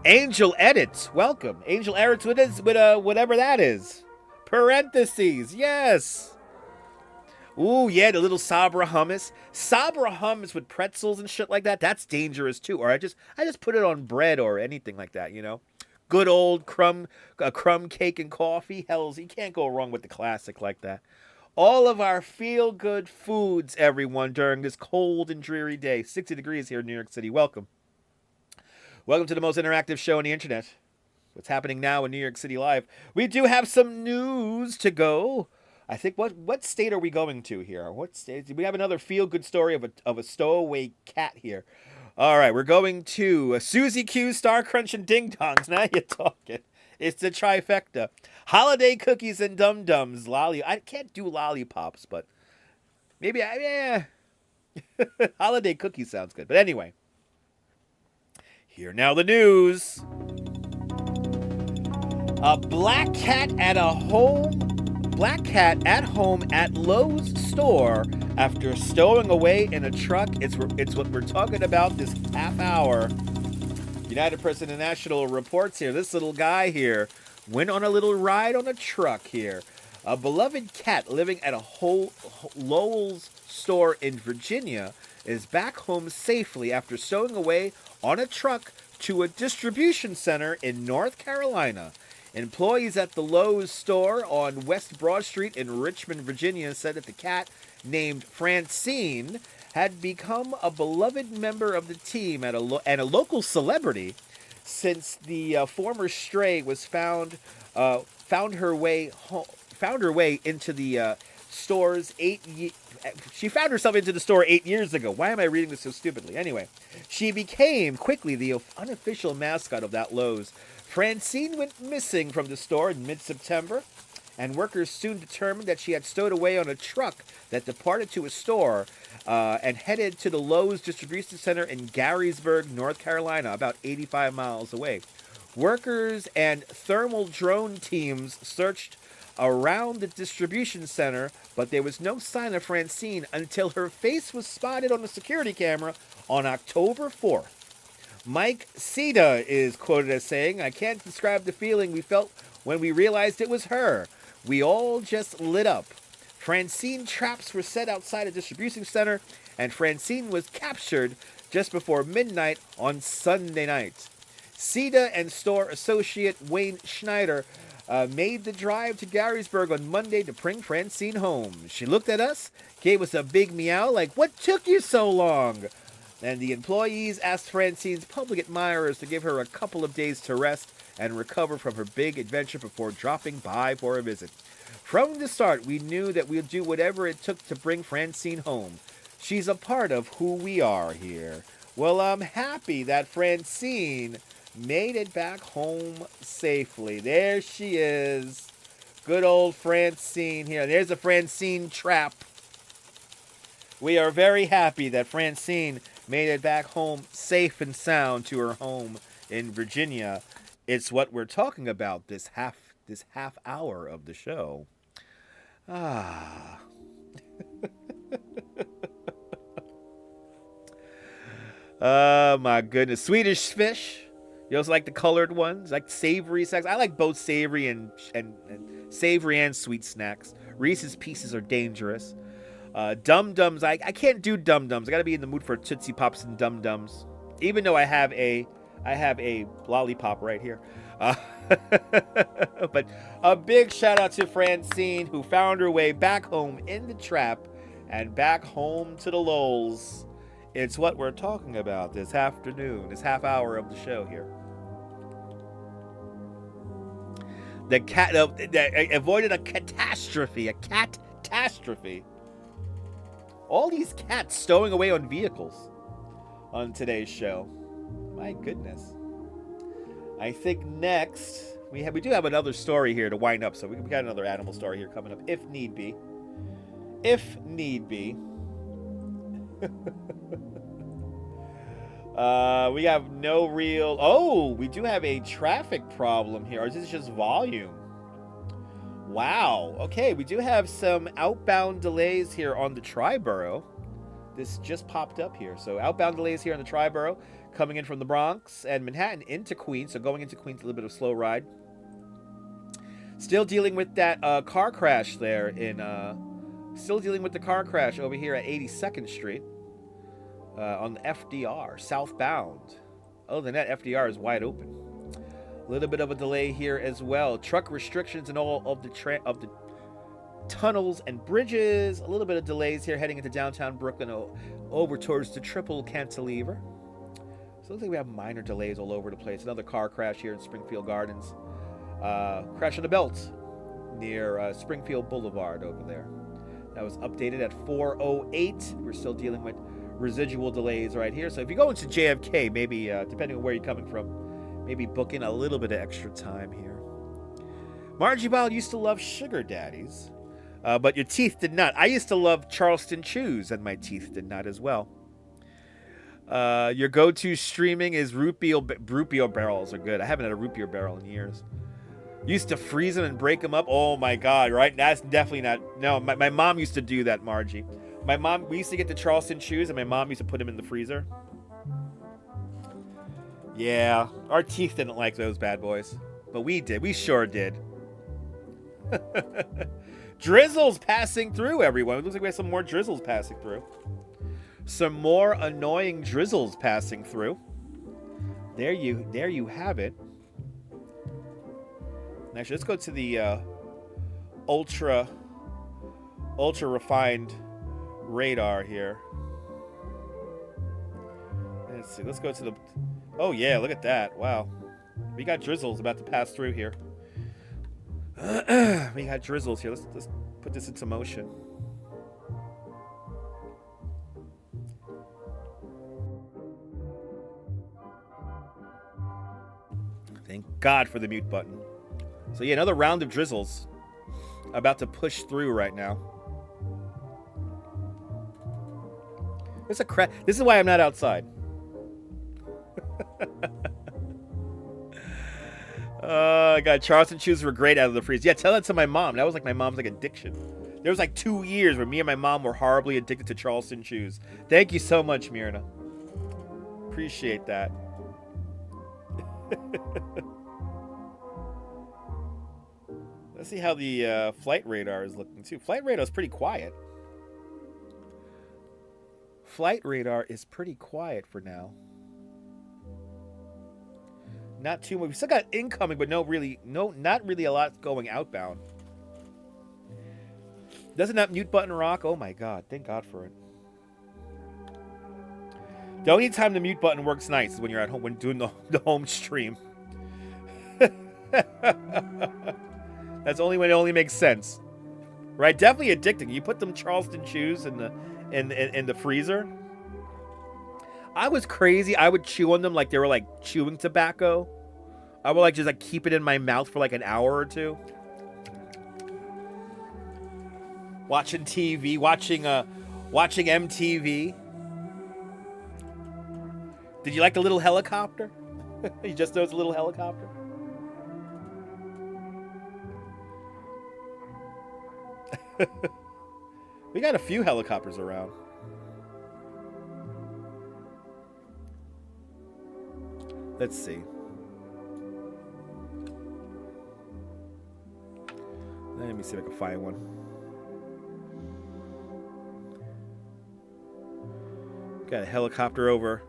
Angel Edits, welcome. Angel Edits with whatever that is. Parentheses, yes. Ooh, yeah, the little Sabra hummus. Sabra hummus with pretzels and shit like that. That's dangerous too. Or I just put it on bread or anything like that, you know. Good old crumb cake and coffee. Hells, you can't go wrong with the classic like that. All of our feel-good foods, everyone, during this cold and dreary day. 60 degrees here in New York City. Welcome. Welcome to the most interactive show on the internet. What's happening now in New York City Live? We do have some news to go. I think what state are we going to here? What state? We have another feel-good story of a stowaway cat here. All right, we're going to Suzy Q, Star Crunch, and Ding Dongs. Now you're talking. It's the trifecta. Holiday cookies and dum-dums. I can't do lollipops, but maybe holiday cookies sounds good. But anyway, here now the news. A black cat at home at Lowe's store after stowing away in a truck. It's what we're talking about this half hour. United Press International reports here. This little guy here went on a little ride on a truck here. A beloved cat living at a Lowe's store in Virginia is back home safely after stowing away on a truck to a distribution center in North Carolina. Employees at the Lowe's store on West Broad Street in Richmond, Virginia, said that the cat, named Francine, had become a beloved member of the team and a local celebrity since the former stray was found her way into the store's She found herself into the store 8 years ago. Why am I reading this so stupidly? Anyway, she became quickly the unofficial mascot of that Lowe's. Francine went missing from the store in mid-September, and workers soon determined that she had stowed away on a truck that departed to a store and headed to the Lowe's distribution center in Garysburg, North Carolina, about 85 miles away. Workers and thermal drone teams searched around the distribution center, but there was no sign of Francine until her face was spotted on the security camera on October 4th. Mike Sita is quoted as saying, "I can't describe the feeling we felt when we realized it was her. We all just lit up. Francine traps were set outside a distribution center, and Francine was captured just before midnight on Sunday night." Sita and store associate Wayne Schneider made the drive to Garysburg on Monday to bring Francine home. She looked at us, gave us a big meow like, "What took you so long?" And the employees asked Francine's public admirers to give her a couple of days to rest and recover from her big adventure before dropping by for a visit. From the start, we knew that we'd do whatever it took to bring Francine home. She's a part of who we are here. Well, I'm happy that Francine made it back home safely. There she is. Good old Francine here. There's a Francine trap. We are very happy that Francine made it back home safe and sound to her home in Virginia. It's what we're talking about this half hour of the show. Oh my goodness. Swedish fish. You also like the colored ones, like savory snacks. I like both savory and savory and sweet snacks. Reese's Pieces are dangerous. Dum Dums, I can't do Dum Dums. I gotta be in the mood for Tootsie Pops and Dum Dums. Even though I have a lollipop right here. But a big shout out to Francine, who found her way back home in the trap and back home to the lols. It's what we're talking about this afternoon, this half hour of the show here. The cat avoided a catastrophe, All these cats stowing away on vehicles on today's show. My goodness. I think next we do have another story here to wind up, so we got another animal story here coming up if need be. If need be. We have no real... Oh, we do have a traffic problem here. Or is this just volume? Wow. Okay, we do have some outbound delays here on the Triborough. This just popped up here. So outbound delays here on the Triborough, coming in from the Bronx and Manhattan into Queens. So going into Queens, a little bit of a slow ride. Still dealing with that car crash there in... Still dealing with the car crash over here at 82nd Street. On the FDR, southbound. Other than that, FDR is wide open. A little bit of a delay here as well. Truck restrictions and all of the tunnels and bridges. A little bit of delays here heading into downtown Brooklyn over towards the Triple Cantilever. So it looks like we have minor delays all over the place. Another car crash here in Springfield Gardens. Crash on the belt near Springfield Boulevard over there. That was updated at 4:08. We're still dealing with residual delays right here. So if you go into JFK, maybe depending on where you're coming from, maybe book in a little bit of extra time here. Margie Ball used to love sugar daddies, but your teeth did not. I used to love Charleston Chews, and my teeth did not as well. Your go-to streaming is root beer barrels are good. I haven't had a root beer barrel in years. Used to freeze them and break them up. Oh my God, right? That's definitely not. No, my mom used to do that, Margie. We used to get the Charleston Chews, and my mom used to put them in the freezer. Yeah, our teeth didn't like those bad boys. But we did. We sure did. Drizzles passing through, everyone. It looks like we have some more drizzles passing through. Some more annoying drizzles passing through. There you have it. Actually, let's go to the ultra refined radar here. Let's see. Let's go to the... Oh, yeah. Look at that. Wow. We got drizzles about to pass through here. We got drizzles here. Let's put this into motion. Thank God for the mute button. So, yeah, another round of drizzles about to push through right now. This is why I'm not outside. God, Charleston Chews were great out of the freeze. Yeah, tell that to my mom. That was like my mom's like addiction. There was like 2 years where me and my mom were horribly addicted to Charleston Chews. Thank you so much, Myrna. Appreciate that. Let's see how the flight radar is looking too. Flight radar is pretty quiet. Flight radar is pretty quiet for now. Not too much. We still got incoming, but not really a lot going outbound. Doesn't that mute button rock? Oh my God! Thank God for it. The only time the mute button works nice is when you're at home, when doing the home stream. That's only when it only makes sense, right? Definitely addicting. You put them Charleston Chews in the freezer. I was crazy. I would chew on them like they were like chewing tobacco. I would like just like keep it in my mouth for like an hour or two. Watching TV, watching MTV. Did you like the little helicopter? You just know it's a little helicopter? We got a few helicopters around. Let's see. Let me see if I can find one. Got a helicopter over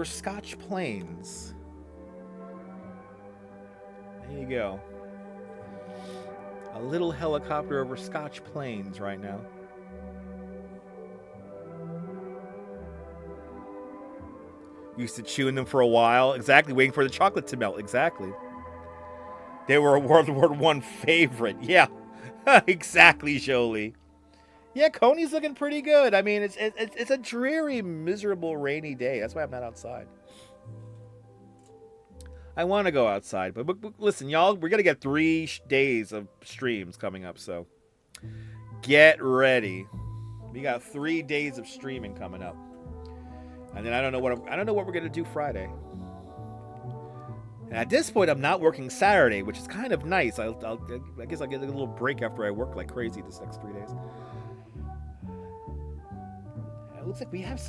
Scotch Plains. There you go. A little helicopter over Scotch Plains right now. Used to chewing them for a while. Exactly, waiting for the chocolate to melt. Exactly. They were a World War I favorite. Yeah, exactly, Jolie. Yeah, Coney's looking pretty good. I mean, it's a dreary, miserable, rainy day. That's why I'm not outside. I want to go outside, but listen, y'all, we're gonna get 3 days of streams coming up, so get ready. We got 3 days of streaming coming up, and then I don't know what we're gonna do Friday. And at this point, I'm not working Saturday, which is kind of nice. I guess I'll get a little break after I work like crazy this next 3 days. It looks like we have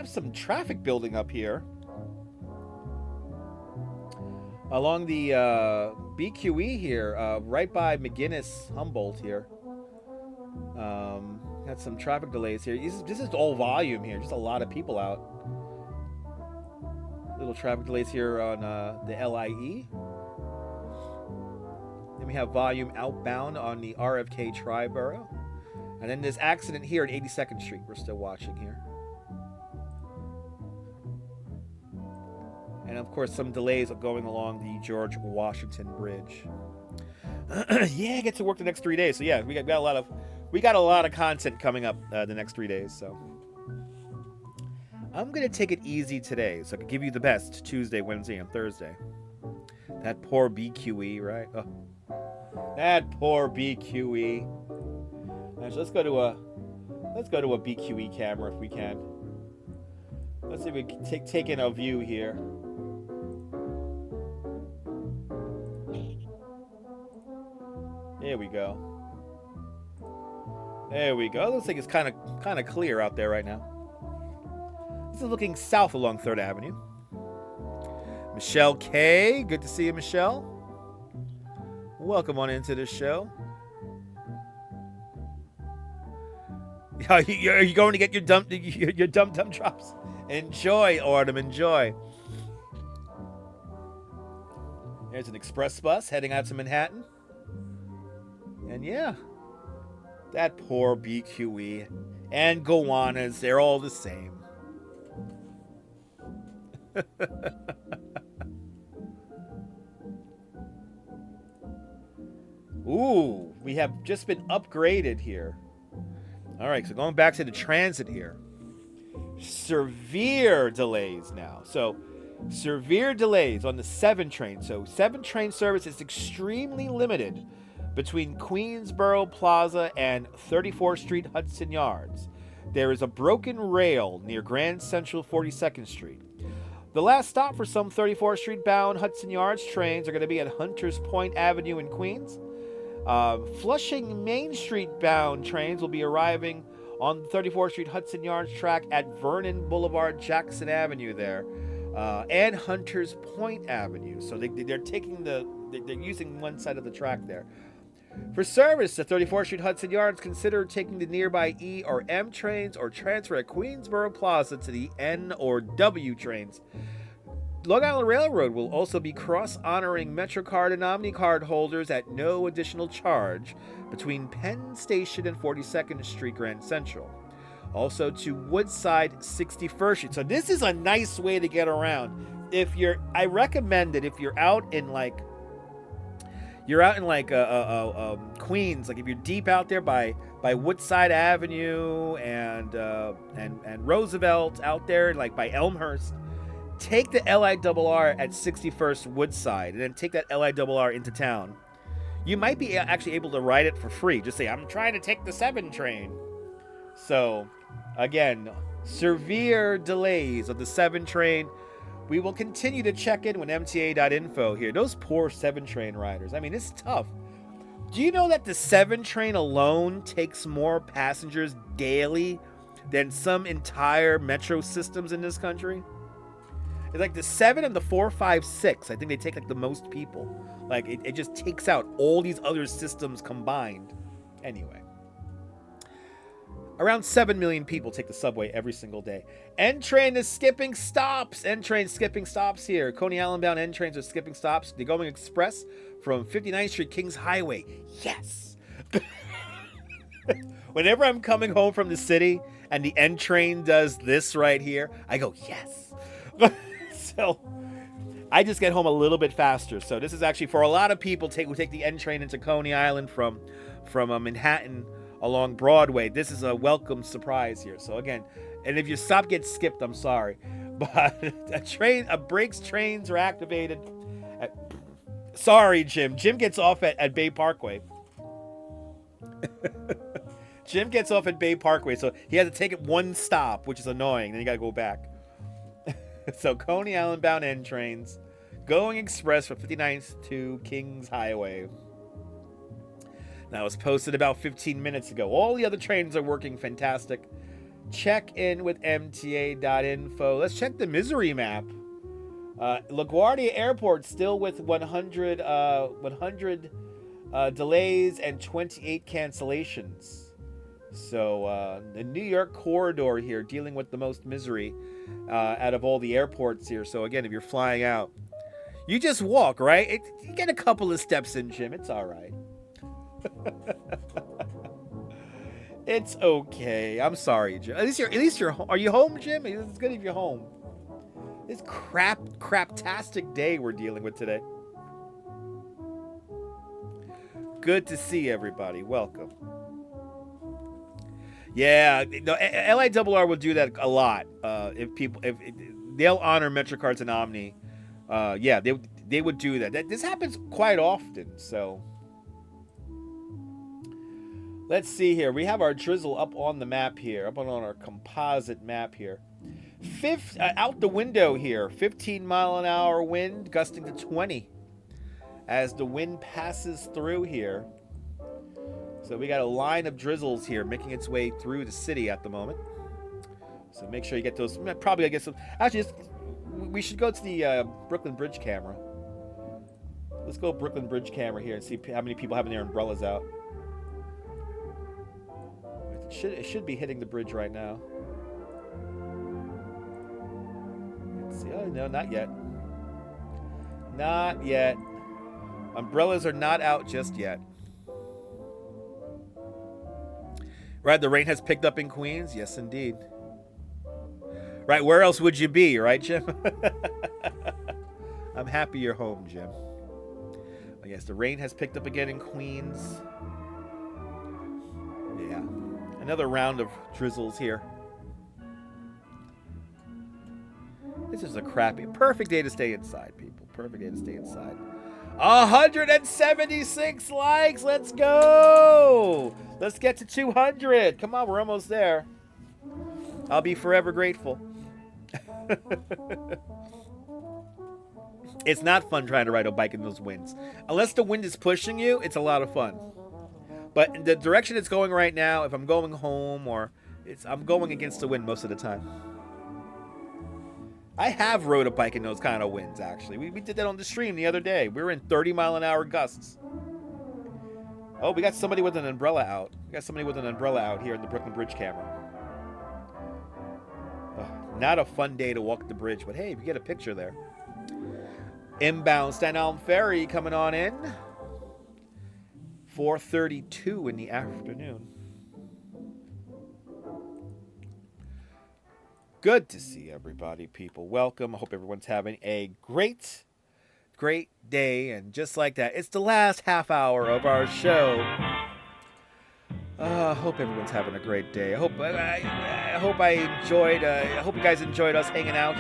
some traffic building up here along the BQE here, right by McGinnis Humboldt here. Got some traffic delays here. This is all volume here. Just a lot of people out. Little traffic delays here on the LIE. Then we have volume outbound on the RFK Triborough. And then this accident here at 82nd Street we're still watching here. And of course some delays going along the George Washington Bridge. Yeah, get to work the next 3 days. So yeah, we got a lot of content coming up the next 3 days. So I'm gonna take it easy today, so I can give you the best Tuesday, Wednesday, and Thursday. That poor BQE, right? Oh, that poor BQE. Actually, let's go to a BQE camera if we can. Let's see if we can take in a view here. There we go. There we go. It looks like it's kind of clear out there right now. This is looking south along 3rd Avenue. Michelle K. Good to see you, Michelle. Welcome on into the show. Are you going to get your dump drops? Enjoy, Autumn, enjoy. There's an express bus heading out to Manhattan. And yeah, that poor BQE and Gowanus, they're all the same. Ooh, we have just been upgraded here. All right, so going back to the transit here. Severe delays now. So, severe delays on the 7 train. So, 7 train service is extremely limited between Queensboro Plaza and 34th Street Hudson Yards. There is a broken rail near Grand Central 42nd Street. The last stop for some 34th Street bound Hudson Yards trains are going to be at Hunters Point Avenue in Queens. Flushing Main Street bound trains will be arriving on the 34th Street Hudson Yards track at Vernon Boulevard Jackson Avenue there, and Hunters Point Avenue. So they're using one side of the track there. For service to 34th Street Hudson Yards, consider taking the nearby E or M trains or transfer at Queensboro Plaza to the N or W trains. Long Island Railroad will also be cross-honoring MetroCard and OmniCard holders at no additional charge between Penn Station and 42nd Street Grand Central. Also to Woodside 61st Street. So this is a nice way to get around. I recommend that if you're out in Queens, like if you're deep out there by Woodside Avenue and Roosevelt out there, like by Elmhurst, take the LIRR at 61st Woodside and then take that LIRR into town. You might be actually able to ride it for free. Just say, I'm trying to take the 7 train. So, again, severe delays of the 7 train. We will continue to check in with MTA.info here. Those poor 7 train riders. I mean, it's tough. Do you know that the 7 train alone takes more passengers daily than some entire metro systems in this country? It's like the 7 and the 4, 5, 6. I think they take like the most people. Like it just takes out all these other systems combined. Anyway. Around 7 million people take the subway every single day. N-train is skipping stops. N-train skipping stops here. Coney Island bound N-trains are skipping stops. They're going express from 59th Street Kings Highway. Yes. Whenever I'm coming home from the city and the N-train does this right here, I go, yes. So I just get home a little bit faster. So this is actually for a lot of people who take the N-train into Coney Island from Manhattan along Broadway. This is a welcome surprise here. So again, and if your stop gets skipped, I'm sorry. But brakes trains are activated. Sorry, Jim. Jim gets off at Bay Parkway. Jim gets off at Bay Parkway, so he has to take it one stop, which is annoying. Then you got to go back. So Coney Island bound N trains going express from 59th to Kings Highway. Now, it was posted about 15 minutes ago. All the other trains are working fantastic. Check in with MTA.info. Let's check the misery map. LaGuardia Airport still with 100 delays and 28 cancellations. So the New York corridor here dealing with the most misery out of all the airports here. So again, if you're flying out, you just walk, right? You get a couple of steps in, Jim. It's all right. It's okay. I'm sorry, Jim. At least you're home. Are you home, Jim? It's good if you're home. This craptastic day we're dealing with today. Good to see everybody. Welcome. Yeah, no, LIRR will do that a lot. If they'll honor MetroCards and Omni, yeah, they would do that. This happens quite often. So let's see here. We have our drizzle up on the map here, up on our composite map here. Out the window here, 15-mile-an-hour wind, gusting to 20 as the wind passes through here. So we got a line of drizzles here making its way through the city at the moment. So make sure you get those. Probably, I guess. Actually, we should go to the Brooklyn Bridge camera. Let's go Brooklyn Bridge camera here and see how many people having their umbrellas out. It should be hitting the bridge right now. Let's see. Oh, no, not yet. Not yet. Umbrellas are not out just yet. Right, the rain has picked up in Queens. Yes, indeed. Right, where else would you be, right, Jim? I'm happy you're home, Jim. Oh, yes, the rain has picked up again in Queens. Yeah, another round of drizzles here. This is a perfect day to stay inside, people. Perfect day to stay inside. 176 likes. Let's go. Let's get to 200. Come on, we're almost there. I'll be forever grateful. It's not fun trying to ride a bike in those winds. Unless the wind is pushing you, it's a lot of fun. But the direction it's going right now, if I'm going home I'm going against the wind most of the time. I have rode a bike in those kind of winds, actually. We did that on the stream the other day. We were in 30-mile-an-hour gusts. Oh, we got somebody with an umbrella out. We got somebody with an umbrella out here in the Brooklyn Bridge camera. Not a fun day to walk the bridge, but hey, if you get a picture there. Inbound Staten Island Ferry coming on in. 4:32 in the afternoon. Good to see everybody, people. Welcome. I hope everyone's having a great day. And just like that, it's the last half hour of our show. I hope everyone's having a great day. I hope you guys enjoyed us hanging out.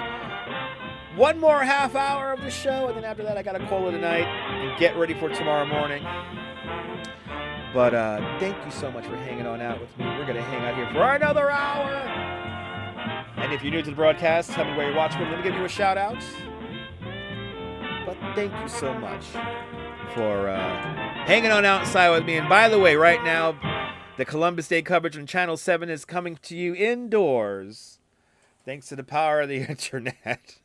One more half hour of the show, and then after that, I gotta call it a night and get ready for tomorrow morning. But thank you so much for hanging on out with me. We're gonna hang out here for another hour. And if you're new to the broadcast, tell me where you're watching from. Let me give you a shout out. But thank you so much for hanging on outside with me. And by the way, right now, the Columbus Day coverage on Channel 7 is coming to you indoors. Thanks to the power of the internet.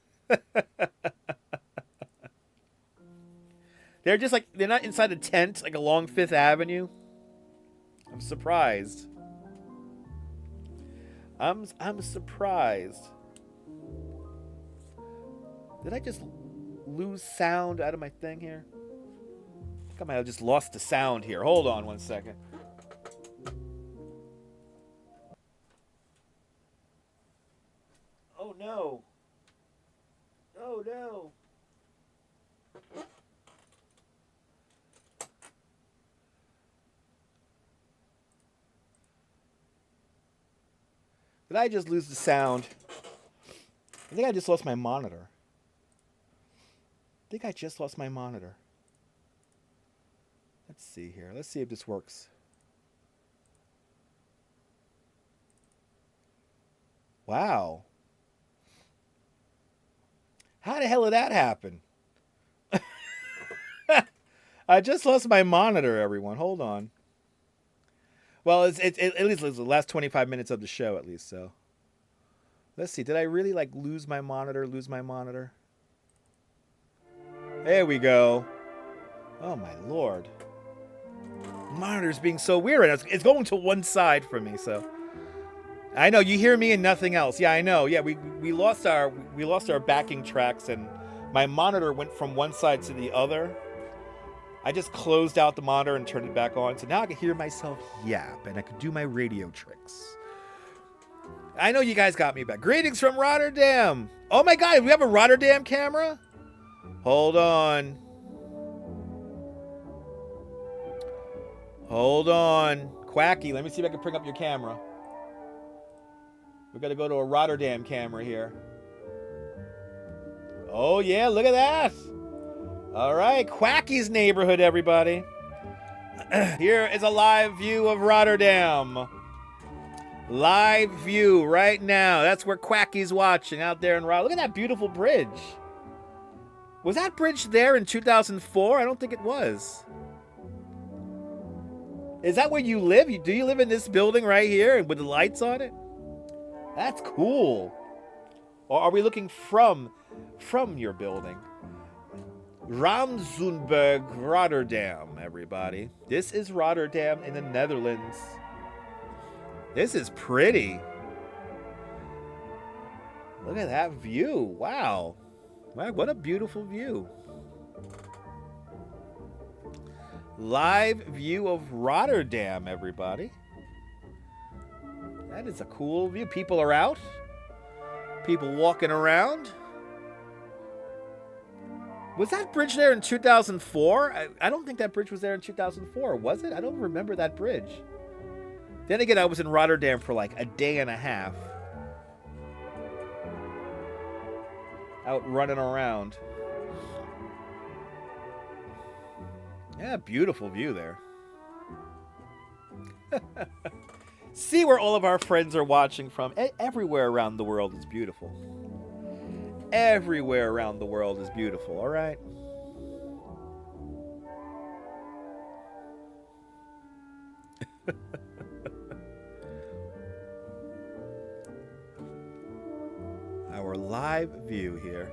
They're just like, they're not inside a tent like along 5th Avenue. I'm surprised. I'm surprised. Did I just lose sound out of my thing here? I think I might have just lost the sound here. Hold on one second. Oh no. Oh no. Did I just lose the sound? I think I just lost my monitor. I think I just lost my monitor. Let's see here. Let's see if this works. Wow. How the hell did that happen? I just lost my monitor, everyone. Hold on. Well, at least it's the last 25 minutes of the show, at least, so. Let's see. Did I really, like, lose my monitor? There we go. Oh, my Lord. Monitor's being so weird right now. It's going to one side for me, so. I know, you hear me and nothing else. Yeah, I know. Yeah, we lost our backing tracks, and my monitor went from one side to the other. I just closed out the monitor and turned it back on, so now I can hear myself yap, and I can do my radio tricks. I know you guys got me back. Greetings from Rotterdam. Oh my God, we have a Rotterdam camera? Hold on. Hold on. Quacky, let me see if I can bring up your camera. We're going to go to a Rotterdam camera here. Oh yeah, look at that. All right, Quacky's neighborhood, everybody. Here is a live view of Rotterdam. Live view right now. That's where Quacky's watching out there in Rotterdam. Look at that beautiful bridge. Was that bridge there in 2004? I don't think it was. Is that where you live? Do you live in this building right here with the lights on it? That's cool. Or are we looking from your building? Ramsundberg, Rotterdam, everybody. This is Rotterdam in the Netherlands. This is pretty. Look at that view. Wow. Wow, what a beautiful view. Live view of Rotterdam, everybody. That is a cool view. People are out. People walking around. Was that bridge there in 2004? I don't think that bridge was there in 2004, was it? I don't remember that bridge. Then again, I was in Rotterdam for like a day and a half. Out running around. Yeah, beautiful view there. See where all of our friends are watching from. Everywhere around the world is beautiful. Everywhere around the world is beautiful, all right? Our live view here.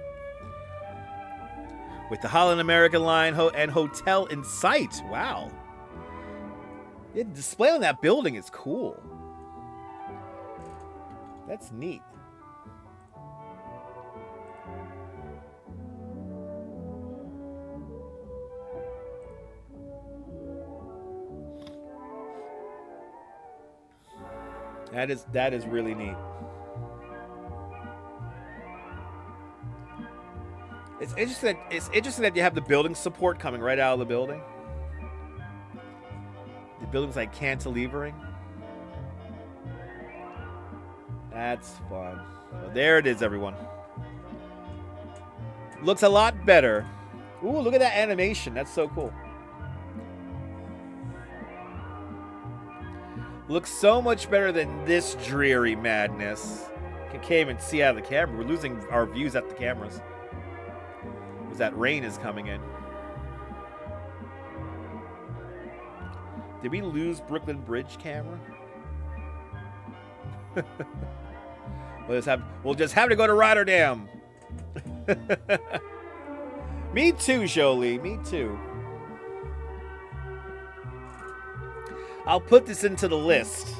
With the Holland American line and hotel in sight. Wow. The display on that building is cool. That's neat. That is really neat. It's interesting that you have the building support coming right out of the building. The building's like cantilevering. That's fun. Well, there it is, everyone. Looks a lot better. Ooh, look at that animation. That's so cool. Looks so much better than this dreary madness. You can't even see out of the camera. We're losing our views at the cameras. Because that rain is coming in. Did we lose Brooklyn Bridge camera? We'll just have to go to Rotterdam. Me too, Jolie. Me too. I'll put this into the list.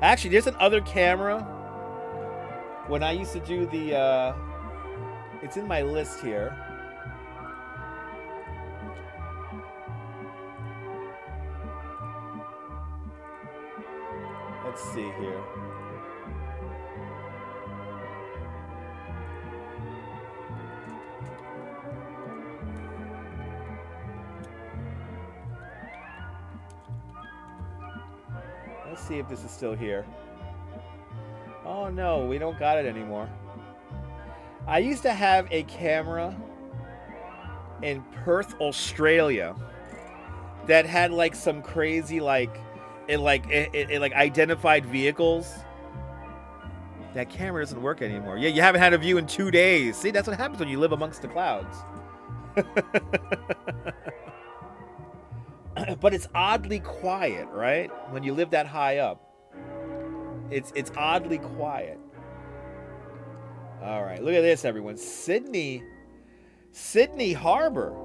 Actually, there's another camera. When I used to do the, it's in my list here. Let's see here. Let's see if this is still here. Oh no, we don't got it anymore. I used to have a camera in Perth, Australia that had like some crazy it identified vehicles. That camera doesn't work anymore. Yeah, you haven't had a view in 2 days. See, that's what happens when you live amongst the clouds. But it's oddly quiet, right? When you live that high up. It's oddly quiet. All right, look at this, everyone. Sydney Harbor.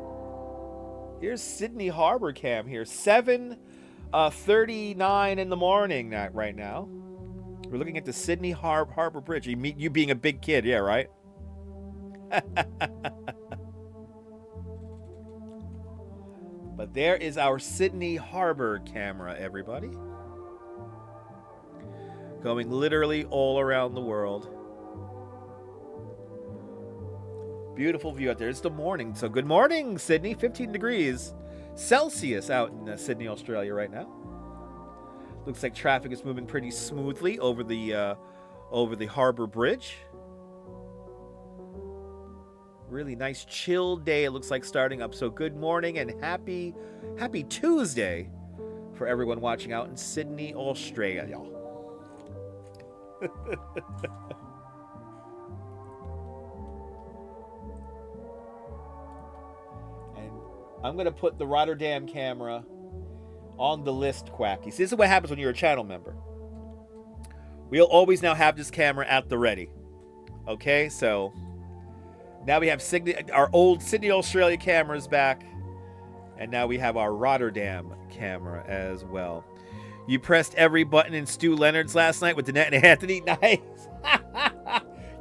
Here's Sydney Harbor cam here. 7:39 in the morning right now. We're looking at the Sydney Harbor Bridge. You being a big kid, yeah, right? But there is our Sydney Harbor camera, everybody. Going literally all around the world. Beautiful view out there. It's the morning. So good morning, Sydney. 15 degrees Celsius out in Sydney, Australia right now. Looks like traffic is moving pretty smoothly over the Harbor Bridge. Really nice chill day it looks like starting up. So good morning and happy Tuesday for everyone watching out in Sydney, Australia, y'all. And I'm going to put the Rotterdam camera on the list, Quacky. See, this is what happens when you're a channel member. We'll always now have this camera at the ready. Okay, so now we have our old Sydney, Australia cameras back. And now we have our Rotterdam camera as well. You pressed every button in Stu Leonard's last night with Danette and Anthony. Nice.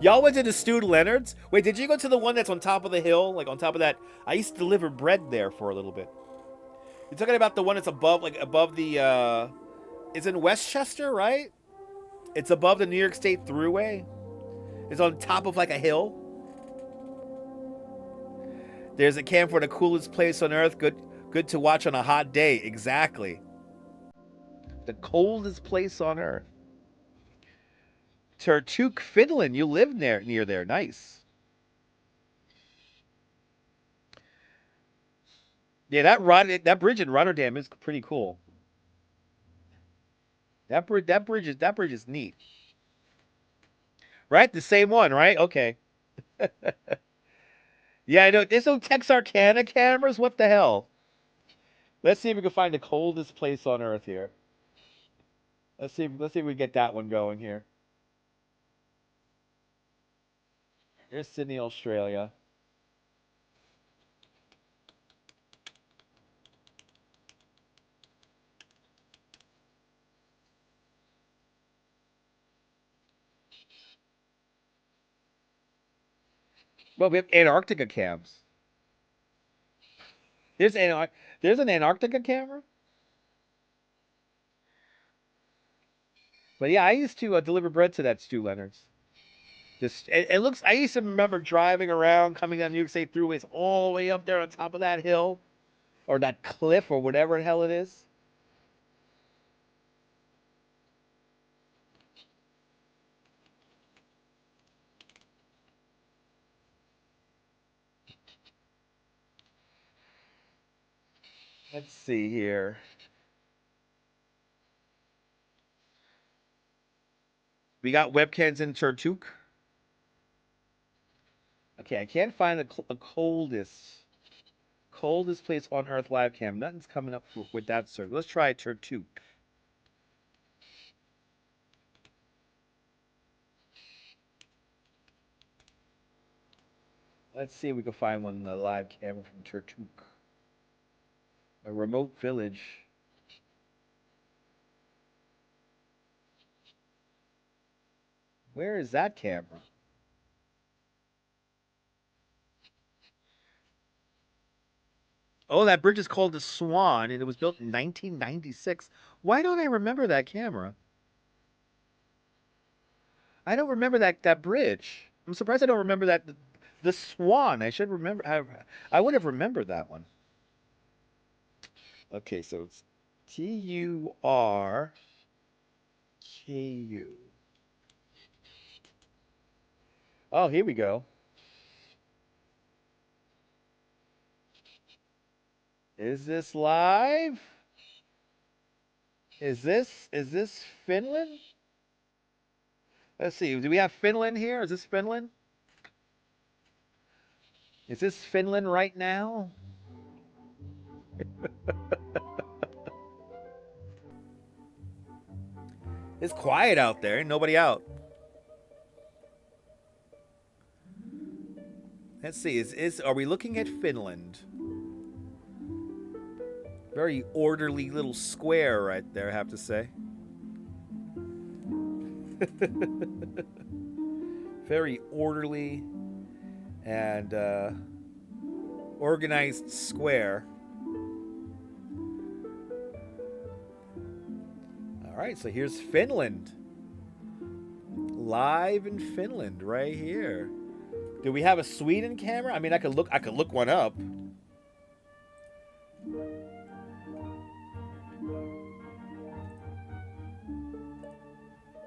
Y'all went to the Stu Leonard's? Wait, did you go to the one that's on top of the hill? Like on top of that? I used to deliver bread there for a little bit. You're talking about the one that's above the, it's in Westchester, right? It's above the New York State Thruway. It's on top of like a hill. There's a cam for the coolest place on earth. Good to watch on a hot day. Exactly. The coldest place on earth. Turtuk, Finland. You live near there. Nice. Yeah, that bridge in Rotterdam is pretty cool. That bridge is neat. Right? The same one, right? Okay. Yeah, I know. There's no Texarkana cameras. What the hell? Let's see if we can find the coldest place on earth here. Let's see if we get that one going here. Here's Sydney, Australia. Well, we have Antarctica cams. There's an Antarctica camera. But yeah, I used to deliver bread to that Stu Leonard's. It looks. I used to remember driving around, coming down New York State Thruways, all the way up there on top of that hill, or that cliff, or whatever the hell it is. Let's see here. We got webcams in Turtuk. Okay, I can't find the coldest place on Earth live cam. Nothing's coming up with that search. Let's try Turtuk. Let's see if we can find one a live camera from Turtuk. A remote village. Where is that camera? Oh, that bridge is called the Swan, and it was built in 1996. Why don't I remember that camera? I don't remember that bridge. I'm surprised I don't remember that. The Swan. I should remember. I would have remembered that one. Okay, so it's TURKU. Oh, here we go. Is this live? Is this Finland? Let's see. Do we have Finland here? Is this Finland? Is this Finland right now? It's quiet out there. Ain't nobody out. Let's see. Are we looking at Finland? Very orderly little square right there, I have to say. Very orderly and organized square. All right, so here's Finland. Live in Finland right here. Do we have a Sweden camera? I mean, I could look one up.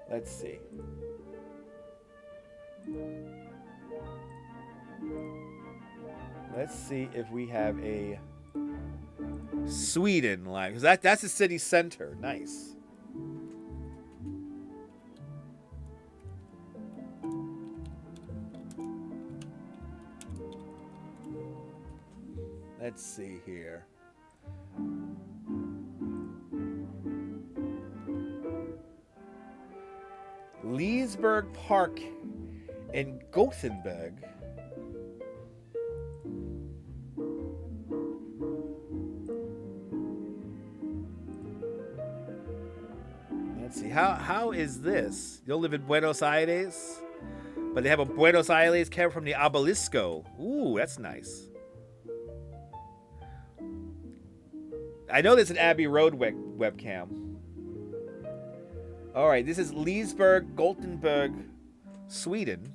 Let's see. Let's see if we have a Sweden live, because that's the city center. Nice. Let's see here. Leesburg Park in Gothenburg. Let's see. How is this? You'll live in Buenos Aires, but they have a Buenos Aires camera from the Obelisco. Ooh, that's nice. I know there's an Abbey Road webcam. All right, this is Leesburg, Gothenburg, Sweden.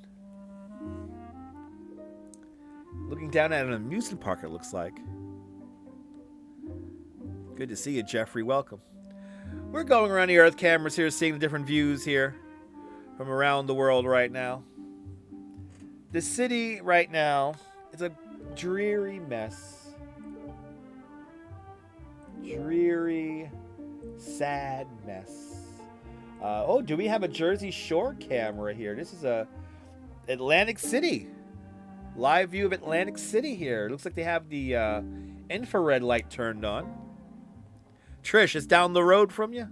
Looking down at an amusement park, it looks like. Good to see you, Jeffrey. Welcome. We're going around the Earth cameras here, seeing the different views here from around the world right now. The city right now is a dreary mess. Dreary, sad mess. Oh, do we have a Jersey Shore camera here? This is a Atlantic City. Live view of Atlantic City here. Looks like they have the infrared light turned on. Trish, it's down the road from you.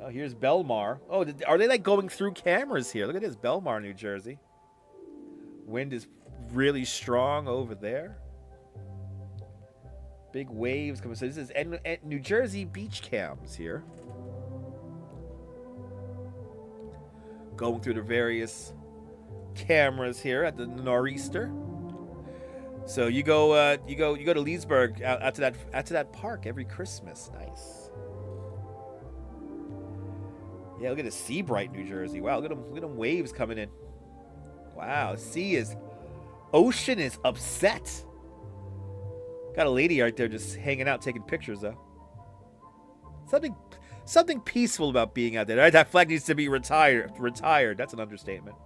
Oh, here's Belmar. Oh, are they like going through cameras here? Look at this, Belmar, New Jersey. Wind is really strong over there. Big waves coming. So this is New Jersey beach cams here. Going through the various cameras here at the Nor'easter. So you go to Leesburg out to that park every Christmas. Nice. Yeah, look at the Seabright, New Jersey. Wow, look at them waves coming in. Wow, ocean is upset. Got a lady right there just hanging out, taking pictures, though. Something peaceful about being out there. Right? That flag needs to be retired. That's an understatement.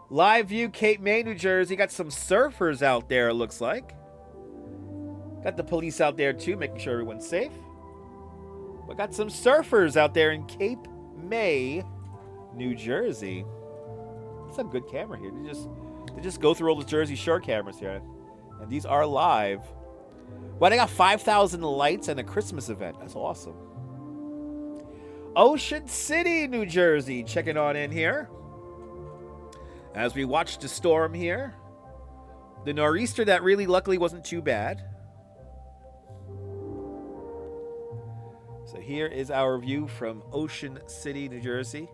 Live view, Cape May, New Jersey. Got some surfers out there, it looks like. Got the police out there, too, making sure everyone's safe. But got some surfers out there in Cape May, New Jersey. It's a good camera here. They just go through all the Jersey Shore cameras here. And these are live. Well, they got 5,000 lights and a Christmas event. That's awesome. Ocean City, New Jersey. Checking on in here. As we watch the storm here, the nor'easter that really luckily wasn't too bad. So here is our view from Ocean City, New Jersey.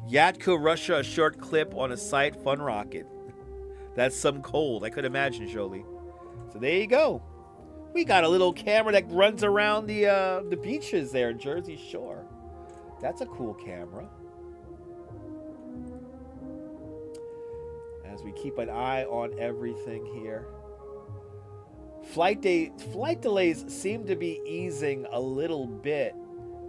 Yatko, Russia, a short clip on a site, fun rocket. That's some cold, I could imagine, Jolie. So there you go. We got a little camera that runs around the beaches there in Jersey Shore. That's a cool camera. As we keep an eye on everything here. Flight delays seem to be easing a little bit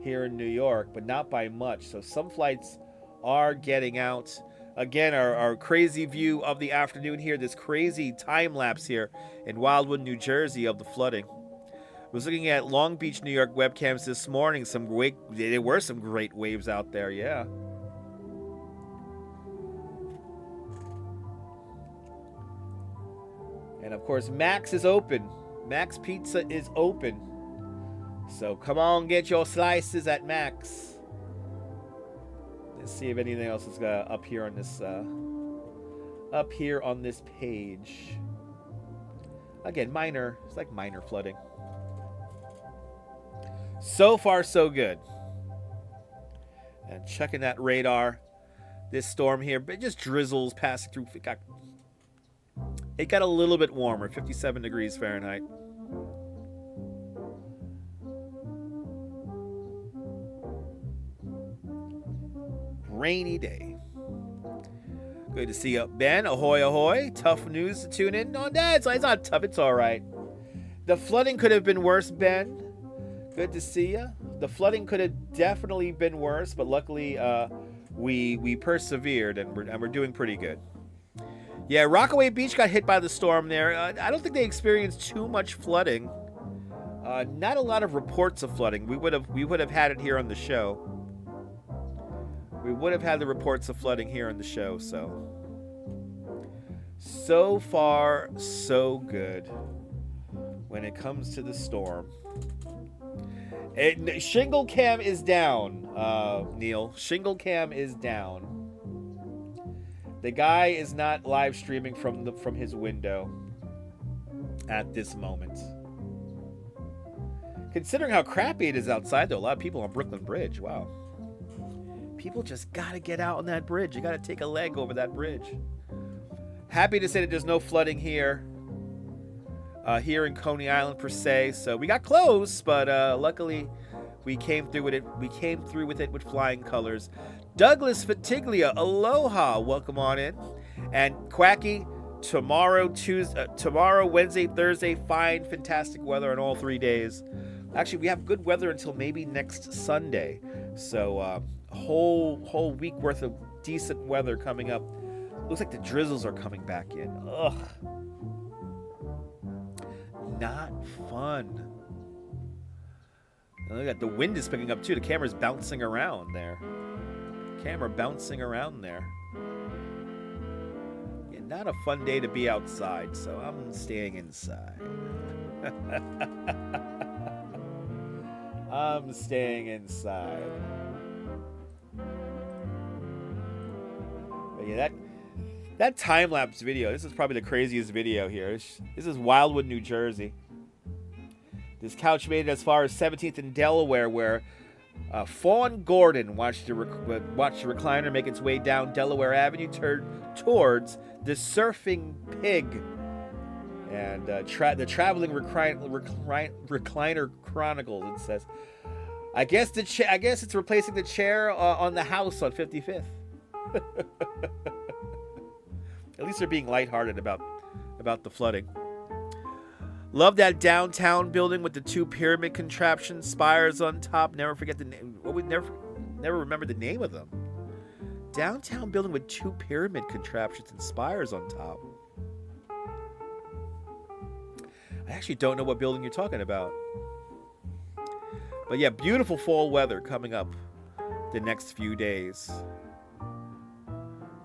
here in New York, but not by much. So some flights are getting out. Again, our crazy view of the afternoon here, this crazy time lapse here in Wildwood, New Jersey of the flooding. I was looking at Long Beach, New York webcams this morning. There were some great waves out there, yeah. And of course, Max is open. Max Pizza is open. So come on, get your slices at Max. Let's see if anything else is up here on this page. Again, minor. It's like minor flooding. So far, so good. And checking that radar. This storm here, but it just drizzles passing through. It got a little bit warmer, 57 degrees Fahrenheit. Rainy day. Good to see you, Ben. Ahoy, ahoy. Tough news to tune in on. It's not tough. It's all right. The flooding could have been worse, Ben. Good to see you. The flooding could have definitely been worse, but luckily we persevered and we're doing pretty good. Yeah, Rockaway Beach got hit by the storm there. I don't think they experienced too much flooding. Not a lot of reports of flooding. We would have had it here on the show. We would have had the reports of flooding here on the show. So far, so good when it comes to the storm. Shingle cam is down, Neil. Shingle cam is down. The guy is not live streaming from his window at this moment. Considering how crappy it is outside, though, a lot of people on Brooklyn Bridge. Wow. People just gotta get out on that bridge. You gotta take a leg over that bridge. Happy to say that there's no flooding here. Here in Coney Island per se. So we got close, but luckily we came through with it. We came through with it with flying colors. Douglas Fatiglia, aloha, welcome on in. And Quacky, tomorrow, Wednesday, Thursday, fine, fantastic weather on all 3 days. Actually, we have good weather until maybe next Sunday. So whole week worth of decent weather coming up. Looks like the drizzles are coming back in. Ugh. Not fun. Look at the wind is picking up too. The camera's bouncing around there. Camera bouncing around there. Yeah, not a fun day to be outside, so I'm staying inside. I'm staying inside. But yeah, that time-lapse video, this is probably the craziest video here. This is Wildwood, New Jersey. This couch made it as far as 17th in Delaware, where Fawn Gordon watched the recliner make its way down Delaware Avenue towards the Surfing Pig. And the Traveling Recliner Chronicles, it says. I guess it's replacing the chair on the house on 55th. At least they're being lighthearted about the flooding. Love that downtown building with the two pyramid contraption spires on top. Never forget the name. Well, we never remember the name of them. Downtown building with two pyramid contraptions and spires on top. I actually don't know what building you're talking about. But yeah, beautiful fall weather coming up the next few days.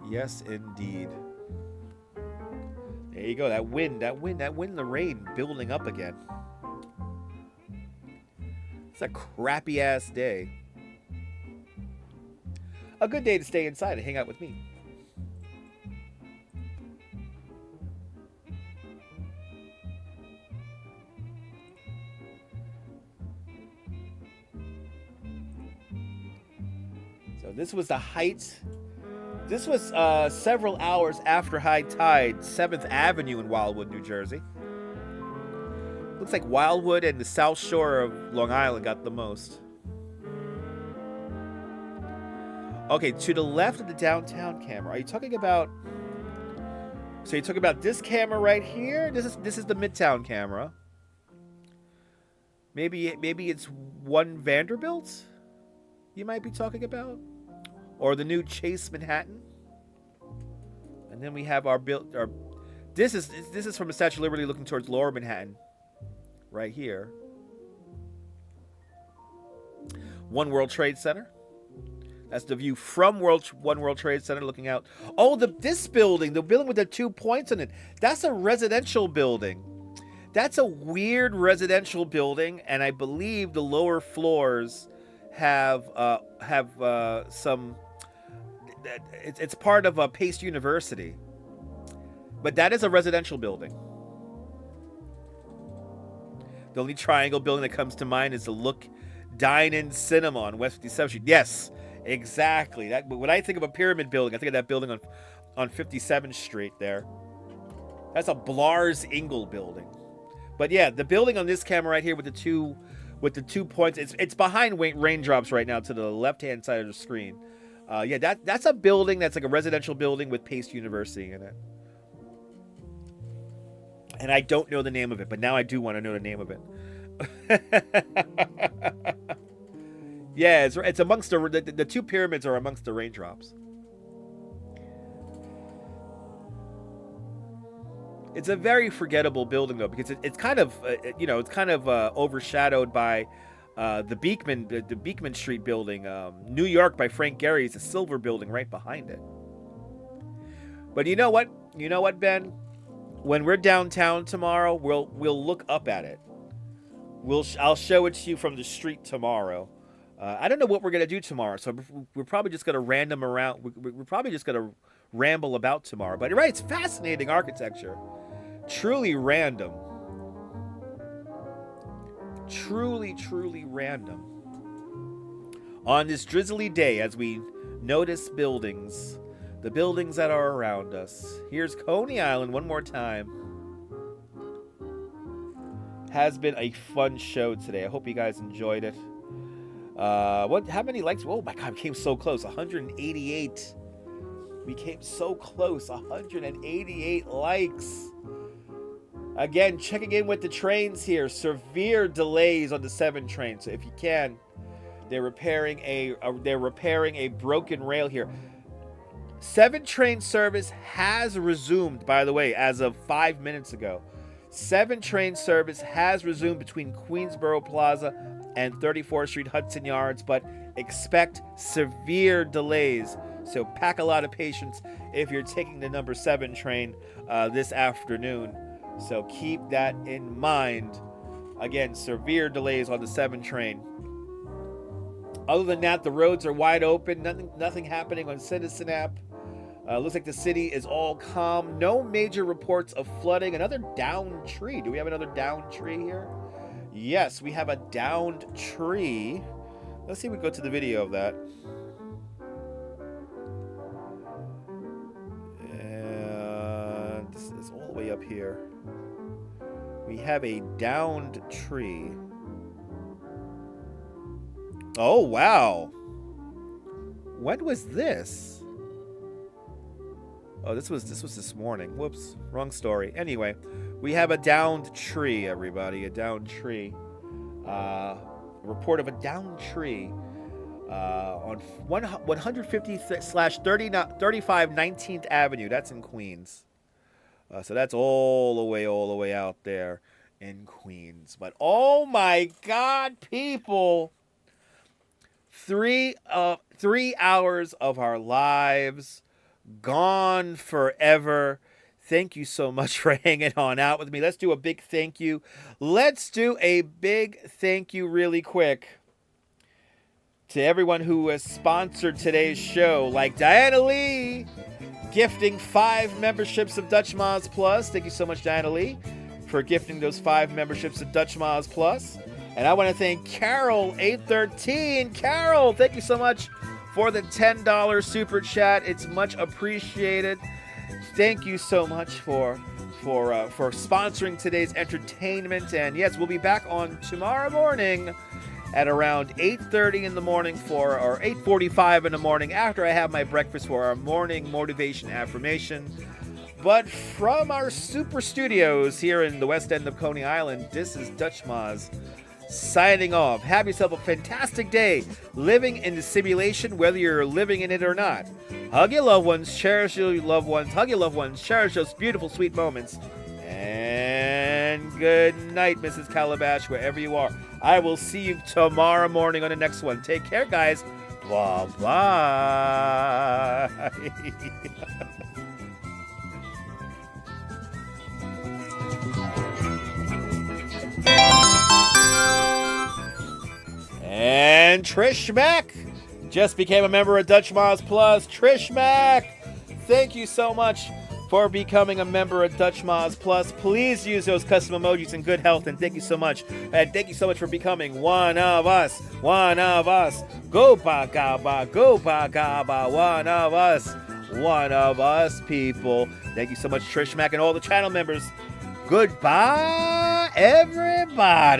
Yes, indeed. There you go. That wind, the rain building up again. It's a crappy ass day. A good day to stay inside and hang out with me. So this was the height. This was several hours after high tide, 7th Avenue in Wildwood, New Jersey. Looks like Wildwood and the South Shore of Long Island got the most. Okay, to the left of the downtown camera. Are you talking about... So you're talking about this camera right here? This is the Midtown camera. Maybe it's One Vanderbilt you might be talking about? Or the new Chase Manhattan? And then we have our this is from the Statue of Liberty looking towards Lower Manhattan. Right here. One World Trade Center. That's the view from One World Trade Center looking out. Oh, this building, the building with the 2 points in it. That's a residential building. That's a weird residential building, and I believe the lower floors have some. It's part of Pace University, but that is a residential building. The only triangle building that comes to mind is the Look Dine-In Cinema on West 57th Street. Yes. Exactly. When I think of a pyramid building, I think of that building on 57th Street there. That's a Blars Ingle building. But yeah, the building on this camera right here with the two points, it's behind raindrops right now to the left-hand side of the screen. Yeah, that's a building that's like a residential building with Pace University in it. And I don't know the name of it, but now I do want to know the name of it. Yeah, it's amongst the two pyramids are amongst the raindrops. It's a very forgettable building though, because it's kind of overshadowed by the Beekman Street building, New York by Frank Gehry. Is a silver building right behind it. But you know what? You know what, Ben? When we're downtown tomorrow, we'll look up at it. I'll show it to you from the street tomorrow. I don't know what we're gonna do tomorrow, so we're probably just gonna random around. We're probably just gonna ramble about tomorrow. But you're right, it's fascinating architecture. Truly random. Truly, truly random. On this drizzly day, as we notice buildings, the buildings that are around us. Here's Coney Island one more time. Has been a fun show today. I hope you guys enjoyed it. How many likes? Oh my God, we came so close. 188. We came so close. 188 likes. Again, checking in with the trains here. Severe delays on the 7 train. So if you can, they're repairing a broken rail here. 7 train service has resumed, by the way, as of 5 minutes ago. 7 train service has resumed between Queensboro Plaza and 34th Street Hudson Yards, but expect severe delays. So pack a lot of patience if you're taking the number 7 train this afternoon. So keep that in mind. Again, severe delays on the 7 train. Other than that, the roads are wide open. Nothing happening on Citizen app. Looks like the city is all calm. No major reports of flooding. Another downed tree. Do we have another downed tree here? Yes, we have a downed tree. Let's see if we go to the video of that. And this is all the way up here. We have a downed tree. Oh, wow. When was this? Oh, this was this morning. Whoops, wrong story. Anyway, we have a downed tree, everybody. A downed tree. A report of a downed tree on 150/35 19th Avenue. That's in Queens. So that's all the way out there in Queens. But oh my God, people! 3 hours of our lives gone forever. Thank you so much for hanging on out with me. Let's do a big thank you. Let's do a big thank you really quick to everyone who has sponsored today's show, like Diana Lee, gifting 5 memberships of Dutch Moz Plus. Thank you so much, Diana Lee, for gifting those 5 memberships of Dutch Moz Plus. And I want to thank Carol813. Carol, thank you so much for the $10 super chat. It's much appreciated. Thank you so much for sponsoring today's entertainment. And yes, we'll be back on tomorrow morning at around 8:30 in the morning or 8:45 in the morning after I have my breakfast for our morning motivation affirmation. But from our super studios here in the west end of Coney Island, this is Dutch Maz signing off. Have yourself a fantastic day living in the simulation, whether you're living in it or not. Hug your loved ones, cherish your loved ones, hug your loved ones, cherish those beautiful, sweet moments. And good night, Mrs. Calabash, wherever you are. I will see you tomorrow morning on the next one. Take care, guys. Bye-bye. And Trish Mack just became a member of Dutch Maz Plus. Trish Mack, thank you so much for becoming a member of Dutch Maz Plus. Please use those custom emojis in good health, and thank you so much. And thank you so much for becoming one of us. One of us. Go ba-ga-ba, go ba-ga-ba, one of us. One of us, people. Thank you so much, Trish Mack, and all the channel members. Goodbye, everybody.